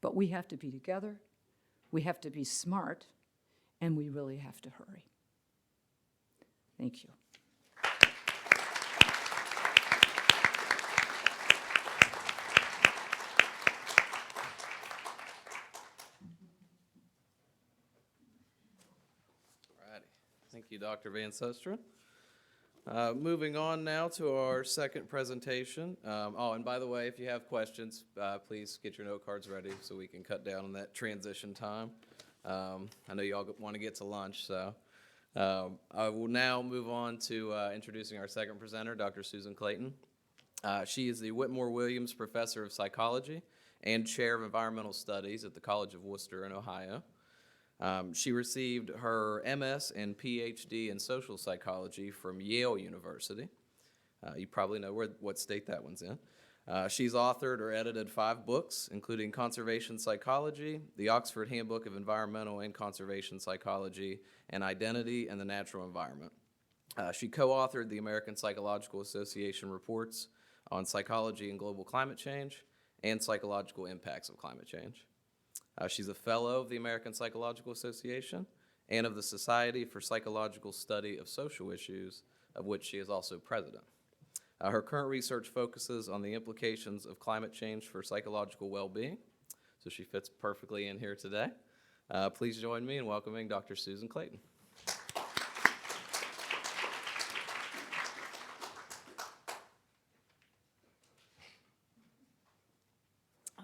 but we have to be together, we have to be smart, and we really have to hurry. Thank you. Thank you, Dr. Van Susteren. Moving on now to our second presentation. Oh, and by the way, if you have questions, please get your note cards ready so we can cut down on that transition time. I know you all want to get to lunch, so. I will now move on to introducing our second presenter, Dr. Susan Clayton. She is the Whitmore-Williams Professor of Psychology and Chair of Environmental Studies at the College of Wooster in Ohio. She received her MS and Ph.D. in social psychology from Yale University. You probably know what state that one's in. She's authored or edited 5 books, including Conservation Psychology, the Oxford Handbook of Environmental and Conservation Psychology, and Identity and the Natural Environment. She co-authored the American Psychological Association reports on psychology and global climate change and psychological impacts of climate change. She's a fellow of the American Psychological Association and of the Society for Psychological Study of Social Issues, of which she is also president. Her current research focuses on the implications of climate change for psychological well-being, so she fits perfectly in here today. Please join me in welcoming Dr. Susan Clayton.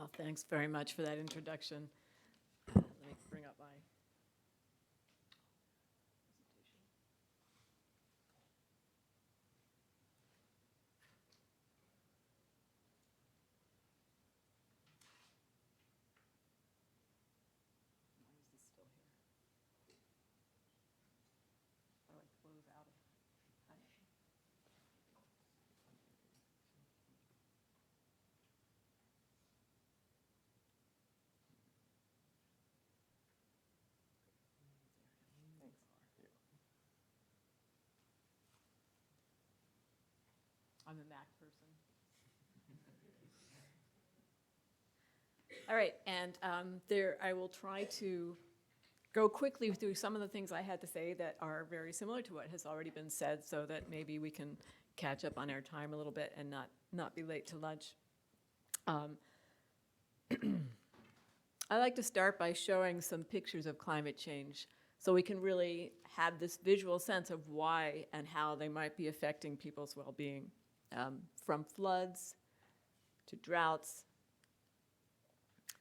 Oh, thanks very much for that introduction. Let me bring up my. I'm a Mac person. All right, and I will try to go quickly through some of the things I had to say that are very similar to what has already been said, so that maybe we can catch up on our time a little bit and not be late to lunch. I like to start by showing some pictures of climate change so we can really have this visual sense of why and how they might be affecting people's well-being. From floods to droughts,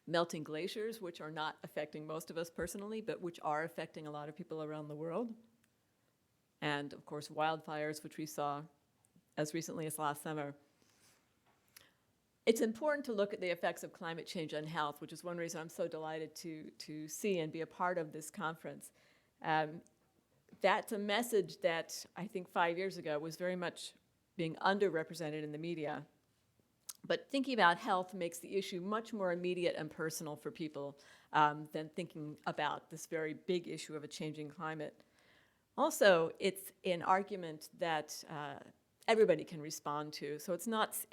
melting glaciers, which are not affecting most of us personally, but which are affecting a lot of people around the world. And of course, wildfires, which we saw as recently as last summer. It's important to look at the effects of climate change on health, which is one reason I'm so delighted to see and be a part of this conference. That's a message that I think 5 years ago was very much being underrepresented in the media. But thinking about health makes the issue much more immediate and personal for people than thinking about this very big issue of a changing climate. Also, it's an argument that everybody can respond to. So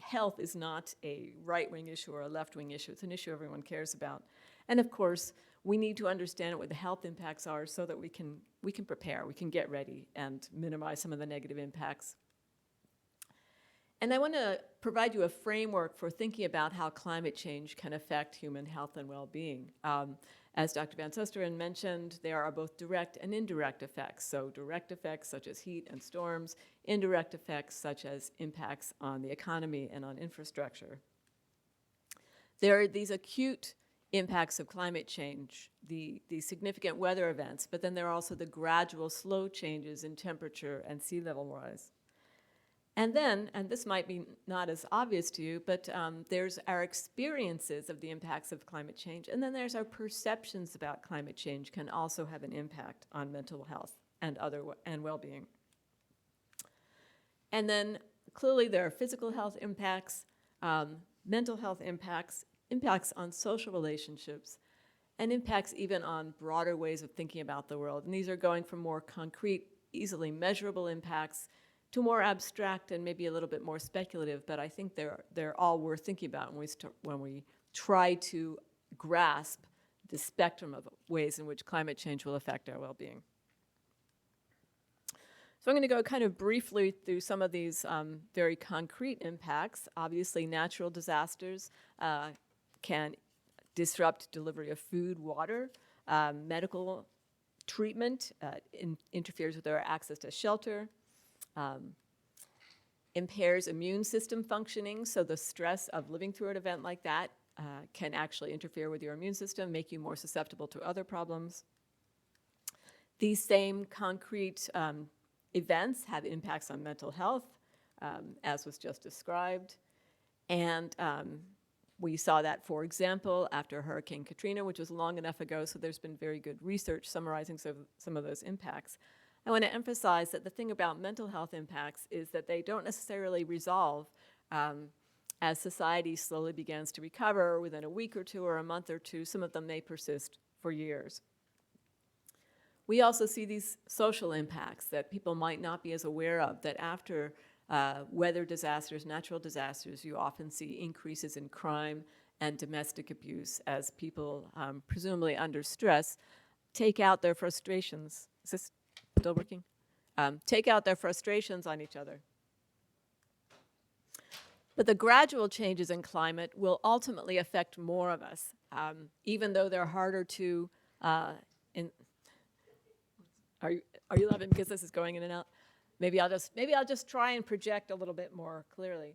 health is not a right-wing issue or a left-wing issue. It's an issue everyone cares about. And of course, we need to understand what the health impacts are so that we can prepare, we can get ready and minimize some of the negative impacts. And I want to provide you a framework for thinking about how climate change can affect human health and well-being. As Dr. Van Susteren mentioned, there are both direct and indirect effects. So direct effects such as heat and storms, indirect effects such as impacts on the economy and on infrastructure. There are these acute impacts of climate change, the significant weather events, but then there are also the gradual slow changes in temperature and sea level rise. And then, and this might be not as obvious to you, but there's our experiences of the impacts of climate change, and then there's our perceptions about climate change can also have an impact on mental health and well-being. And then clearly there are physical health impacts, mental health impacts, impacts on social relationships, and impacts even on broader ways of thinking about the world. And these are going from more concrete, easily measurable impacts to more abstract and maybe a little bit more speculative, but I think they're all worth thinking about when we try to grasp the spectrum of ways in which climate change will affect our well-being. So I'm going to go kind of briefly through some of these very concrete impacts. Obviously, natural disasters can disrupt delivery of food, water, medical treatment, interferes with our access to shelter, impairs immune system functioning, so the stress of living through an event like that can actually interfere with your immune system, make you more susceptible to other problems. These same concrete events have impacts on mental health, as was just described, and We saw that, for example, after Hurricane Katrina, which was long enough ago, so there's been very good research summarizing some of those impacts. I want to emphasize that the thing about mental health impacts is that they don't necessarily resolve as society slowly begins to recover within a week or two or a month or two. Some of them may persist for years. We also see these social impacts that people might not be as aware of, that after weather disasters, natural disasters, you often see increases in crime and domestic abuse as people, presumably under stress, take out their frustrations. Is this still working? Take out their frustrations on each other. But the gradual changes in climate will ultimately affect more of us, even though they're harder to. Are you laughing because this is going in and out? Maybe I'll just try and project a little bit more clearly.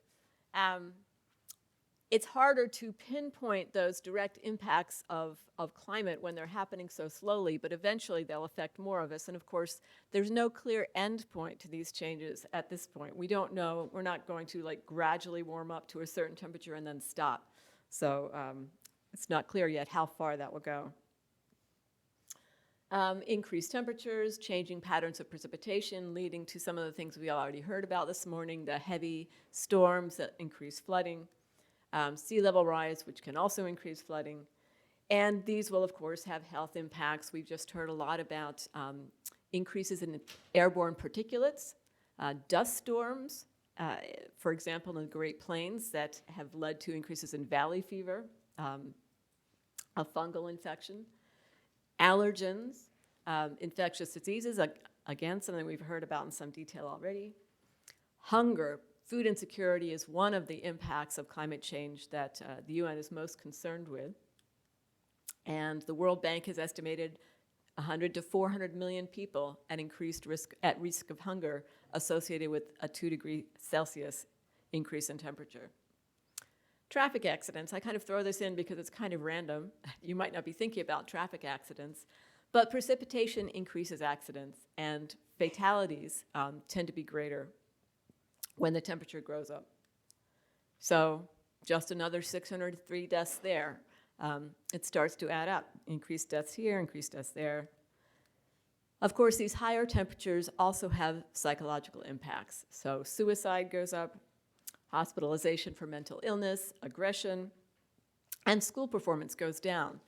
It's harder to pinpoint those direct impacts of climate when they're happening so slowly, but eventually they'll affect more of us. And of course, there's no clear end point to these changes at this point. We don't know. We're not going to like gradually warm up to a certain temperature and then stop. So it's not clear yet how far that will go. Increased temperatures, changing patterns of precipitation, leading to some of the things we already heard about this morning, the heavy storms that increase flooding, sea level rise, which can also increase flooding. And these will, of course, have health impacts. We've just heard a lot about increases in airborne particulates, dust storms, for example, in the Great Plains that have led to increases in valley fever, a fungal infection. Allergens, infectious diseases, again, something we've heard about in some detail already. Hunger, food insecurity is one of the impacts of climate change that the UN is most concerned with. And the World Bank has estimated 100 to 400 million people at risk of hunger associated with a 2 degree Celsius increase in temperature. Traffic accidents, I kind of throw this in because it's kind of random. You might not be thinking about traffic accidents, but precipitation increases accidents, and fatalities tend to be greater when the temperature goes up. So just another 603 deaths there. It starts to add up. Increased deaths here, increased deaths there. Of course, these higher temperatures also have psychological impacts. So suicide goes up, hospitalization for mental illness, aggression, and school performance goes down.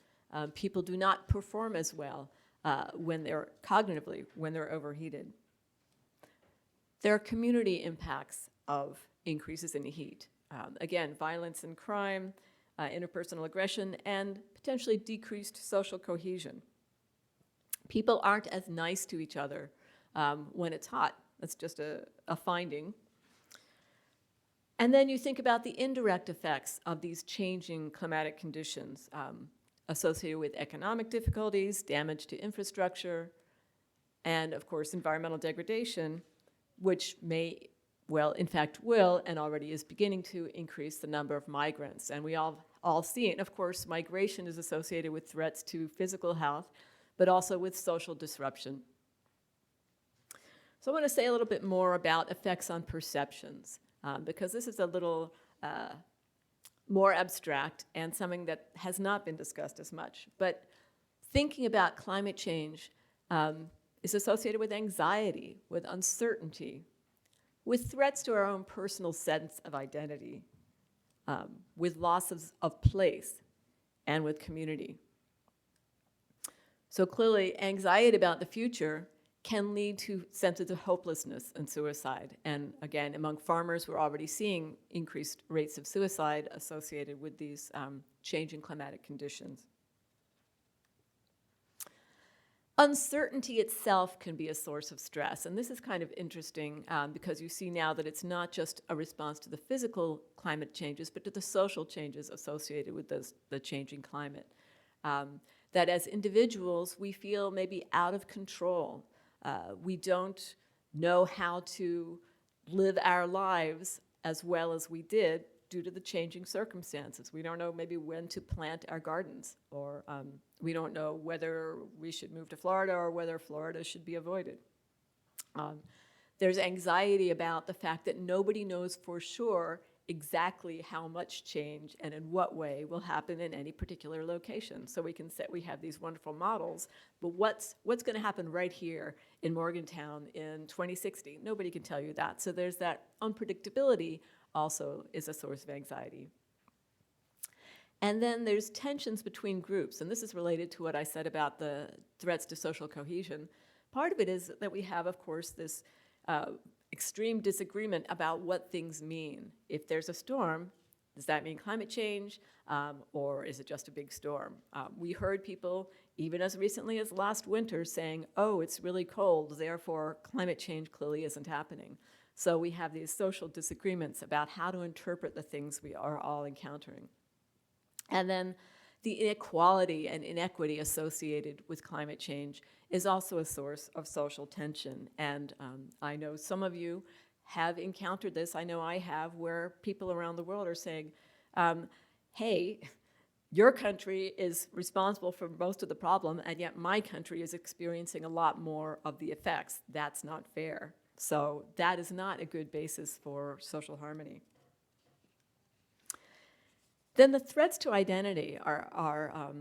People do not perform as well when they're cognitively, when they're overheated. There are community impacts of increases in heat. Again, violence and crime, interpersonal aggression, and potentially decreased social cohesion. People aren't as nice to each other when it's hot. That's just a finding. And then you think about the indirect effects of these changing climatic conditions associated with economic difficulties, damage to infrastructure, and of course environmental degradation, which may, well, in fact will, and already is beginning to increase the number of migrants. And we all see it. Of course, migration is associated with threats to physical health, but also with social disruption. So I want to say a little bit more about effects on perceptions. Because this is a little more abstract and something that has not been discussed as much. But thinking about climate change is associated with anxiety, with uncertainty, with threats to our own personal sense of identity, with losses of place, and with community. So clearly, anxiety about the future can lead to senses of hopelessness and suicide. And again, among farmers, we're already seeing increased rates of suicide associated with these changing climatic conditions. Uncertainty itself can be a source of stress. And this is kind of interesting because you see now that it's not just a response to the physical climate changes, but to the social changes associated with the changing climate. That as individuals, we feel maybe out of control. We don't know how to live our lives as well as we did due to the changing circumstances. We don't know maybe when to plant our gardens, or we don't know whether we should move to Florida or whether Florida should be avoided. There's anxiety about the fact that nobody knows for sure exactly how much change and in what way will happen in any particular location. So we can say we have these wonderful models, but what's going to happen right here in Morgantown in 2060? Nobody can tell you that. So there's that unpredictability also is a source of anxiety. And then there's tensions between groups, and this is related to what I said about the threats to social cohesion. Part of it is that we have, of course, this extreme disagreement about what things mean. If there's a storm, does that mean climate change, or is it just a big storm? We heard people, even as recently as last winter, saying, oh, it's really cold, therefore climate change clearly isn't happening. So we have these social disagreements about how to interpret the things we are all encountering. And then the inequality and inequity associated with climate change is also a source of social tension. And I know some of you have encountered this, I know I have, where people around the world are saying, hey, your country is responsible for most of the problem, and yet my country is experiencing a lot more of the effects. That's not fair. So that is not a good basis for social harmony. Then the threats to identity are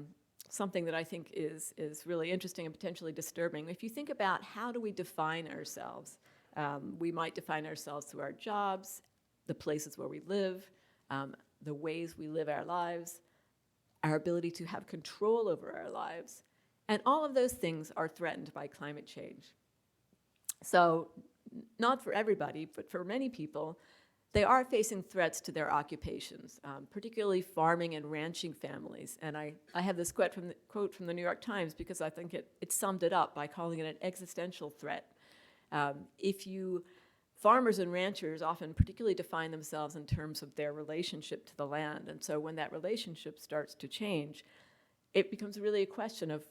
something that I think is really interesting and potentially disturbing. If you think about how do we define ourselves, we might define ourselves through our jobs, the places where we live, the ways we live our lives, our ability to have control over our lives, and all of those things are threatened by climate change. So not for everybody, but for many people, they are facing threats to their occupations, particularly farming and ranching families. And I have this quote from the New York Times because I think it summed it up by calling it an existential threat. Farmers and ranchers often particularly define themselves in terms of their relationship to the land. And so when that relationship starts to change, it becomes really a question of,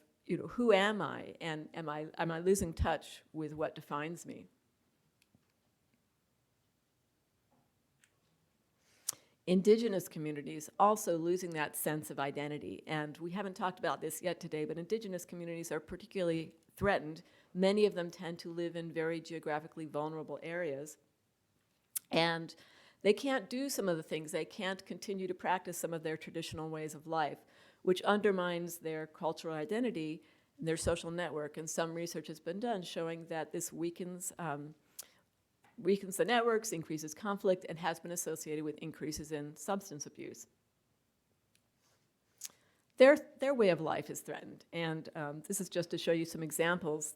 who am I? And am I losing touch with what defines me? Indigenous communities also losing that sense of identity. And we haven't talked about this yet today, but Indigenous communities are particularly threatened. Many of them tend to live in very geographically vulnerable areas. And they can't do some of the things. They can't continue to practice some of their traditional ways of life, which undermines their cultural identity and their social network. And some research has been done showing that this weakens the networks, increases conflict, and has been associated with increases in substance abuse. Their way of life is threatened, and this is just to show you some examples.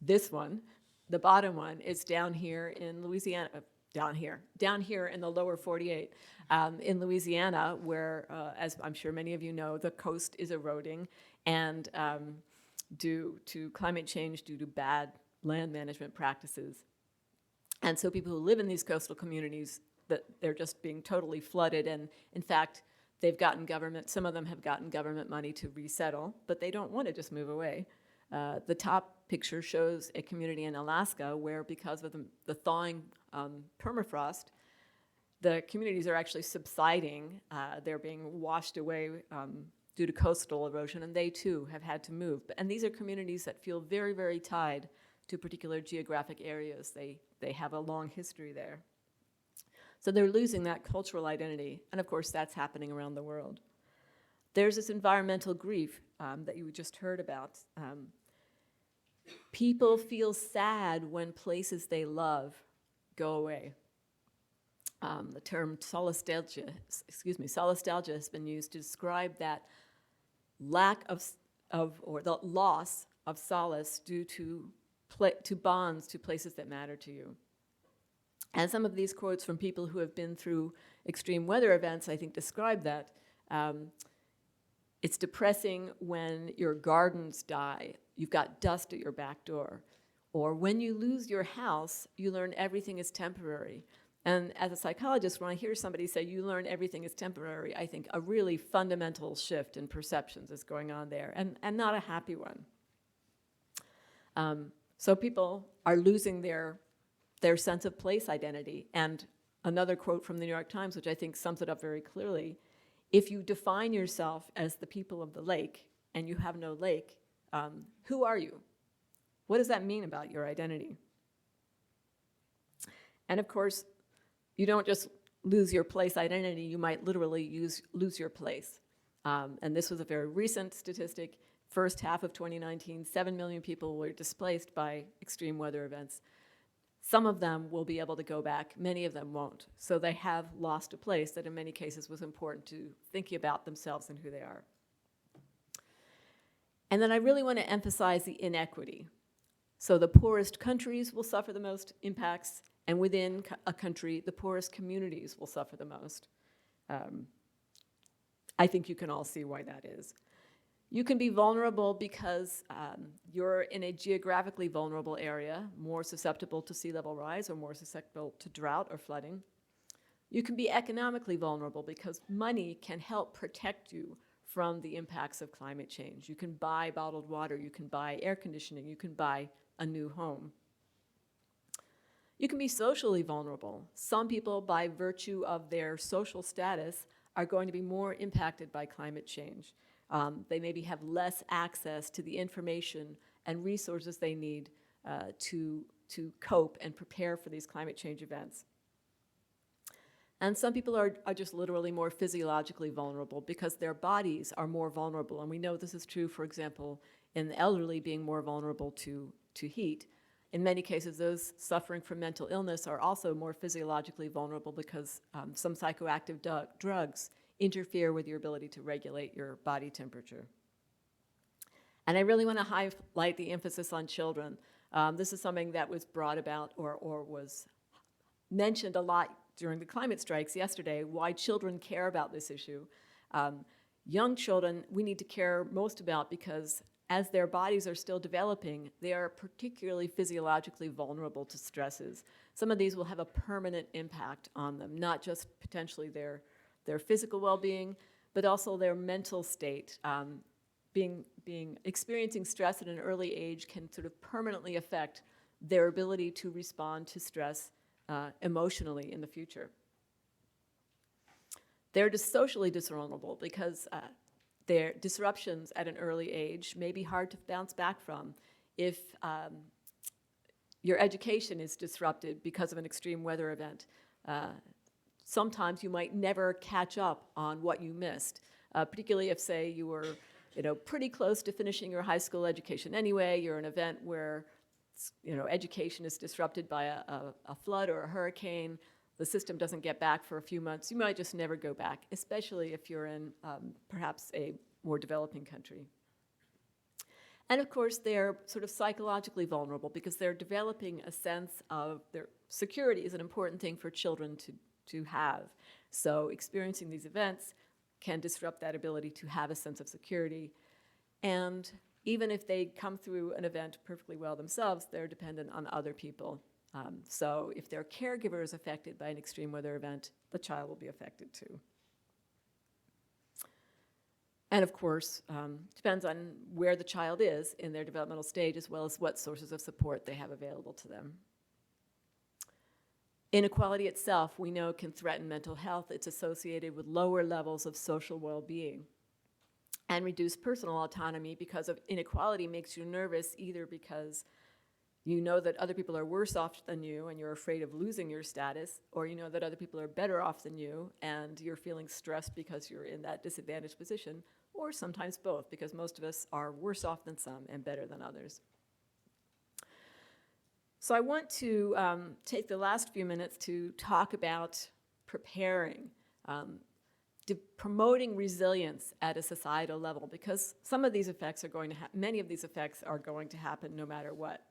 This one, the bottom one, is down here in Louisiana, down here in the lower 48, in Louisiana, where, as I'm sure many of you know, the coast is eroding, and due to climate change, due to bad land management practices. And so people who live in these coastal communities, that they're just being totally flooded, and in fact, some of them have gotten government money to resettle, but they don't want to just move away. The top picture shows a community in Alaska where, because of the thawing permafrost, the communities are actually subsiding. They're being washed away due to coastal erosion, and they too have had to move. And these are communities that feel very, very tied to particular geographic areas. They have a long history there. So they're losing that cultural identity, and of course that's happening around the world. There's this environmental grief that you just heard about. People feel sad when places they love go away. The term solastalgia has been used to describe that lack or the loss of solace due to bonds to places that matter to you. And some of these quotes from people who have been through extreme weather events, I think, describe that. It's depressing when your gardens die, you've got dust at your back door. Or when you lose your house, you learn everything is temporary. And as a psychologist, when I hear somebody say, you learn everything is temporary, I think a really fundamental shift in perceptions is going on there, and not a happy one. So people are losing their sense of place identity. And another quote from the New York Times, which I think sums it up very clearly, if you define yourself as the people of the lake and you have no lake, who are you? What does that mean about your identity? And of course, you don't just lose your place identity, you might literally lose your place. And this was a very recent statistic. First half of 2019, 7 million people were displaced by extreme weather events. Some of them will be able to go back, many of them won't. So they have lost a place that in many cases was important to thinking about themselves and who they are. And then I really want to emphasize the inequity. So the poorest countries will suffer the most impacts, and within a country, the poorest communities will suffer the most. I think you can all see why that is. You can be vulnerable because you're in a geographically vulnerable area, more susceptible to sea level rise or more susceptible to drought or flooding. You can be economically vulnerable because money can help protect you from the impacts of climate change. You can buy bottled water, you can buy air conditioning, you can buy a new home. You can be socially vulnerable. Some people, by virtue of their social status, are going to be more impacted by climate change. They maybe have less access to the information and resources they need to cope and prepare for these climate change events. And some people are just literally more physiologically vulnerable because their bodies are more vulnerable. And we know this is true, for example, in the elderly being more vulnerable to heat. In many cases, those suffering from mental illness are also more physiologically vulnerable because some psychoactive drugs interfere with your ability to regulate your body temperature. And I really want to highlight the emphasis on children. This is something that was brought about or was mentioned a lot during the climate strikes yesterday, why children care about this issue. Young children we need to care most about because as their bodies are still developing, they are particularly physiologically vulnerable to stresses. Some of these will have a permanent impact on them, not just potentially their physical well-being, but also their mental state. Experiencing stress at an early age can sort of permanently affect their ability to respond to stress emotionally in the future. They're just socially discernible because their disruptions at an early age may be hard to bounce back from. If your education is disrupted because of an extreme weather event, sometimes you might never catch up on what you missed, particularly if, say, you were pretty close to finishing your high school education anyway, you're in an event where education is disrupted by a flood or a hurricane, the system doesn't get back for a few months, you might just never go back, especially if you're in perhaps a more developing country. And of course, they're sort of psychologically vulnerable because they're developing a sense of their security is an important thing for children to have. So experiencing these events can disrupt that ability to have a sense of security. And even if they come through an event perfectly well themselves, they're dependent on other people. So if their caregiver is affected by an extreme weather event, the child will be affected too. And of course, depends on where the child is in their developmental stage as well as what sources of support they have available to them. Inequality itself, we know, can threaten mental health. It's associated with lower levels of social well-being and reduced personal autonomy because of inequality makes you nervous either because you know that other people are worse off than you and you're afraid of losing your status, or you know that other people are better off than you and you're feeling stressed because you're in that disadvantaged position, or sometimes both, because most of us are worse off than some and better than others. So I want to take the last few minutes to talk about preparing, promoting resilience at a societal level, because some of these effects are going to many of these effects are going to happen no matter what.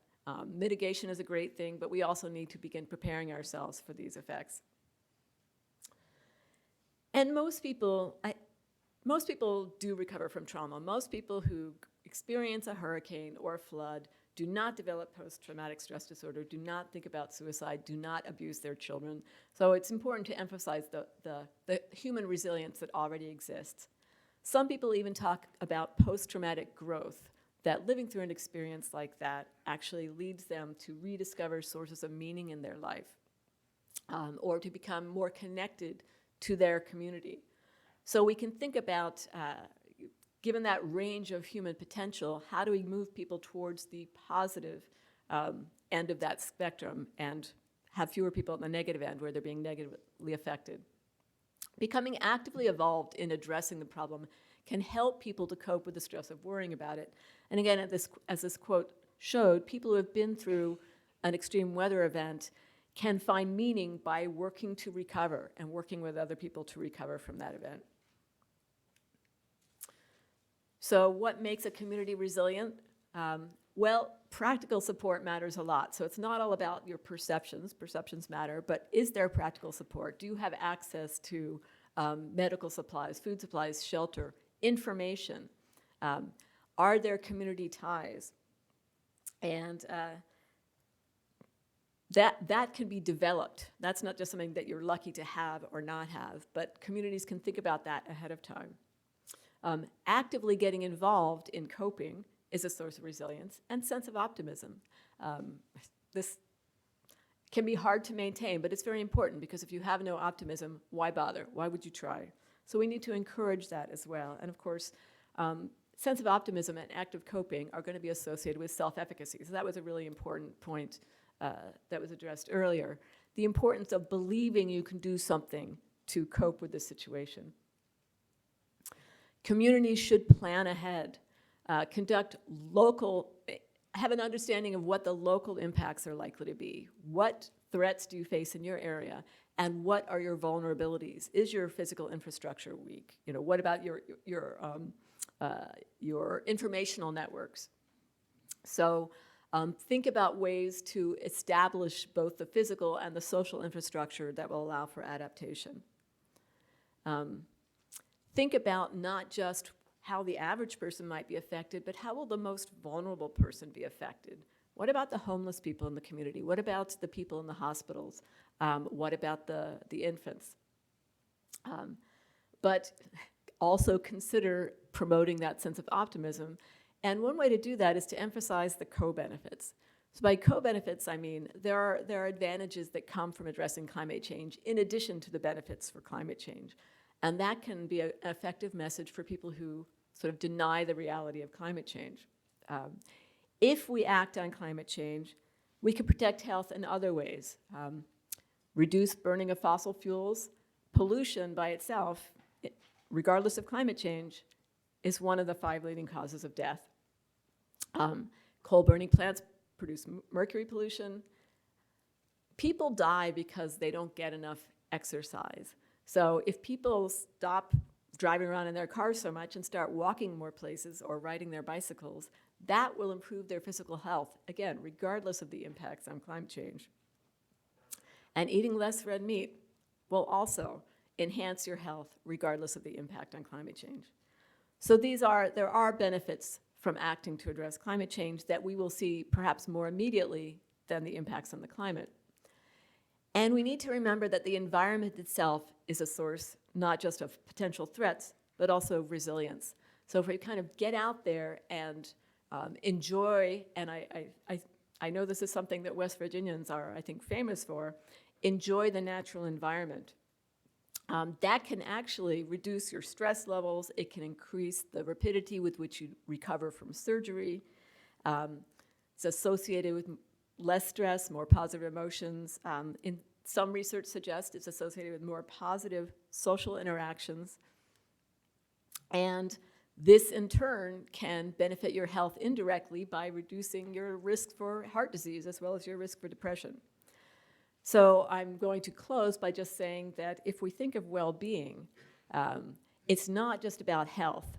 Mitigation is a great thing, but we also need to begin preparing ourselves for these effects. And most people do recover from trauma. Most people who experience a hurricane or a flood do not develop post-traumatic stress disorder, do not think about suicide, do not abuse their children. So it's important to emphasize the human resilience that already exists. Some people even talk about post-traumatic growth, that living through an experience like that actually leads them to rediscover sources of meaning in their life, or to become more connected to their community. So we can think about, given that range of human potential, how do we move people towards the positive end of that spectrum and have fewer people on the negative end where they're being negatively affected. Becoming actively involved in addressing the problem can help people to cope with the stress of worrying about it. And again, as this quote showed, people who have been through an extreme weather event can find meaning by working to recover and working with other people to recover from that event. So what makes a community resilient? Well, practical support matters a lot. So it's not all about your perceptions. Perceptions matter, but is there practical support? Do you have access to medical supplies, food supplies, shelter, information? Are there community ties? And that can be developed. That's not just something that you're lucky to have or not have, but communities can think about that ahead of time. Actively getting involved in coping is a source of resilience and sense of optimism. This can be hard to maintain, but it's very important because if you have no optimism, why bother? Why would you try? So we need to encourage that as well. And of course, sense of optimism and active coping are going to be associated with self-efficacy. So that was a really important point that was addressed earlier. The importance of believing you can do something to cope with the situation. Communities should plan ahead, have an understanding of what the local impacts are likely to be. What threats do you face in your area? And what are your vulnerabilities? Is your physical infrastructure weak? You know, what about your informational networks? So think about ways to establish both the physical and the social infrastructure that will allow for adaptation. Think about not just how the average person might be affected, but how will the most vulnerable person be affected? What about the homeless people in the community? What about the people in the hospitals? What about the infants? But also consider promoting that sense of optimism. And one way to do that is to emphasize the co-benefits. So by co-benefits, I mean there are advantages that come from addressing climate change in addition to the benefits for climate change. And that can be an effective message for people who sort of deny the reality of climate change. If we act on climate change, we can protect health in other ways. Reduce burning of fossil fuels. Pollution by itself, regardless of climate change, is one of the 5 leading causes of death. Coal-burning plants produce mercury pollution. People die because they don't get enough exercise. So if people stop driving around in their cars so much and start walking more places or riding their bicycles, that will improve their physical health, again, regardless of the impacts on climate change. And eating less red meat will also enhance your health regardless of the impact on climate change. So there are benefits from acting to address climate change that we will see perhaps more immediately than the impacts on the climate. And we need to remember that the environment itself is a source not just of potential threats, but also resilience. So if we kind of get out there and enjoy, and I know this is something that West Virginians are, I think, famous for, enjoy the natural environment. That can actually reduce your stress levels. It can increase the rapidity with which you recover from surgery. It's associated with less stress, more positive emotions. In some research suggests it's associated with more positive social interactions. And this, in turn, can benefit your health indirectly by reducing your risk for heart disease as well as your risk for depression. So I'm going to close by just saying that if we think of well-being, it's not just about health.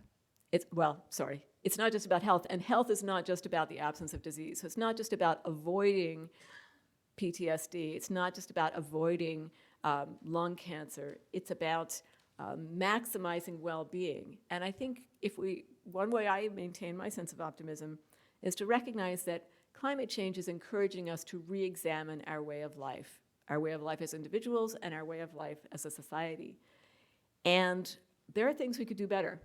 It's not just about health, and health is not just about the absence of disease. So it's not just about avoiding PTSD. It's not just about avoiding lung cancer. It's about maximizing well-being. And I think one way I maintain my sense of optimism is to recognize that climate change is encouraging us to re-examine our way of life as individuals and our way of life as a society. And there are things we could do better.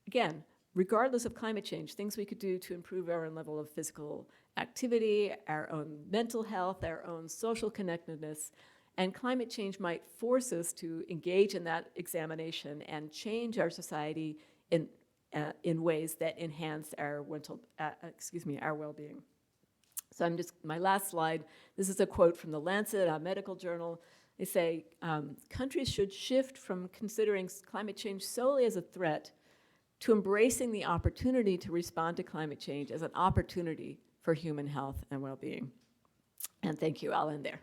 Again, regardless of climate change, things we could do to improve our own level of physical activity, our own mental health, our own social connectedness. And climate change might force us to engage in that examination and change our society in ways that enhance our well-being. So my last slide, this is a quote from the Lancet, a medical journal. They say, countries should shift from considering climate change solely as a threat to embracing the opportunity to respond to climate change as an opportunity for human health and well-being. And thank you, I'll end there.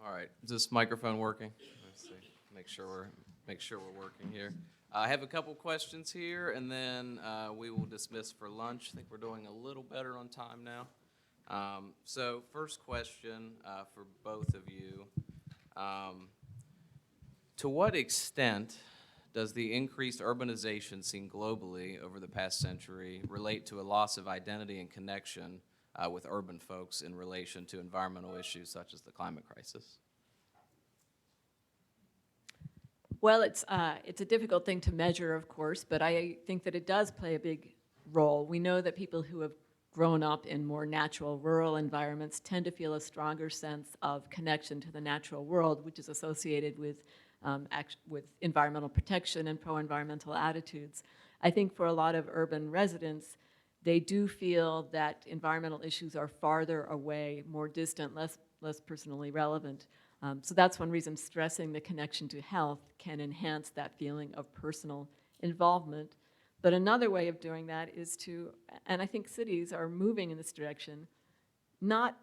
All right, is this microphone working? Let's see, make sure we're working here. I have a couple questions here, and then we will dismiss for lunch. I think we're doing a little better on time now. So first question for both of you. To what extent does the increased urbanization seen globally over the past century relate to a loss of identity and connection with urban folks in relation to environmental issues such as the climate crisis? Well, it's a difficult thing to measure, of course, but I think that it does play a big role. We know that people who have grown up in more natural rural environments tend to feel a stronger sense of connection to the natural world, which is associated with environmental protection and pro-environmental attitudes. I think for a lot of urban residents, they do feel that environmental issues are farther away, more distant, less personally relevant. So that's one reason stressing the connection to health can enhance that feeling of personal involvement. But another way of doing that is to, and I think cities are moving in this direction, not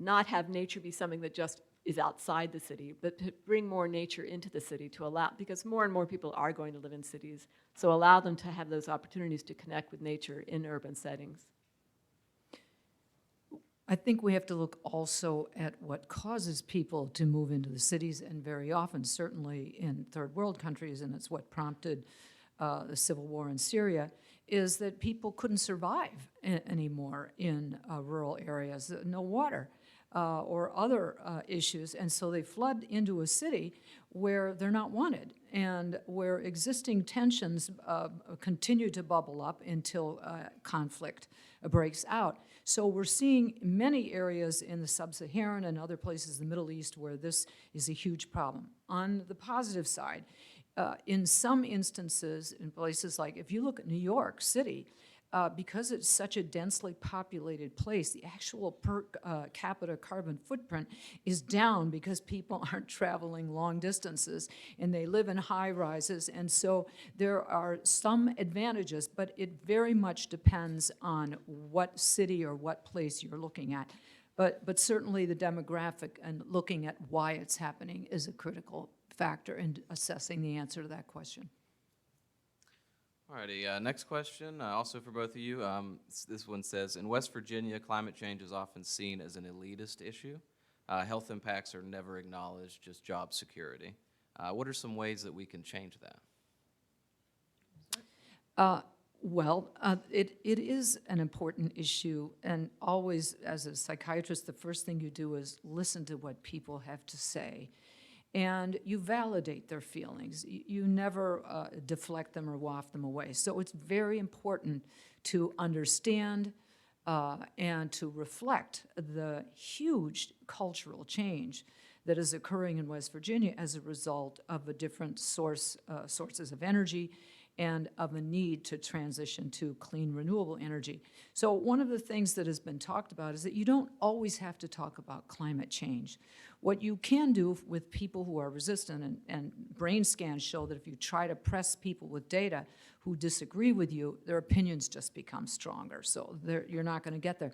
have nature be something that just is outside the city, but to bring more nature into the city to allow, because more and more people are going to live in cities, so allow them to have those opportunities to connect with nature in urban settings. I think we have to look also at what causes people to move into the cities, and very often, certainly in third world countries, and it's what prompted the civil war in Syria, is that people couldn't survive anymore in rural areas, no water or other issues, and so they flood into a city where they're not wanted and where existing tensions continue to bubble up until conflict breaks out. So we're seeing many areas in the sub-Saharan and other places in the Middle East where this is a huge problem. On the positive side, in some instances, in places like, if you look at New York City, because it's such a densely populated place, the actual per capita carbon footprint is down because people aren't traveling long distances and they live in high rises. And so there are some advantages, but it very much depends on what city or what place you're looking at. But certainly the demographic and looking at why it's happening is a critical factor in assessing the answer to that question. Alrighty, next question, also for both of you. This one says, in West Virginia, climate change is often seen as an elitist issue. Health impacts are never acknowledged, just job security. What are some ways that we can change that? It is an important issue, and always, as a psychiatrist, the first thing you do is listen to what people have to say. And you validate their feelings. You never deflect them or waft them away. So it's very important to understand and to reflect the huge cultural change that is occurring in West Virginia as a result of a different sources of energy and of a need to transition to clean, renewable energy. So one of the things that has been talked about is that you don't always have to talk about climate change. What you can do with people who are resistant, and brain scans show that if you try to press people with data who disagree with you, their opinions just become stronger. So you're not going to get there.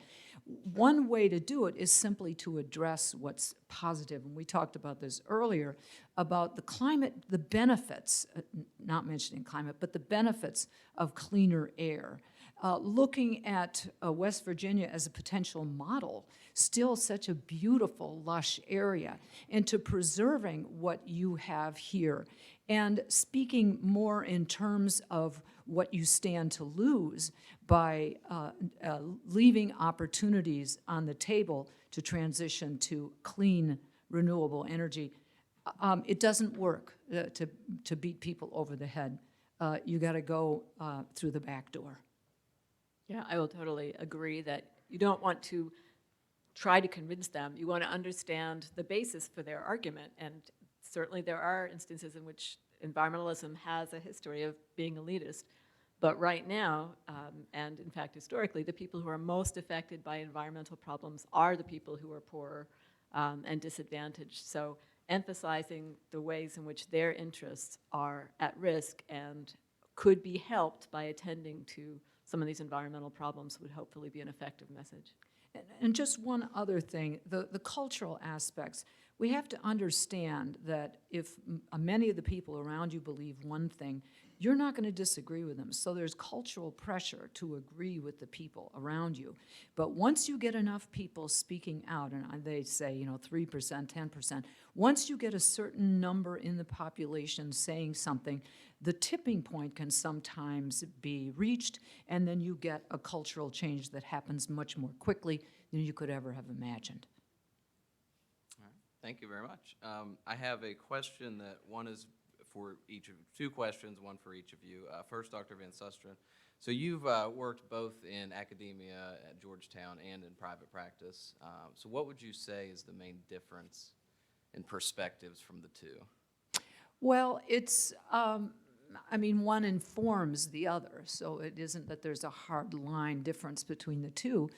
One way to do it is simply to address what's positive. And we talked about this earlier, about the climate, the benefits, not mentioning climate, but the benefits of cleaner air. Looking at West Virginia as a potential model, still such a beautiful, lush area, and to preserving what you have here, and speaking more in terms of what you stand to lose by leaving opportunities on the table to transition to clean, renewable energy. It doesn't work to beat people over the head. You got to go through the back door. Yeah, I will totally agree that you don't want to try to convince them. You want to understand the basis for their argument, and certainly there are instances in which environmentalism has a history of being elitist. But right now, and in fact historically, the people who are most affected by environmental problems are the people who are poorer and disadvantaged. So emphasizing the ways in which their interests are at risk and could be helped by attending to some of these environmental problems would hopefully be an effective message. And just one other thing, the cultural aspects. We have to understand that if many of the people around you believe one thing, you're not going to disagree with them. So there's cultural pressure to agree with the people around you. But once you get enough people speaking out, and they say, 3%, 10%, once you get a certain number in the population saying something, the tipping point can sometimes be reached, and then you get a cultural change that happens much more quickly than you could ever have imagined. Thank you very much. I have a question that one is for each of, two questions, one for each of you. First, Dr. Van Susteren. So you've worked both in academia at Georgetown and in private practice. So what would you say is the main difference in perspectives from the two? Well, it's, one informs the other, so it isn't that there's a hard line difference between the two.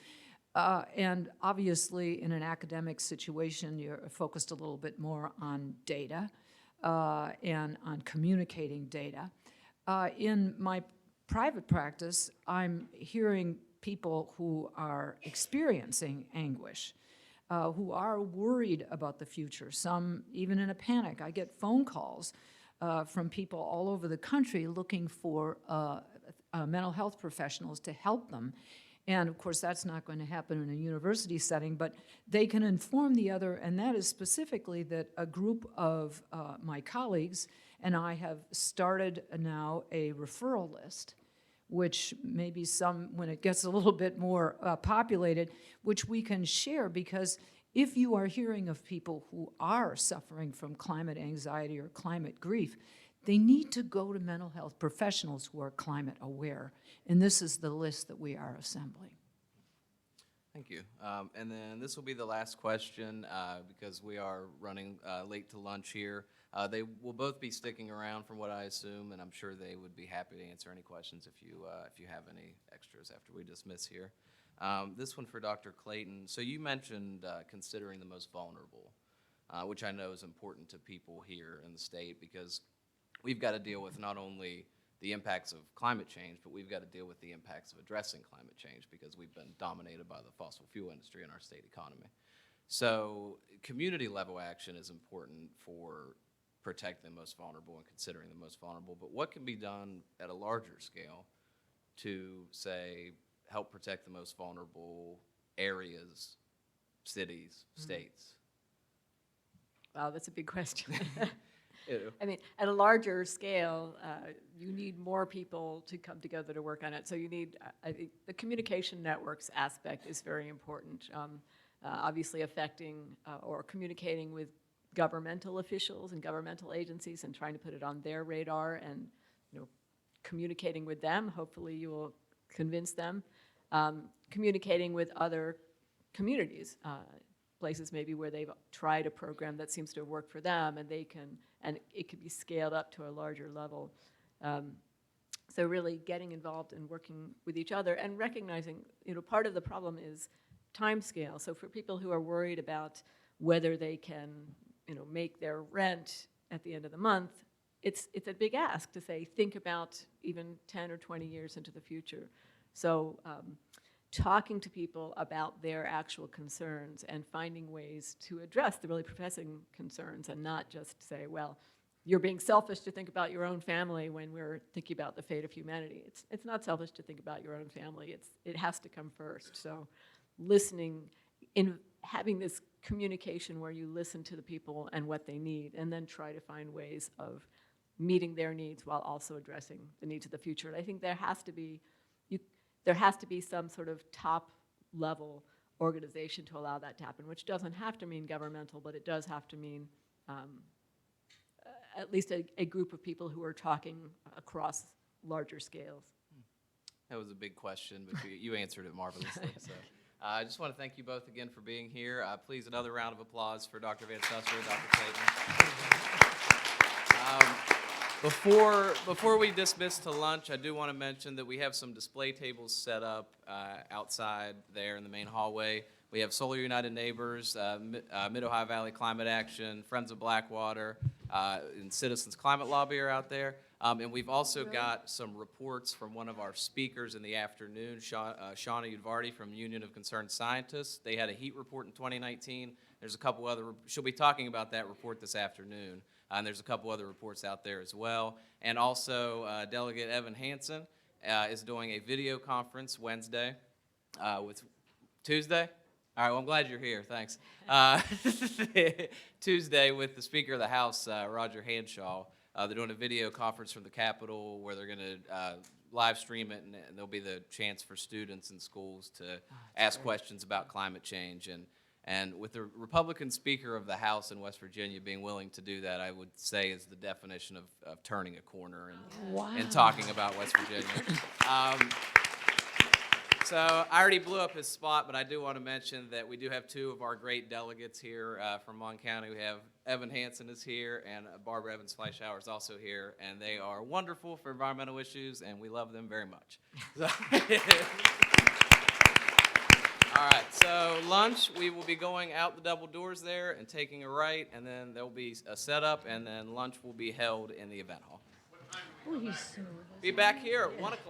And obviously, in an academic situation, you're focused a little bit more on data and on communicating data. In my private practice, I'm hearing people who are experiencing anguish, who are worried about the future, some even in a panic. I get phone calls from people all over the country looking for mental health professionals to help them. And of course, that's not going to happen in a university setting, but they can inform the other, and that is specifically that a group of my colleagues and I have started now a referral list, which maybe when it gets a little bit more populated, which we can share, because if you are hearing of people who are suffering from climate anxiety or climate grief, they need to go to mental health professionals who are climate aware. And this is the list that we are assembling. Thank you. And then this will be the last question because we are running late to lunch here. They will both be sticking around from what I assume, and I'm sure they would be happy to answer any questions if you have any extras after we dismiss here. This one for Dr. Clayton. So you mentioned considering the most vulnerable, which I know is important to people here in the state because we've got to deal with not only the impacts of climate change, but we've got to deal with the impacts of addressing climate change because we've been dominated by the fossil fuel industry in our state economy. So community level action is important for protecting the most vulnerable and considering the most vulnerable, but what can be done at a larger scale to, say, help protect the most vulnerable areas, cities, states? Wow, that's a big question. I mean, at a larger scale, you need more people to come together to work on it. So you need, I think, the communication networks aspect is very important. Obviously affecting or communicating with governmental officials and governmental agencies and trying to put it on their radar and, communicating with them. Hopefully you will convince them. Communicating with other communities, places maybe where they've tried a program that seems to have worked for them and it could be scaled up to a larger level. So really getting involved and working with each other and recognizing, part of the problem is time scale. So for people who are worried about whether they can, make their rent at the end of the month, it's a big ask to say, think about even 10 or 20 years into the future. So talking to people about their actual concerns and finding ways to address the really pressing concerns and not just say, well, you're being selfish to think about your own family when we're thinking about the fate of humanity. It's not selfish to think about your own family. It has to come first. So listening, in having this communication where you listen to the people and what they need and then try to find ways of meeting their needs while also addressing the needs of the future. And I think there has to be some sort of top-level organization to allow that to happen, which doesn't have to mean governmental, but it does have to mean at least a group of people who are talking across larger scales. That was a big question, but you answered it marvelously. So I just want to thank you both again for being here. Please, another round of applause for Dr. Van Susteren, Dr. Clayton. Before we dismiss to lunch, I do want to mention that we have some display tables set up outside there in the main hallway. We have Solar United Neighbors, Mid-Ohio Valley Climate Action, Friends of Blackwater, and Citizens Climate Lobby are out there. And we've also got some reports from one of our speakers in the afternoon, Shauna Udvardy from Union of Concerned Scientists. They had a heat report in 2019. There's a couple other, she'll be talking about that report this afternoon. And there's a couple other reports out there as well. And also Delegate Evan Hansen is doing a video conference Wednesday with Tuesday? All right, well, I'm glad you're here, thanks. Tuesday with the Speaker of the House, Roger Hanshaw. They're doing a video conference from the Capitol where they're going to live stream it, and there'll be the chance for students in schools to ask questions about climate change. And with the Republican Speaker of the House in West Virginia being willing to do that, I would say is the definition of turning a corner and talking about West Virginia. So I already blew up his spot, but I do want to mention that we do have two of our great delegates here from Mon County. We have Evan Hansen is here, and Barbara Evans-Fleischauer is also here, and they are wonderful for environmental issues, and we love them very much. So all right, so lunch, we will be going out the double doors there and taking a right, and then there will be a setup, and then lunch will be held in the event hall. Oh, he's so Be back here at 1 o'clock.